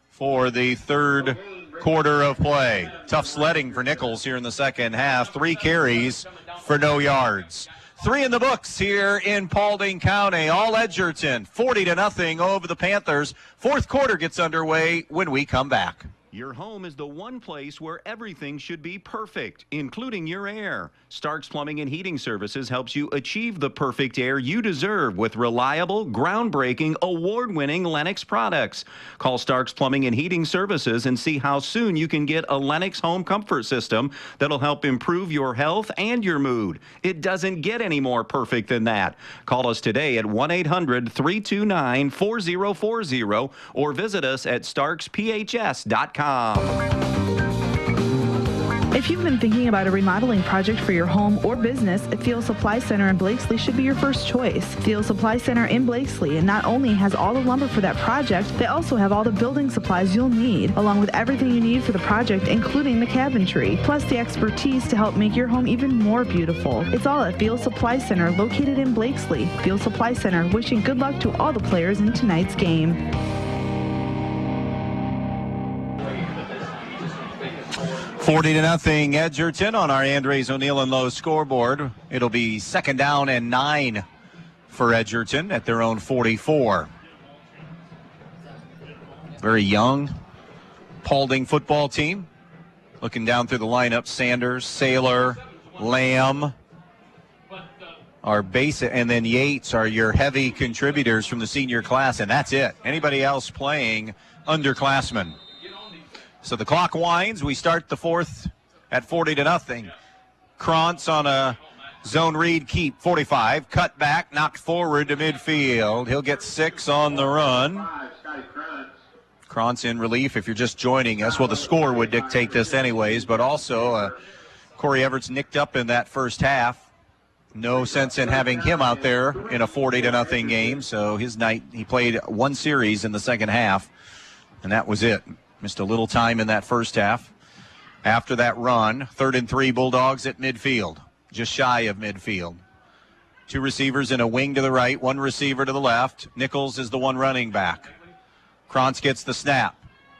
for the third quarter of play. Tough sledding for Nichols here in the second half. 3 carries for no yards. 3 in the books here in Paulding County. All Edgerton, 40-0 over the Panthers. Fourth quarter gets underway when we come back. Your home is the one place where everything should be perfect, including your air. Starks Plumbing and Heating Services helps you achieve the perfect air you deserve with reliable, groundbreaking, award-winning Lennox products. Call Starks Plumbing and Heating Services and see how soon you can get a Lennox home comfort system that'll help improve your health and your mood. It doesn't get any more perfect than that. Call us today at 1-800-329-4040 or visit us at starksphs.com. If you've been thinking about a remodeling project for your home or business, Field Supply Center in Blakesley should be your first choice. Field Supply Center in Blakesley not only has all the lumber for that project, they also have all the building supplies you'll need, along with everything you need for the project, including the cabinetry, plus the expertise to help make your home even more beautiful. It's all at Field Supply Center, located in Blakesley. Field Supply Center, wishing good luck to all the players in tonight's game. 40-0 Edgerton on our Andres O'Neill and Lowe scoreboard. It'll be 2nd down and 9 for Edgerton at their own 44. Very young Paulding football team. Looking down through the lineup, Sanders, Saylor, Lamb, our basic, and then Yates are your heavy contributors from the senior class, and that's it. Anybody else playing underclassmen. So the clock winds. We start the fourth at 40-0. Krantz on a zone read keep, 45. Cut back, knocked forward to midfield. He'll get 6 on the run. Krantz in relief if you're just joining us. Well, the score would dictate this anyways, but also Corey Everett's nicked up in that first half. No sense in having him out there in a 40-0 game. So his night, he played one series in the second half, and that was it. Missed a little time in that first half. After that run, 3rd and 3 Bulldogs at midfield, just shy of midfield. 2 receivers in a wing to the right, 1 receiver to the left. Nichols is the one running back. Krantz gets the snap.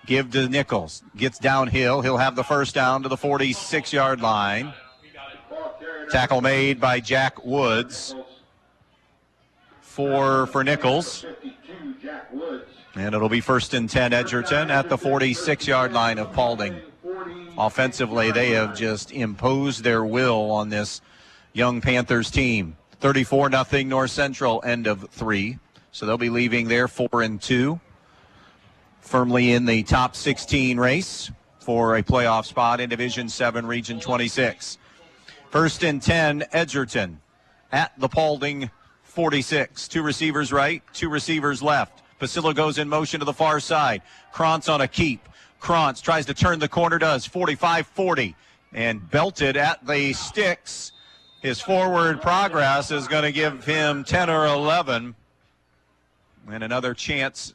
Give to Nichols. Gets downhill. He'll have the first down to the 46-yard line. Tackle made by Jack Woods. 4 for Nichols. And it'll be 1st and 10 Edgerton at the 46-yard line of Paulding. Offensively, they have just imposed their will on this young Panthers team. 34-0 North Central, end of 3. So they'll be leaving there 4 and 2. Firmly in the top 16 race for a playoff spot in Division 7, Region 26. 1st and 10 Edgerton at the Paulding 46. 2 receivers right, 2 receivers left. Pasilla goes in motion to the far side. Krantz on a keep. Krantz tries to turn the corner, does 45-40, and belted at the sticks. His forward progress is going to give him 10 or 11. And another chance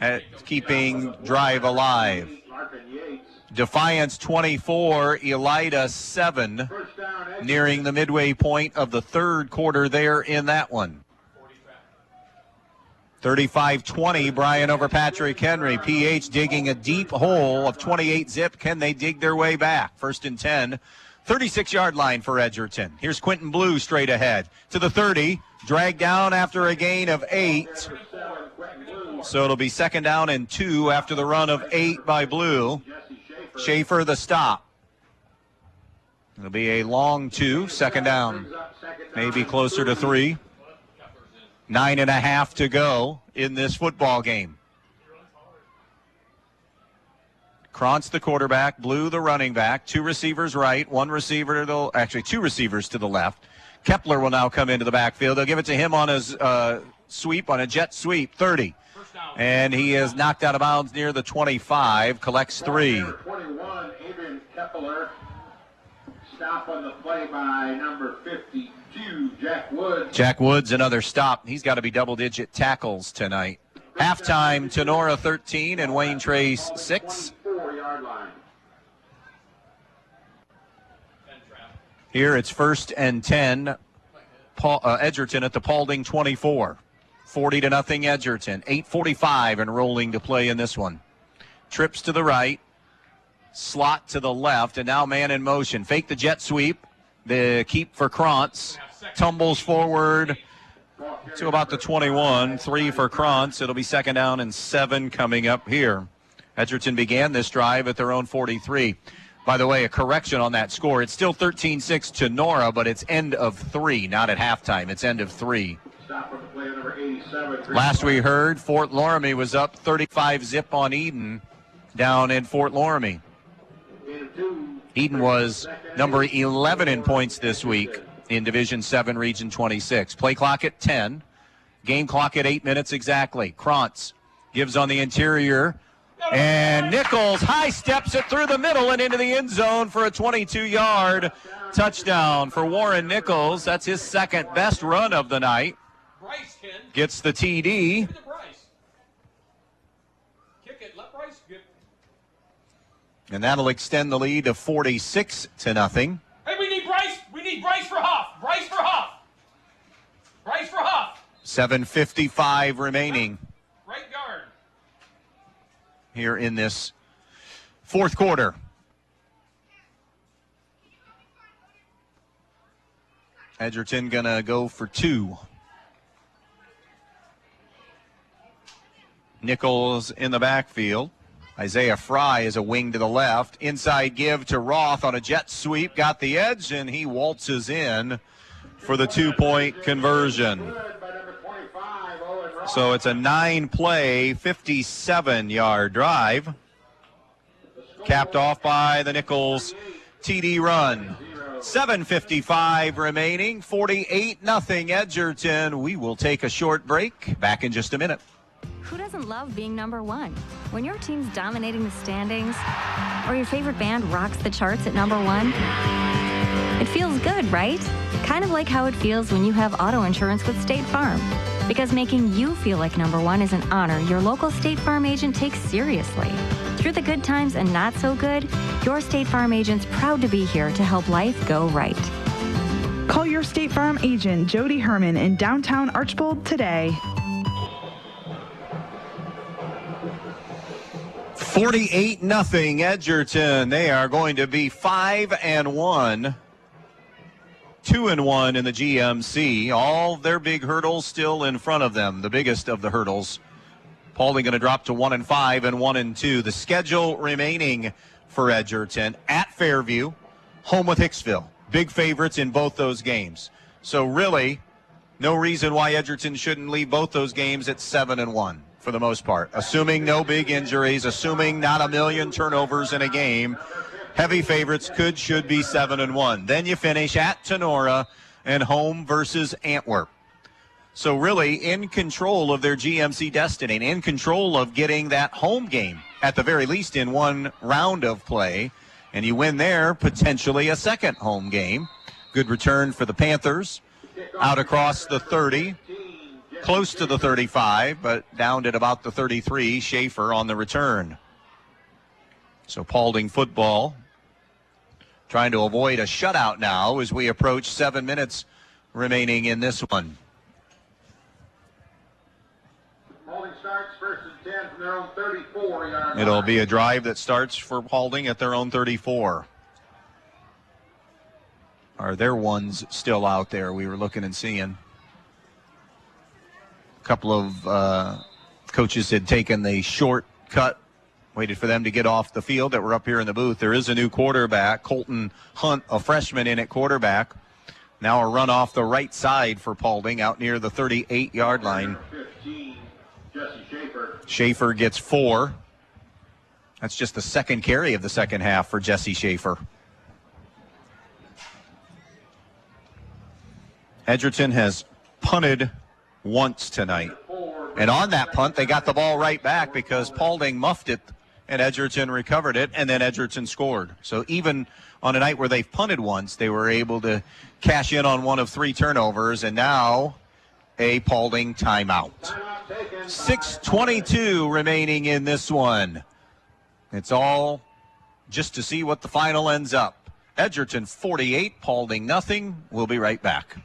at keeping drive alive. Defiance 24, Elida 7, nearing the midway point of the third quarter there in that one. 35-20, Bryan over Patrick Henry. PH digging a deep hole of 28 zip. Can they dig their way back? 1st and 10, 36-yard line for Edgerton. Here's Quentin Blue straight ahead to the 30. Dragged down after a gain of 8. So it'll be 2nd down and 2 after the run of 8 by Blue. Schaefer the stop. It'll be a long 2, 2nd down. Maybe closer to 3. 9.5 to go in this football game. Krantz the quarterback, Blue the running back, 2 receivers right, 1 receiver to the, actually 2 receivers to the left. Kepler will now come into the backfield. They'll give it to him on his sweep, on a jet sweep, 30. And he is knocked out of bounds near the 25, collects 3. Number 21, Adrian Kepler. Stop on the play by number 52, Jack Woods. Jack Woods, another stop. He's got to be double-digit tackles tonight. Halftime, Tenora 13 and Wayne Trace 6. Here it's 1st and 10, Edgerton at the Paulding 24. 40-0 Edgerton. 8:45 and rolling to play in this one. Trips to the right, slot to the left, and now man in motion. Fake the jet sweep. The keep for Krantz. Tumbles forward to about the 21. 3 for Krantz. It'll be 2nd down and 7 coming up here Edgerton began this drive at their own 43. By the way, a correction on that score. It's still 13-6 to Nora, but it's end of 3, not at halftime. It's end of 3. Last we heard, Fort Loramie was up 35-zip on Eden down in Fort Loramie. Eden was number 11 in points this week in Division 7, Region 26. Play clock at 10. Game clock at 8 minutes exactly. Krantz gives on the interior. And Nichols high steps it through the middle and into the end zone for a 22-yard touchdown for Warren Nichols. That's his second best run of the night. Gets the TD. And that'll extend the lead to 46-0. Hey, we need Bryce. We need Bryce for Huff. Bryce for Huff. Bryce for Huff. 7:55 remaining. Right guard. Here in this fourth quarter. Edgerton gonna go for 2. Nichols in the backfield. Isaiah Fry is a wing to the left. Inside give to Roth on a jet sweep. Got the edge, and he waltzes in for the 2-point conversion. So it's a 9-play, 57-yard drive. Capped off by the Nichols TD run. 7:55 remaining, 48-0 Edgerton. We will take a short break. Back in just a minute. Who doesn't love being number one? When your team's dominating the standings, or your favorite band rocks the charts at number 1, it feels good, right? Kind of like how it feels when you have auto insurance with State Farm. Because making you feel like number 1 is an honor your local State Farm agent takes seriously. Through the good times and not so good, your State Farm agent's proud to be here to help life go right. Call your State Farm agent, Jody Herman, in downtown Archbold today. 48-0 Edgerton. They are going to be 5-1. 2-1 in the GMC. All their big hurdles still in front of them. The biggest of the hurdles. Paulding going to drop to 1-5 and 1-2. The schedule remaining for Edgerton at Fairview, home with Hicksville. Big favorites in both those games. So really, no reason why Edgerton shouldn't leave both those games at 7-1 for the most part. Assuming no big injuries, assuming not a million turnovers in a game. Heavy favorites should be 7-1. Then you finish at Tenora and home versus Antwerp. So really in control of their GMC destiny and in control of getting that home game at the very least in one round of play. And you win there, potentially a second home game. Good return for the Panthers. Out across the 30, close to the 35, but down at about the 33. Schaefer on the return. So Paulding football trying to avoid a shutout now as we approach 7 minutes remaining in this one. Paulding starts first and 10 from their own 34-yard line. It'll be a drive that starts for Paulding at their own 34. Are there ones still out there? We were looking and seeing. A couple of coaches had taken the shortcut, waited for them to get off the field that were up here in the booth. There is a new quarterback, Colton Hunt, a freshman in at quarterback. Now a run off the right side for Paulding out near the 38-yard line. 15, Jesse Schaefer. Schaefer gets 4. That's just the second carry of the second half for Jesse Schaefer. Edgerton has punted once tonight. And on that punt, they got the ball right back because Paulding muffed it and Edgerton recovered it, and then Edgerton scored. So even on a night where they've punted once, they were able to cash in on one of 3 turnovers, and now a Paulding timeout. 6:22 remaining in this one. It's all just to see what the final ends up. Edgerton 48, Paulding nothing. We'll be right back.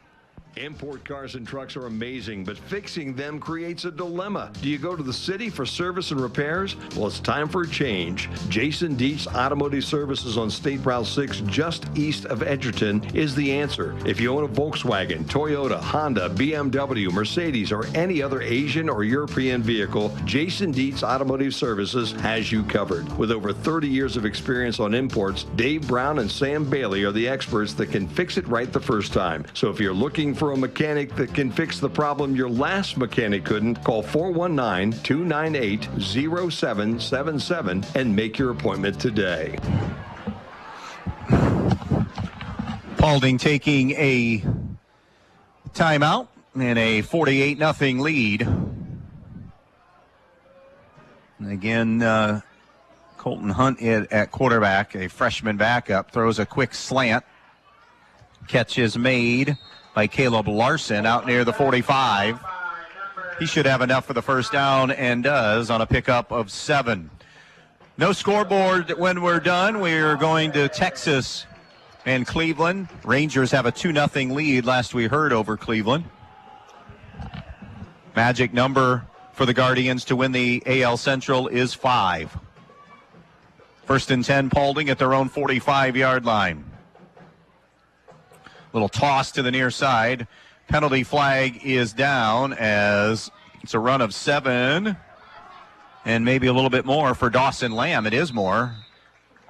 Import cars and trucks are amazing, but fixing them creates a dilemma. Do you go to the city for service and repairs? Well, it's time for a change. Jason Dietz Automotive Services on State Route 6, just east of Edgerton, is the answer. If you own a Volkswagen, Toyota, Honda, BMW, Mercedes, or any other Asian or European vehicle, Jason Dietz Automotive Services has you covered. With over 30 years of experience on imports, Dave Brown and Sam Bailey are the experts that can fix it right the first time. So if you're looking for a mechanic that can fix the problem your last mechanic couldn't, call 419-298-0777 and make your appointment today. Paulding taking a timeout and a 48-0 lead. And again, Colton Hunt at quarterback, a freshman backup, throws a quick slant. Catch is made by Caleb Larson out near the 45. He should have enough for the first down and does on a pickup of 7. No scoreboard when we're done. We're going to Texas and Cleveland. Rangers have a 2-0 lead last we heard over Cleveland. Magic number for the Guardians to win the AL Central is 5. First and 10, Paulding at their own 45-yard line. Little toss to the near side. Penalty flag is down as it's a run of 7 and maybe a little bit more for Dawson Lamb. It is more.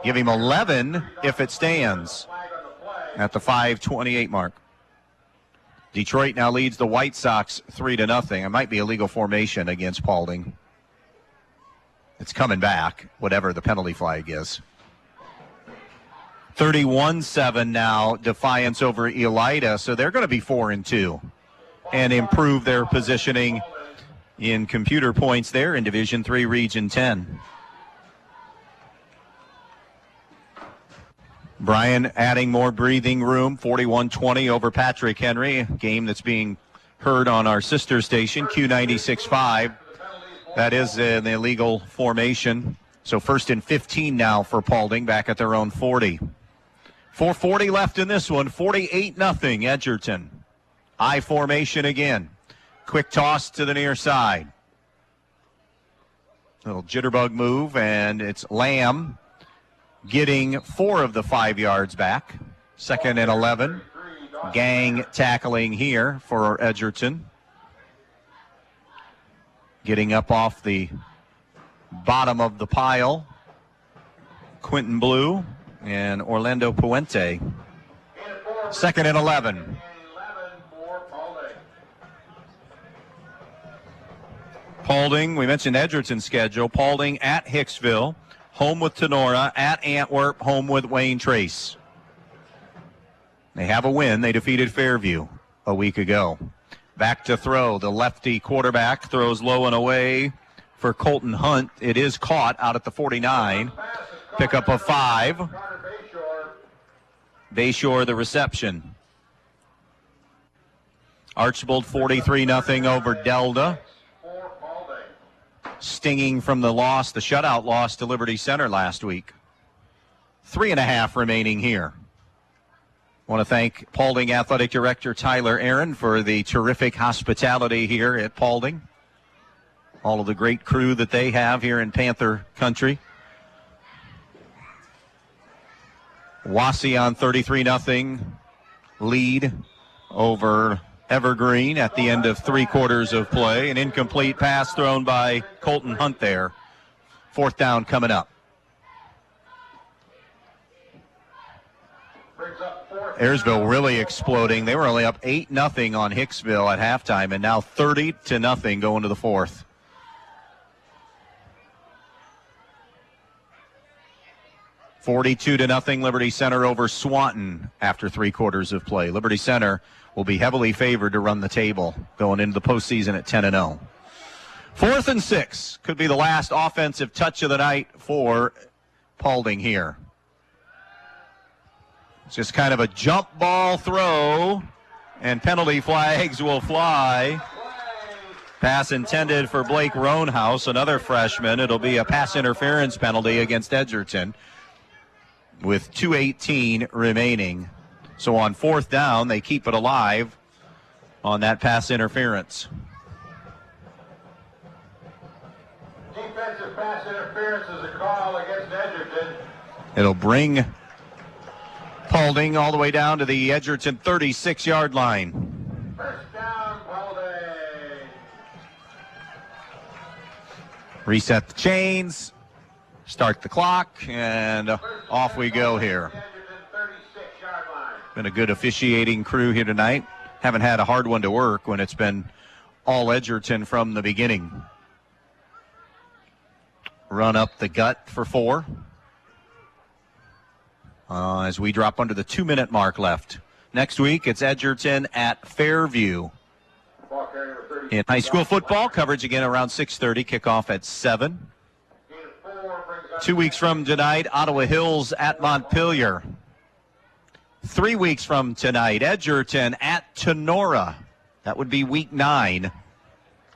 Give him 11 if it stands at the 5:28 mark. Detroit now leads the White Sox 3-0. It might be a legal formation against Paulding. It's coming back, whatever the penalty flag is. 31-7 now, Defiance over Elida, so they're going to be 4-2 and improve their positioning in computer points there in Division III, Region 10. Brian adding more breathing room, 41-20 over Patrick Henry, a game that's being heard on our sister station, Q96.5. That is an illegal formation. So first and 15 now for Paulding, back at their own 40. 4:40 left in this one, 48-0 Edgerton. I formation again. Quick toss to the near side. Little jitterbug move, and it's Lamb getting 4 of the 5 yards back. Second and 11. Gang tackling here for Edgerton. Getting up off the bottom of the pile, Quentin Blue and Orlando Puente. Second and 11. Paulding, we mentioned Edgerton's schedule. Paulding at Hicksville, home with Tenora, at Antwerp, home with Wayne Trace. They have a win. They defeated Fairview a week ago. Back to throw. The lefty quarterback throws low and away for Colton Hunt. It is caught out at the 49. Pickup of 5. Bayshore the reception. Archbold 43-0 over Delta. Stinging from the loss, the shutout loss to Liberty Center last week. 3.5 remaining here. Want to thank Paulding Athletic Director Tyler Aaron for the terrific hospitality here at Paulding. All of the great crew that they have here in Panther Country. Wassey on 33-0 lead over Evergreen at the end of 3 quarters of play. An incomplete pass thrown by Colton Hunt there. 4th down coming up. Ayersville really exploding. They were only up 8-0 on Hicksville at halftime, and now 30-0 going to the 4th. $42-0 Liberty Center over Swanton after 3 quarters of play. Liberty Center will be heavily favored to run the table going into the postseason at 10-0. 4th and 6 could be the last offensive touch of the night for Paulding here. It's just kind of a jump ball throw, and penalty flags will fly. Pass intended for Blake Roanhouse, another freshman. It'll be a pass interference penalty against Edgerton with 2:18 remaining. So on 4th down, they keep it alive. on that pass interference. Defensive pass interference is a call against Edgerton. It'll bring Paulding all the way down to the Edgerton 36-yard line. First down, Paulding. Reset the chains, start the clock, and off we go here. Been a good officiating crew here tonight. Haven't had a hard one to work when it's been all Edgerton from the beginning. Run up the gut for 4. As we drop under the 2-minute mark left. Next week, it's Edgerton at Fairview. In high school football, coverage again around 6:30, kickoff at 7. 2 weeks from tonight, Ottawa Hills at Montpelier. 3 weeks from tonight, Edgerton at Tenora. That would be week 9.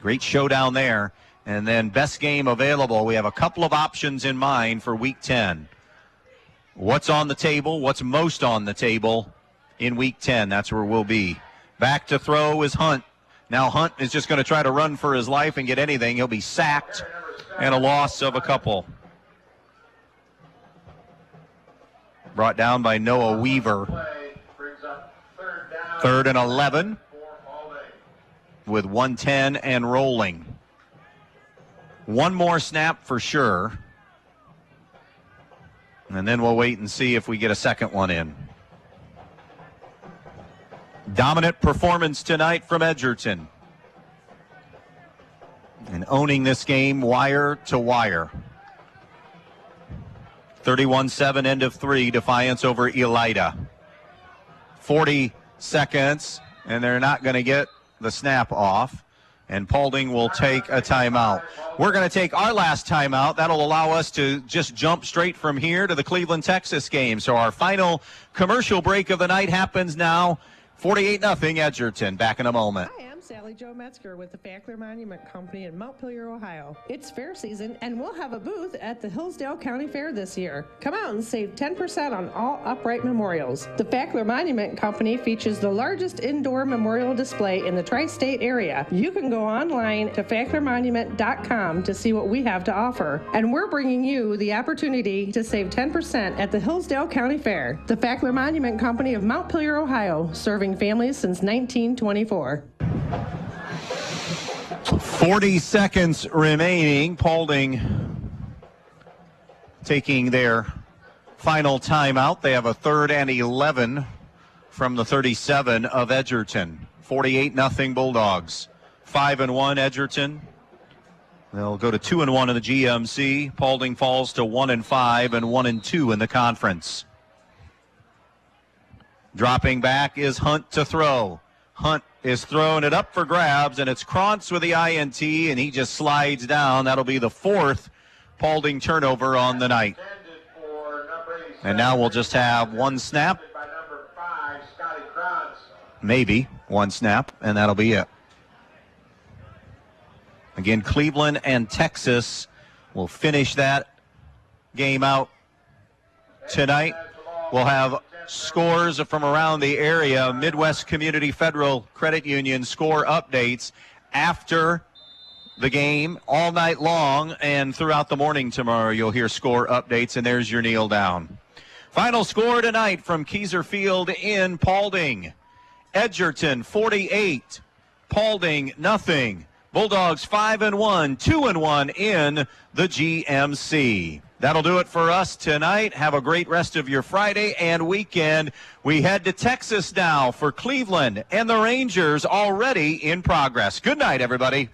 Great showdown there. And then best game available. We have a couple of options in mind for week 10. What's on the table? What's most on the table in week 10? That's where we'll be. Back to throw is Hunt. Now Hunt is just going to try to run for his life and get anything. He'll be sacked and a loss of a couple. Brought down by Noah Weaver. 3rd and 11 with 1:10 and rolling. One more snap for sure. And then we'll wait and see if we get a second one in. Dominant performance tonight from Edgerton. And owning this game wire to wire. 31-7, end of 3, Defiance over Elida. 40 seconds, and they're not going to get the snap off. And Paulding will take a timeout. We're going to take our last timeout. That'll allow us to just jump straight from here to the Cleveland, Texas game. So our final commercial break of the night happens now. 48-0 Edgerton. Back in a moment. Hi, I'm Sally Jo Metzger with the Fackler Monument Company in Montpelier, Ohio. It's fair season, and we'll have a booth at the Hillsdale County Fair this year. Come out and save 10% on all upright memorials. The Fackler Monument Company features the largest indoor memorial display in the tri-state area. You can go online to facklermonument.com to see what we have to offer. And we're bringing you the opportunity to save 10% at the Hillsdale County Fair. The Fackler Monument Company of Montpelier, Ohio, serving families since 1924. 40 seconds remaining. Paulding taking their final timeout. They have a 3rd and 11 from the 37 of Edgerton. 48-0 Bulldogs. 5-1 Edgerton. They'll go to 2-1 in the GMC. Paulding falls to 1-5 and 1-2 in the conference. Dropping back is Hunt to throw. Hunt is throwing it up for grabs, and it's Krantz with the INT, and he just slides down. That'll be the 4th Paulding turnover on the night. And now we'll just have one snap. Maybe one snap, and that'll be it. Again, Cleveland and Texas will finish that game out tonight. We'll have scores from around the area. Midwest Community Federal Credit Union score updates after the game all night long, and throughout the morning tomorrow you'll hear score updates, and there's your kneel down. Final score tonight from Keyser Field in Paulding. Edgerton 48, Paulding nothing. Bulldogs 5-1, 2-1 in the GMC. That'll do it for us tonight. Have a great rest of your Friday and weekend. We head to Texas now for Cleveland and the Rangers already in progress. Good night, everybody.